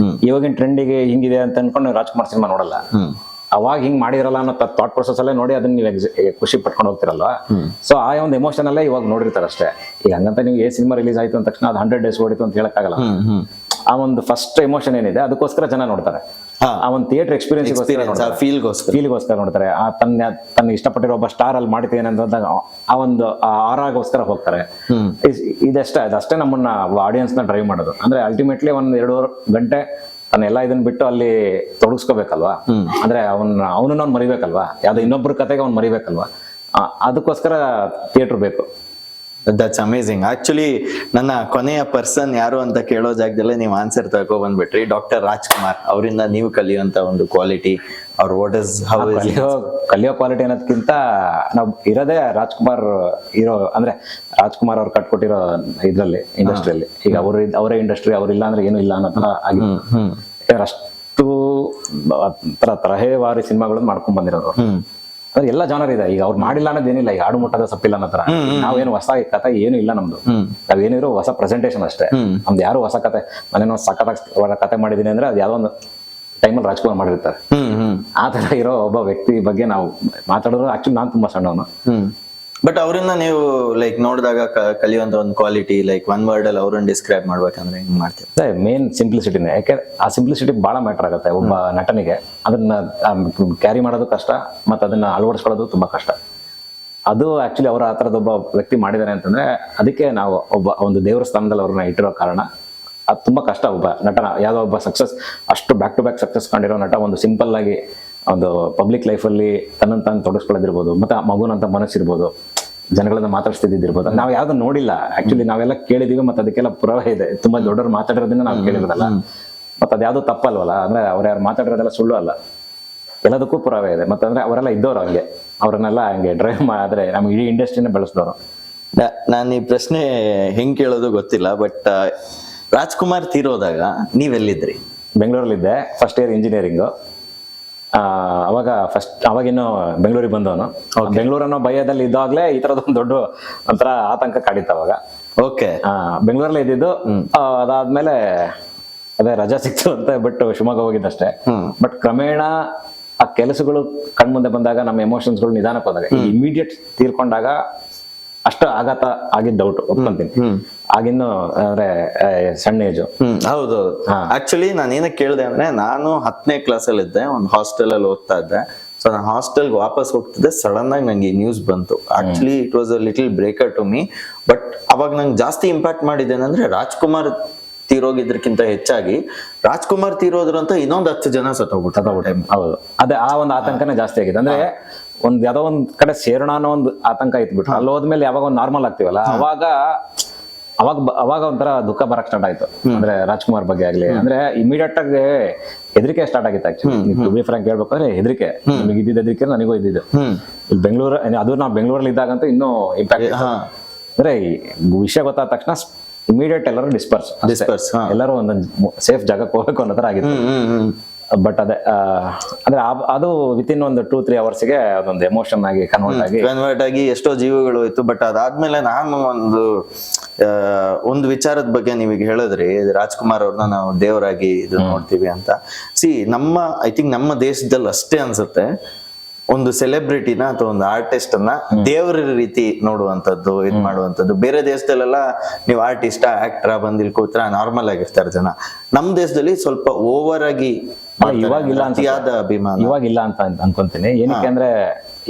ಇವಾಗಿನ ಟ್ರೆಂಡಿಗೆ ಹಿಂಗಿದೆ ಅಂತ ಅನ್ಕೊಂಡು ರಾಜ್ಕುಮಾರ್ ಸಿನಿಮಾ ನೋಡಲ್ಲ. ಅವಾಗ ಹಿಂಗ್ ಮಾಡಿರಲ್ಲ ಅನ್ನೋ ಥಾಟ್ ಪ್ರೊಸೆಸ್ ಅಲ್ಲೇ ನೋಡಿ ಅದನ್ನ ನೀವು ಖುಷಿ ಪಟ್ಕೊಂಡು ಹೋಗ್ತಿರಲ್ವಾ. ಸೊ ಆ ಒಂದು ಎಮೋಷನ್ ಅಲ್ಲೇ ಇವಾಗ ನೋಡಿರ್ತಾರೆ ಅಷ್ಟೇ. ಈಗ ಹಂಗಂತ ನೀವು ಸಿನಿಮಾ ರಿಲೀಸ್ ಆಯ್ತು ಅಂದ ತಕ್ಷಣ ಅದು 100 days ಓಡಿತು ಅಂತ ಹೇಳಕ್ಕಾಗಲ್ಲ. ಆ ಒಂದು ಫಸ್ಟ್ ಎಮೋಷನ್ ಏನಿದೆ ಅದಕ್ಕೋಸ್ಕರ ಜನ ನೋಡ್ತಾರೆ. ಆ ಒಂದು ಥಿಯೇಟರ್ ಎಕ್ಸ್ಪೀರಿಯನ್ಸ್ ಫೀಲ್ಗೋಸ್ಕರ ನೋಡ್ತಾರೆ. ಆ ತನ್ನ ಇಷ್ಟಪಟ್ಟಿರೋ ಒಬ್ಬ ಸ್ಟಾರ್ ಅಲ್ಲಿ ಮಾಡ್ತೀನಿ ಅಂತ ಆ ಒಂದು ಆರಾಗೋಸ್ಕರ ಹೋಗ್ತಾರೆ. ಅದಷ್ಟೇ ನಮ್ಮನ್ನ ಆಡಿಯನ್ಸ್ ನ ಡ್ರೈವ್ ಮಾಡೋದು. ಅಂದ್ರೆ ಅಲ್ಟಿಮೇಟ್ಲಿ 1-2 ಗಂಟೆ ತನ್ನೆಲ್ಲ ಇದನ್ನ ಬಿಟ್ಟು ಅಲ್ಲಿ ತೊಡಗಿಸ್ಕೋಬೇಕಲ್ವಾ. ಅಂದ್ರೆ ಅವನನ್ನ ಮರಿಬೇಕಲ್ವಾ, ಯಾವ್ದೋ ಇನ್ನೊಬ್ರ ಕತೆಗೆ ಅವ್ನು ಮರಿಬೇಕಲ್ವಾ. ಅದಕ್ಕೋಸ್ಕರ ಥಿಯೇಟರ್ ಬೇಕು. That's amazing. ಆಕ್ಚುಲಿ ನನ್ನ ಕೊನೆಯ ಪರ್ಸನ್ ಯಾರು ಅಂತ ಕೇಳೋ ಜಾಗದಲ್ಲೇ ನೀವು ಆನ್ಸರ್ ತಗೋ ಬಂದ್ಬಿಟ್ರಿ. ಡಾಕ್ಟರ್ ರಾಜ್ಕುಮಾರ್ ಅವರಿಂದ ನೀವು ಕಲಿಯುವಂತ ಒಂದು ಕ್ವಾಲಿಟಿ, ಅವ್ರ ವಾಟ್ ಇಸ್ ಹೌ ಕಲಿಯೋ ಕ್ವಾಲಿಟಿ ಅನ್ನೋದಕ್ಕಿಂತ ನಾವು ಇರೋದೇ ರಾಜ್ಕುಮಾರ್ ಇರೋ, ಅಂದ್ರೆ ರಾಜ್ಕುಮಾರ್ ಅವ್ರು ಕಟ್ಕೊಟ್ಟಿರೋ ಇದ್ರಲ್ಲಿ ಇಂಡಸ್ಟ್ರಿಯಲ್ಲಿ. ಈಗ ಅವರೇ ಇಂಡಸ್ಟ್ರಿ, ಅವ್ರಿಲ್ಲ ಅಂದ್ರೆ ಏನು ಇಲ್ಲ ಅನ್ನೋ ತರ ಆಗಿದೆ. ಅಷ್ಟು ತರಹೇವಾರಿ ಸಿನಿಮಾಗಳನ್ನ ಮಾಡ್ಕೊಂಡ್ ಬಂದಿರೋದು. ಅಂದ್ರೆ ಎಲ್ಲ ಜಾನರ್ ಇದೆ. ಈಗ ಅವ್ರು ಮಾಡಿಲ್ಲ ಅನ್ನೋದೇನಿಲ್ಲ. ಈಗ ಆಡು ಮುಟ್ಟದ ಸಪ್ಪಿಲ್ಲ ಅನ್ನೋ ತರ ನಾವೇನು ಹೊಸ ಕಥೆ ಏನು ಇಲ್ಲ ನಮ್ದು. ನಾವೇನಿರೋ ಹೊಸ ಪ್ರೆಸೆಂಟೇಶನ್ ಅಷ್ಟೇ. ನಮ್ದು ಯಾರು ಹೊಸ ಕತೆ ನಾನೇನೋ ಸಖತ್ತಾಗಿ ಕತೆ ಮಾಡಿದೀನಿ ಅಂದ್ರೆ ಅದು ಯಾವ್ದೋ ಒಂದು ಟೈಮಲ್ಲಿ ರಾಜ್ಕುಮಾರ್ ಮಾಡಿರ್ತಾರೆ. ಆ ತರ ಇರೋ ಒಬ್ಬ ವ್ಯಕ್ತಿ ಬಗ್ಗೆ ನಾವು ಮಾತಾಡೋದು. ಆಕ್ಚುಲಿ ನಾನ್ ತುಂಬಾ ಸಣ್ಣವನು. ಬಟ್ ಅವ್ರನ್ನ ನೀವು ಲೈಕ್ ನೋಡಿದಾಗ ಕಲಿಯುವಂತ ಒಂದು ಕ್ವಾಲಿಟಿ, ಲೈಕ್ ಒನ್ ವರ್ಡ್ ಅಲ್ಲಿ ಅವ್ರನ್ನ ಡಿಸ್ಕ್ರೈಬ್ ಮಾಡ್ಬೇಕಂದ್ರೆ ಹೆಂಗ್ ಮಾಡ್ತೀವಿ? ಮೇನ್ ಸಿಂಪ್ಲಿಸಿಟಿನೇ. ಯಾಕೆ ಆ ಸಿಂಪ್ಲಿಸಿಟಿ ಬಹಳ ಮ್ಯಾಟರ್ ಆಗುತ್ತೆ ಒಬ್ಬ ನಟನಿಗೆ. ಅದನ್ನ ಕ್ಯಾರಿ ಮಾಡೋದು ಕಷ್ಟ, ಮತ್ತೆ ಅದನ್ನ ಅಳವಡಿಸ್ಕೊಳ್ಳೋದು ತುಂಬಾ ಕಷ್ಟ. ಅದು ಆಕ್ಚುಲಿ ಅವ್ರ ಆ ತರದ ಒಬ್ಬ ವ್ಯಕ್ತಿ ಮಾಡಿದಾರೆ ಅಂತಂದ್ರೆ ಅದಕ್ಕೆ ನಾವು ಒಂದು ದೇವರ ಸ್ಥಾನದಲ್ಲಿ ಅವ್ರನ್ನ ಇಟ್ಟಿರೋ ಕಾರಣ. ಅದು ತುಂಬಾ ಕಷ್ಟ. ಒಬ್ಬ ನಟನ ಯಾವ್ದೋ ಒಬ್ಬ ಸಕ್ಸಸ್, ಅಷ್ಟು ಬ್ಯಾಕ್ ಟು ಬ್ಯಾಕ್ ಸಕ್ಸಸ್ ಕಂಡಿರೋ ನಟ ಒಂದು ಸಿಂಪಲ್ ಆಗಿ ಒಂದು ಪಬ್ಲಿಕ್ ಲೈಫಲ್ಲಿ ತನ್ನನ್ನು ತಾನು ತೊಡಗಿಸ್ಕೊಳ್ಳೋದಿರ್ಬೋದು, ಮತ್ತೆ ಆ ಮಗುನಂತ ಮನಸ್ಸಿರ್ಬೋದು, ಜನಗಳನ್ನ ಮಾತಾಡಿಸ್ತಿದ್ದಿರ್ಬೋದು. ನಾವು ಯಾವ್ದು ನೋಡಿಲ್ಲ ಆಕ್ಚುಲಿ, ನಾವೆಲ್ಲ ಕೇಳಿದೀವಿ. ಮತ್ತೆ ಅದಕ್ಕೆಲ್ಲ ಪುರಾವೆ ಇದೆ. ತುಂಬಾ ದೊಡ್ಡವ್ರು ಮಾತಾಡಿರೋದನ್ನ ನಾವು ಕೇಳಿರೋದಲ್ಲ. ಮತ್ತೆ ಅದ್ಯಾವ್ದು ತಪ್ಪಲ್ವಲ್ಲ. ಅಂದ್ರೆ ಅವ್ರು ಯಾರು ಮಾತಾಡಿರೋದೆಲ್ಲ ಸುಳ್ಳು ಅಲ್ಲ, ಎಲ್ಲದಕ್ಕೂ ಪುರಾವೆ ಇದೆ. ಮತ್ತೆ ಅಂದ್ರೆ ಅವರೆಲ್ಲ ಇದ್ದವ್ರು ಹಂಗೆ, ಅವ್ರನ್ನೆಲ್ಲ ಹಂಗೆ ಡ್ರೈವ್ ಮಾಡಿದ್ರೆ ನಮ್ಗೆ ಇಡೀ ಇಂಡಸ್ಟ್ರಿನೇ ಬೆಳೆಸಿದವರು. ನಾನು ಈ ಪ್ರಶ್ನೆ ಹೆಂಗ್ ಕೇಳೋದು ಗೊತ್ತಿಲ್ಲ, ಬಟ್ ರಾಜ್ಕುಮಾರ್ ತೀರೋದಾಗ ನೀವೆಲ್ಲಿದ್ರಿ? ಬೆಂಗಳೂರಲ್ಲಿದ್ದೆ, ಫಸ್ಟ್ ಇಯರ್ ಇಂಜಿನಿಯರಿಂಗ್. ಅವಾಗಿನ್ನು ಬೆಂಗಳೂರಿಗೆ ಬಂದವನು. ಬೆಂಗಳೂರನ್ನೋ ಭಯದಲ್ಲಿ ಇದ್ದಾಗಲೇ ಈ ತರದೊಂದು ದೊಡ್ಡ ಒಂಥರ ಆತಂಕ ಕಾಡಿತ್ತು ಅವಾಗ. ಓಕೆ, ಬೆಂಗಳೂರಲ್ಲೇ ಇದ್ದಿದ್ದು. ಅದಾದ್ಮೇಲೆ ಅದೇ ರಜಾ ಸಿಕ್ತು ಅಂತ ಬಿಟ್ಟು ಶಿವಮೊಗ್ಗ ಹೋಗಿದ್ದಷ್ಟೇ. ಬಟ್ ಕ್ರಮೇಣ ಆ ಕೆಲಸಗಳು ಕಣ್ಮುಂದೆ ಬಂದಾಗ, ನಮ್ಮ ಎಮೋಷನ್ಸ್ಗಳು ನಿಧಾನಕ್ಕೆ ಹೋದಾಗ, ಇಮಿಡಿಯೇಟ್ ತೀರ್ಕೊಂಡಾಗ ಅಷ್ಟು ಆಘಾತ ಆಗಿದ್ದ ಡೌಟ್ ಒಪ್ಕೊಂತೀನಿ. ಆಗಿನ್ನು ಅಂದ್ರೆ ಸಣ್ಣ ಏಜು. ಹೌದು. ಆಕ್ಚುಲಿ ನಾನು ಏನಕ್ಕೆ ಕೇಳಿದೆ ಅಂದ್ರೆ, ನಾನು 10ನೇ ಕ್ಲಾಸಲ್ಲಿ ಇದ್ದೆ, ಒಂದು ಹಾಸ್ಟೆಲ್ ಅಲ್ಲಿ ಓದ್ತಾ ಇದ್ದೆ. ಸೊ ನಾನು ಹಾಸ್ಟೆಲ್ಗೆ ವಾಪಸ್ ಹೋಗ್ತಿದ್ದೆ, ಸಡನ್ ಆಗಿ ನಂಗೆ ನ್ಯೂಸ್ ಬಂತು. Actually it was a little breaker to me. But ಅವಾಗ ನಂಗೆ ಜಾಸ್ತಿ ಇಂಪ್ಯಾಕ್ಟ್ ಮಾಡಿದ್ದೇನೆಂದ್ರೆ ರಾಜ್ಕುಮಾರ್ ತೀರೋಗಿದ್ರಕ್ಕಿಂತ ಹೆಚ್ಚಾಗಿ ರಾಜ್ಕುಮಾರ್ ತೀರೋದ್ರಂತ ಇನ್ನೊಂದು 10 ಜನ ಸತ್ತೋಗ್ಬಿಟ್ಟು. ಹೌದು, ಅದೇ ಆ ಒಂದು ಆತಂಕನೇ ಜಾಸ್ತಿ ಆಗಿದೆ. ಅಂದ್ರೆ ಯಾವ್ದೋ ಒಂದ್ ಕಡೆ ಸೇರೋಣ ಅನ್ನೋ ಒಂದು ಆತಂಕ ಇದ್ಬಿಟ್ರು. ಅಲ್ಲಿ ಹೋದ್ಮೇಲೆ ಯಾವಾಗ ಒಂದು ನಾರ್ಮಲ್ ಆಗ್ತೀವಲ್ಲ, ಅವಾಗ ಒಂಥರ ದುಃಖ ಬರಕ್ ಸ್ಟಾರ್ಟ್ ಆಯ್ತು. ಅಂದ್ರೆ ರಾಜ್ಕುಮಾರ್ ಬಗ್ಗೆ ಆಗ್ಲಿ, ಅಂದ್ರೆ ಇಮಿಡಿಯೇಟ್ ಆಗಿ ಹೆದರಿಕೆ ಸ್ಟಾರ್ಟ್ ಆಗಿತ್ತು. ಆಕ್ಚುಲಿ ಟು ಬಿ ಫ್ರಾಂಕ್ ಹೇಳ್ಬೇಕಂದ್ರೆ ಹೆದರಿಕೆ, ನಿಮಗೆ ಇದ್ದಿದ್ದ ಹೆದರಿಕೆ ನನಗೂ ಇದ್ದಿದ್ದು. ಇಲ್ಲಿ ಬೆಂಗಳೂರು, ಅದು ನಾವು ಬೆಂಗಳೂರಲ್ಲಿ ಇದ್ದಾಗಂತೂ ಇನ್ನೂ ಇಂಪ್ಯಾಕ್ಟ್. ಅಂದ್ರೆ ಈ ವಿಷಯ ಗೊತ್ತಾದ ತಕ್ಷಣ ಇಮಿಡಿಯೇಟ್ ಎಲ್ಲರೂ ಡಿಸ್ಪರ್ಸ್, ಎಲ್ಲರೂ ಒಂದೊಂದು ಸೇಫ್ ಜಾಗಕ್ಕೆ ಹೋಗ್ಬೇಕು ಅನ್ನೋ ತರ ಆಗಿತ್ತು. ಬಟ್ ಅದೇ ಅಂದ್ರೆ ಅದು ವಿತಿನ್ ಒಂದು 2-3 ಅವರ್ಸ್ಗೆ ಅದೊಂದು ಎಮೋಷನ್ ಆಗಿ ಕನ್ವರ್ಟ್ ಆಗಿ ಎಷ್ಟೋ ಜೀವಗಳು ಇತ್ತು. ಬಟ್ ಅದಾದ್ಮೇಲೆ ನಾನು ಒಂದು ವಿಚಾರದ ಬಗ್ಗೆ ನೀವೀಗ ಹೇಳಿದ್ರಿ, ರಾಜ್ಕುಮಾರ್ ಅವ್ರನ್ನ ನಾವು ದೇವರಾಗಿ ಇದು ನೋಡ್ತೀವಿ ಅಂತ. ಐ ಥಿಂಕ್ ನಮ್ಮ ದೇಶದಲ್ಲಿ ಅಷ್ಟೇ ಅನ್ಸುತ್ತೆ ಒಂದು ಸೆಲೆಬ್ರಿಟಿನ ಅಥವಾ ಒಂದು ಆರ್ಟಿಸ್ಟ್ ಅನ್ನ ದೇವರ ರೀತಿ ನೋಡುವಂತದ್ದು, ಇದ್ ಮಾಡುವಂತದ್ದು. ಬೇರೆ ದೇಶದಲ್ಲೆಲ್ಲ ನೀವು ಆರ್ಟಿಸ್ಟ್ ಆಕ್ಟರ್ ಬಂದಿಲ್ ಕೂತ್ರ ನಾರ್ಮಲ್ ಆಗಿರ್ತಾರೆ ಜನ. ನಮ್ ದೇಶದಲ್ಲಿ ಸ್ವಲ್ಪ ಓವರ್ ಆಗಿ ಇವಾಗಿಲ್ಲ ಅತಿಯಾದ ಅಭಿಮಾನ. ಇವಾಗಿಲ್ಲ ಅಂತ ಅನ್ಕೊಂತೀನಿ. ಏನಕ್ಕೆ ಅಂದ್ರೆ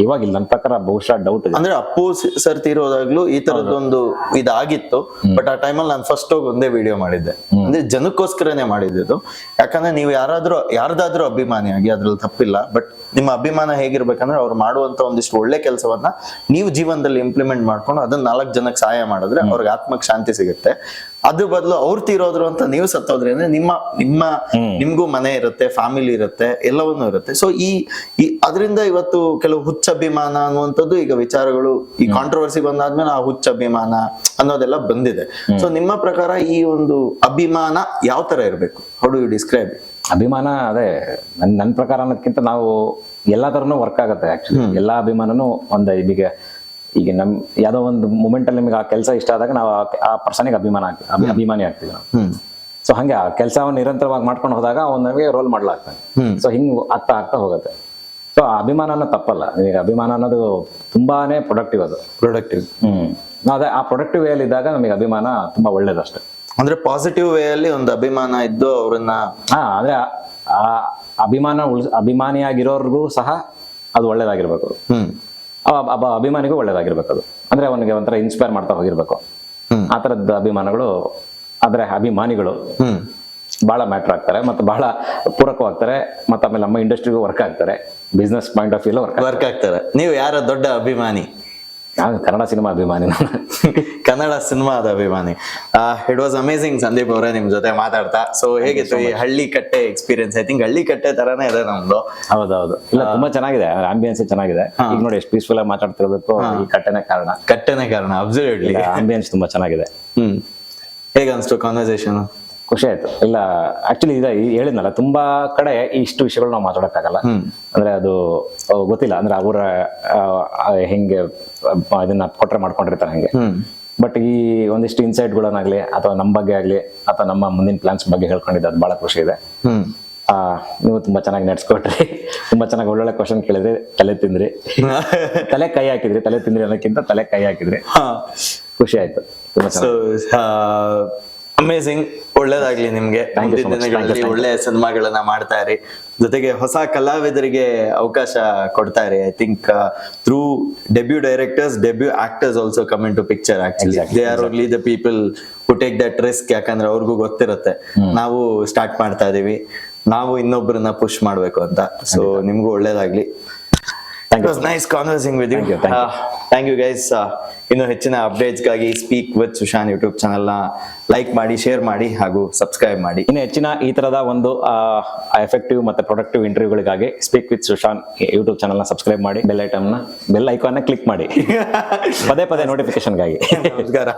ಇವಾಗಿಲ್ಲ, ನನ್ನ ಪ್ರಕಾರ ಬಹುಶಃ ಡೌಟ್ ಇದೆ. ಅಂದ್ರೆ ಅಪ್ಪು ಸರ್ ತೀರೋದಾಗ್ಲೂ ಈ ತರದೊಂದು ಇದಾಗಿತ್ತು. ಬಟ್ ಆ ಟೈಮಲ್ಲಿ ನಾನು ಫಸ್ಟ್ ಹೋಗಿ ಒಂದೇ ವಿಡಿಯೋ ಮಾಡಿದ್ದೆ, ಅಂದ್ರೆ ಜನಕ್ಕೋಸ್ಕರನೇ ಮಾಡಿದ್ದು. ಯಾಕಂದ್ರೆ ನೀವು ಯಾರ್ದಾದ್ರೂ ಅಭಿಮಾನಿಯಾಗಿ ಅದ್ರಲ್ಲಿ ತಪ್ಪಿಲ್ಲ. ಬಟ್ ನಿಮ್ಮ ಅಭಿಮಾನ ಹೇಗಿರ್ಬೇಕಂದ್ರೆ ಅವ್ರು ಮಾಡುವಂತ ಒಂದಿಷ್ಟು ಒಳ್ಳೆ ಕೆಲಸವನ್ನ ನೀವು ಜೀವನದಲ್ಲಿ ಇಂಪ್ಲಿಮೆಂಟ್ ಮಾಡ್ಕೊಂಡು ಅದನ್ನ 4 ಜನಕ್ಕೆ ಸಹಾಯ ಮಾಡಿದ್ರೆ ಅವ್ರಿಗೆ ಆತ್ಮಕ್ಕೆ ಶಾಂತಿ ಸಿಗುತ್ತೆ. ಅದ್ರ ಬದಲು ಅವ್ರು ತೀರೋದ್ರು ಅಂತ ನೀವು ಸತ್ತೋದ್ರಿ ಅಂದ್ರೆ ನಿಮ್ಗೂ ಮನೆ ಇರುತ್ತೆ, ಫ್ಯಾಮಿಲಿ ಇರುತ್ತೆ, ಎಲ್ಲವನ್ನೂ ಇರುತ್ತೆ. ಸೊ ಅದರಿಂದ ಇವತ್ತು ಕೆಲವು ಹುಚ್ಚ ಅಭಿಮಾನ ಅನ್ನುವಂಥದ್ದು ಈಗ ವಿಚಾರಗಳು ಈ ಕಾಂಟ್ರವರ್ಸಿ ಬಂದಾದ್ಮೇಲೆ ಆ ಹುಚ್ಚ ಅಭಿಮಾನ ಅನ್ನೋದೆಲ್ಲ ಬಂದಿದೆ. ಸೊ ನಿಮ್ಮ ಪ್ರಕಾರ ಈ ಒಂದು ಅಭಿಮಾನ ಯಾವ ತರ ಇರಬೇಕು? How do you describe? ಅಭಿಮಾನ ಅದೇ ನನ್ನ ಪ್ರಕಾರ ಅನ್ನೋದಕ್ಕಿಂತ ನಾವು ಎಲ್ಲಾ ತರನು ವರ್ಕ್ ಆಗುತ್ತೆ. ಆಕ್ಚುಲಿ ಎಲ್ಲಾ ಅಭಿಮಾನನು ಈಗ ಯಾವ್ದೋ ಒಂದು ಮೂಮೆಂಟ್ ಅಲ್ಲಿ ನಿಮಗೆ ಆ ಕೆಲಸ ಇಷ್ಟ ಆದಾಗ ನಾವು ಆ ಪರ್ಸನಿಗೆ ಅಭಿಮಾನಿ ಆಗ್ತೀವಿ ನಾವು. ಸೊ ಹಂಗೆ ಆ ಕೆಲಸವನ್ನು ನಿರಂತರವಾಗಿ ಮಾಡ್ಕೊಂಡು ಹೋದಾಗ ನಮಗೆ ರೋಲ್ ಮಾಡ್ಲಾಗ್ತಾನೆ. ಸೊ ಹಿಂಗ್ ಆಗ್ತಾ ಹೋಗುತ್ತೆ. ಸೊ ಆ ಅಭಿಮಾನ ತಪ್ಪಲ್ಲ. ಈಗ ಅಭಿಮಾನ ಅನ್ನೋದು ತುಂಬಾನೇ ಪ್ರೊಡಕ್ಟಿವ್. ಅದೇ ಆ ಪ್ರೊಡಕ್ಟಿವ್ ವೇ ಅಲ್ಲಿ ಇದ್ದಾಗ ನಮಗೆ ಅಭಿಮಾನ ತುಂಬಾ ಒಳ್ಳೇದಷ್ಟೇ. ಅಂದ್ರೆ ಪಾಸಿಟಿವ್ ವೇ ಅಲ್ಲಿ ಒಂದು ಅಭಿಮಾನ ಇದ್ದು ಅವ್ರನ್ನ ಅಂದ್ರೆ ಆ ಅಭಿಮಾನಿಯಾಗಿರೋರ್ಗೂ ಸಹ ಅದು ಒಳ್ಳೇದಾಗಿರ್ಬೇಕು. ಅಭಿಮಾನಿಗೂ ಒಳ್ಳೇದಾಗಿರ್ಬೇಕು. ಅದು ಅಂದ್ರೆ ಅವನಿಗೆ ಒಂಥರ ಇನ್ಸ್ಪೈರ್ ಮಾಡ್ತಾ ಹೋಗಿರ್ಬೇಕು. ಆ ತರದ ಅಭಿಮಾನಗಳು, ಆದ್ರೆ ಅಭಿಮಾನಿಗಳು ಬಹಳ ಮ್ಯಾಟರ್ ಆಗ್ತಾರೆ ಮತ್ತೆ ಬಹಳ ಪೂರಕವಾಗ್ತಾರೆ. ಮತ್ತೆ ಆಮೇಲೆ ನಮ್ಮ ಇಂಡಸ್ಟ್ರಿಗೂ ವರ್ಕ್ ಆಗ್ತಾರೆ, business point of view work ಆಗ್ತಾರೆ. ನೀವು ಯಾರ ದೊಡ್ಡ ಅಭಿಮಾನಿ? ನಾನು ಕನ್ನಡ ಸಿನಿಮಾ ಅಭಿಮಾನಿ. ಕನ್ನಡ ಸಿನಿಮಾದ ಅಭಿಮಾನಿ. ಇಟ್ ವಾಸ್ ಅಮೇಸಿಂಗ್ ಸಂದೀಪ್ ಅವರೇ ನಿಮ್ ಜೊತೆ ಮಾತಾಡ್ತಾ. ಸೊ ಹೇಗಿತ್ತು ಈ ಹಳ್ಳಿ ಕಟ್ಟೆ ಎಕ್ಸ್ಪೀರಿಯನ್ಸ್? ಐ ಥಿಂಕ್ ಹಳ್ಳಿ ಕಟ್ಟೆ ತರಾನೇ ಇದೆ ನಮ್ದು. ಹೌದೌದು, ಇಲ್ಲ ತುಂಬಾ ಚೆನ್ನಾಗಿದೆ, ಆಂಬಿಯನ್ಸ್ ಚೆನ್ನಾಗಿದೆ. ಈಗ ನೋಡಿ ಎಷ್ಟು ಪೀಸ್ಫುಲ್ ಆಗಿ ಮಾತಾಡ್ತಿರೋದಕ್ಕೂ ಈ ಕಟ್ಟೆನೇ ಕಾರಣ. ಅಬ್ಸಲ್ಯೂಟ್ಲಿ ಆಂಬಿಯನ್ಸ್ ತುಂಬಾ ಚೆನ್ನಾಗಿದೆ. ಹೇಗ ಅನ್ಸ್ತು ಕಾನ್ವರ್ಸೇಷನ್? ಖುಷಿ ಆಯ್ತು. ಇಲ್ಲ ಆಕ್ಚುಲಿ ಹೇಳಿದ್ನಲ್ಲ, ತುಂಬಾ ಕಡೆ ಇಷ್ಟು ವಿಷಯಗಳು ನಾವು ಮಾತಾಡಕ್ಕಾಗಲ್ಲ. ಅಂದ್ರೆ ಅದು ಗೊತ್ತಿಲ್ಲ, ಅಂದ್ರೆ ಅವರ ಹೆಂಗೆ ಇದನ್ನ ಕೊಟ್ರೆ ಮಾಡ್ಕೊಂಡಿರ್ತಾರೆ ಹಂಗೆ. ಬಟ್ ಈ ಒಂದಿಷ್ಟು ಇನ್ಸೈಟ್ಗಳನ್ನಾಗ್ಲಿ ಅಥವಾ ನಮ್ಮ ಬಗ್ಗೆ ಆಗ್ಲಿ ಅಥವಾ ನಮ್ಮ ಮುಂದಿನ ಪ್ಲಾನ್ಸ್ ಬಗ್ಗೆ ಹೇಳ್ಕೊಂಡಿದ್ದು ಅದು ಬಹಳ ಖುಷಿ ಇದೆ. ನೀವು ತುಂಬಾ ಚೆನ್ನಾಗಿ ನಡ್ಸ್ಕೊಟ್ರಿ, ತುಂಬಾ ಚೆನ್ನಾಗಿ ಒಳ್ಳೊಳ್ಳೆ ಕ್ವಶನ್ ಕೇಳಿದ್ರಿ, ತಲೆ ತಿಂದ್ರಿ, ತಲೆ ಕೈ ಹಾಕಿದ್ರಿ. ತಲೆ ತಿಂದ್ರಿ ಅನ್ನೋಕ್ಕಿಂತ ತಲೆ ಕೈ ಹಾಕಿದ್ರಿ. ಖುಷಿ ಆಯ್ತು, ತುಂಬಾ ಚೆನ್ನಾಗಿ. ಅಮೇಸಿಂಗ್. ಒಳ್ಳೇದಾಗ್ಲಿ ನಿಮ್ಗೆ. ಮುಂದಿನ ದಿನಗಳಲ್ಲಿ ಒಳ್ಳೆ ಸಿನಿಮಾಗಳನ್ನ ಮಾಡ್ತಾ ಇರಿ. ಜೊತೆಗೆ ಹೊಸ ಕಲಾವಿದರಿಗೆ ಅವಕಾಶ ಕೊಡ್ತಾ ಇರಿ. I think through debut directors, debut actors also come into picture. Actually they are only the people who take that risk. ಯಾಕಂದ್ರೆ ಅವ್ರಿಗೂ ಗೊತ್ತಿರುತ್ತೆ ನಾವು ಸ್ಟಾರ್ಟ್ ಮಾಡ್ತಾ ಇದೀವಿ, ನಾವು ಇನ್ನೊಬ್ಬರನ್ನ ಪುಷ್ ಮಾಡ್ಬೇಕು ಅಂತ. ಸೊ ನಿಮ್ಗೂ ಒಳ್ಳೇದಾಗ್ಲಿ. It was nice conversing with you. Thank you guys. ಇನ್ನು ಹೆಚ್ಚಿನ ಅಪ್ಡೇಟ್ಸ್ಗಾಗಿ speak with Sushant YouTube channel ನ ಲೈಕ್ ಮಾಡಿ, ಶೇರ್ ಮಾಡಿ ಹಾಗೂ ಸಬ್ಸ್ಕ್ರೈಬ್ ಮಾಡಿ. ಇನ್ನು ಹೆಚ್ಚಿನ ಈ ತರದ ಒಂದು ಎಫೆಕ್ಟಿವ್ ಮತ್ತೆ ಪ್ರೊಡಕ್ಟಿವ್ ಇಂಟರ್ವ್ಯೂಗಳಿಗಾಗಿ speak with Sushant YouTube channel ನ ಸಬ್ಸ್ಕ್ರೈಬ್ ಮಾಡಿ, ಬೆಲ್ ಐಕಾನ್ ನ ಕ್ಲಿಕ್ ಮಾಡಿ, ಪದೇ ನೋಟಿಫಿಕೇಶನ್ಗಾಗಿ. ನಮಸ್ಕಾರ.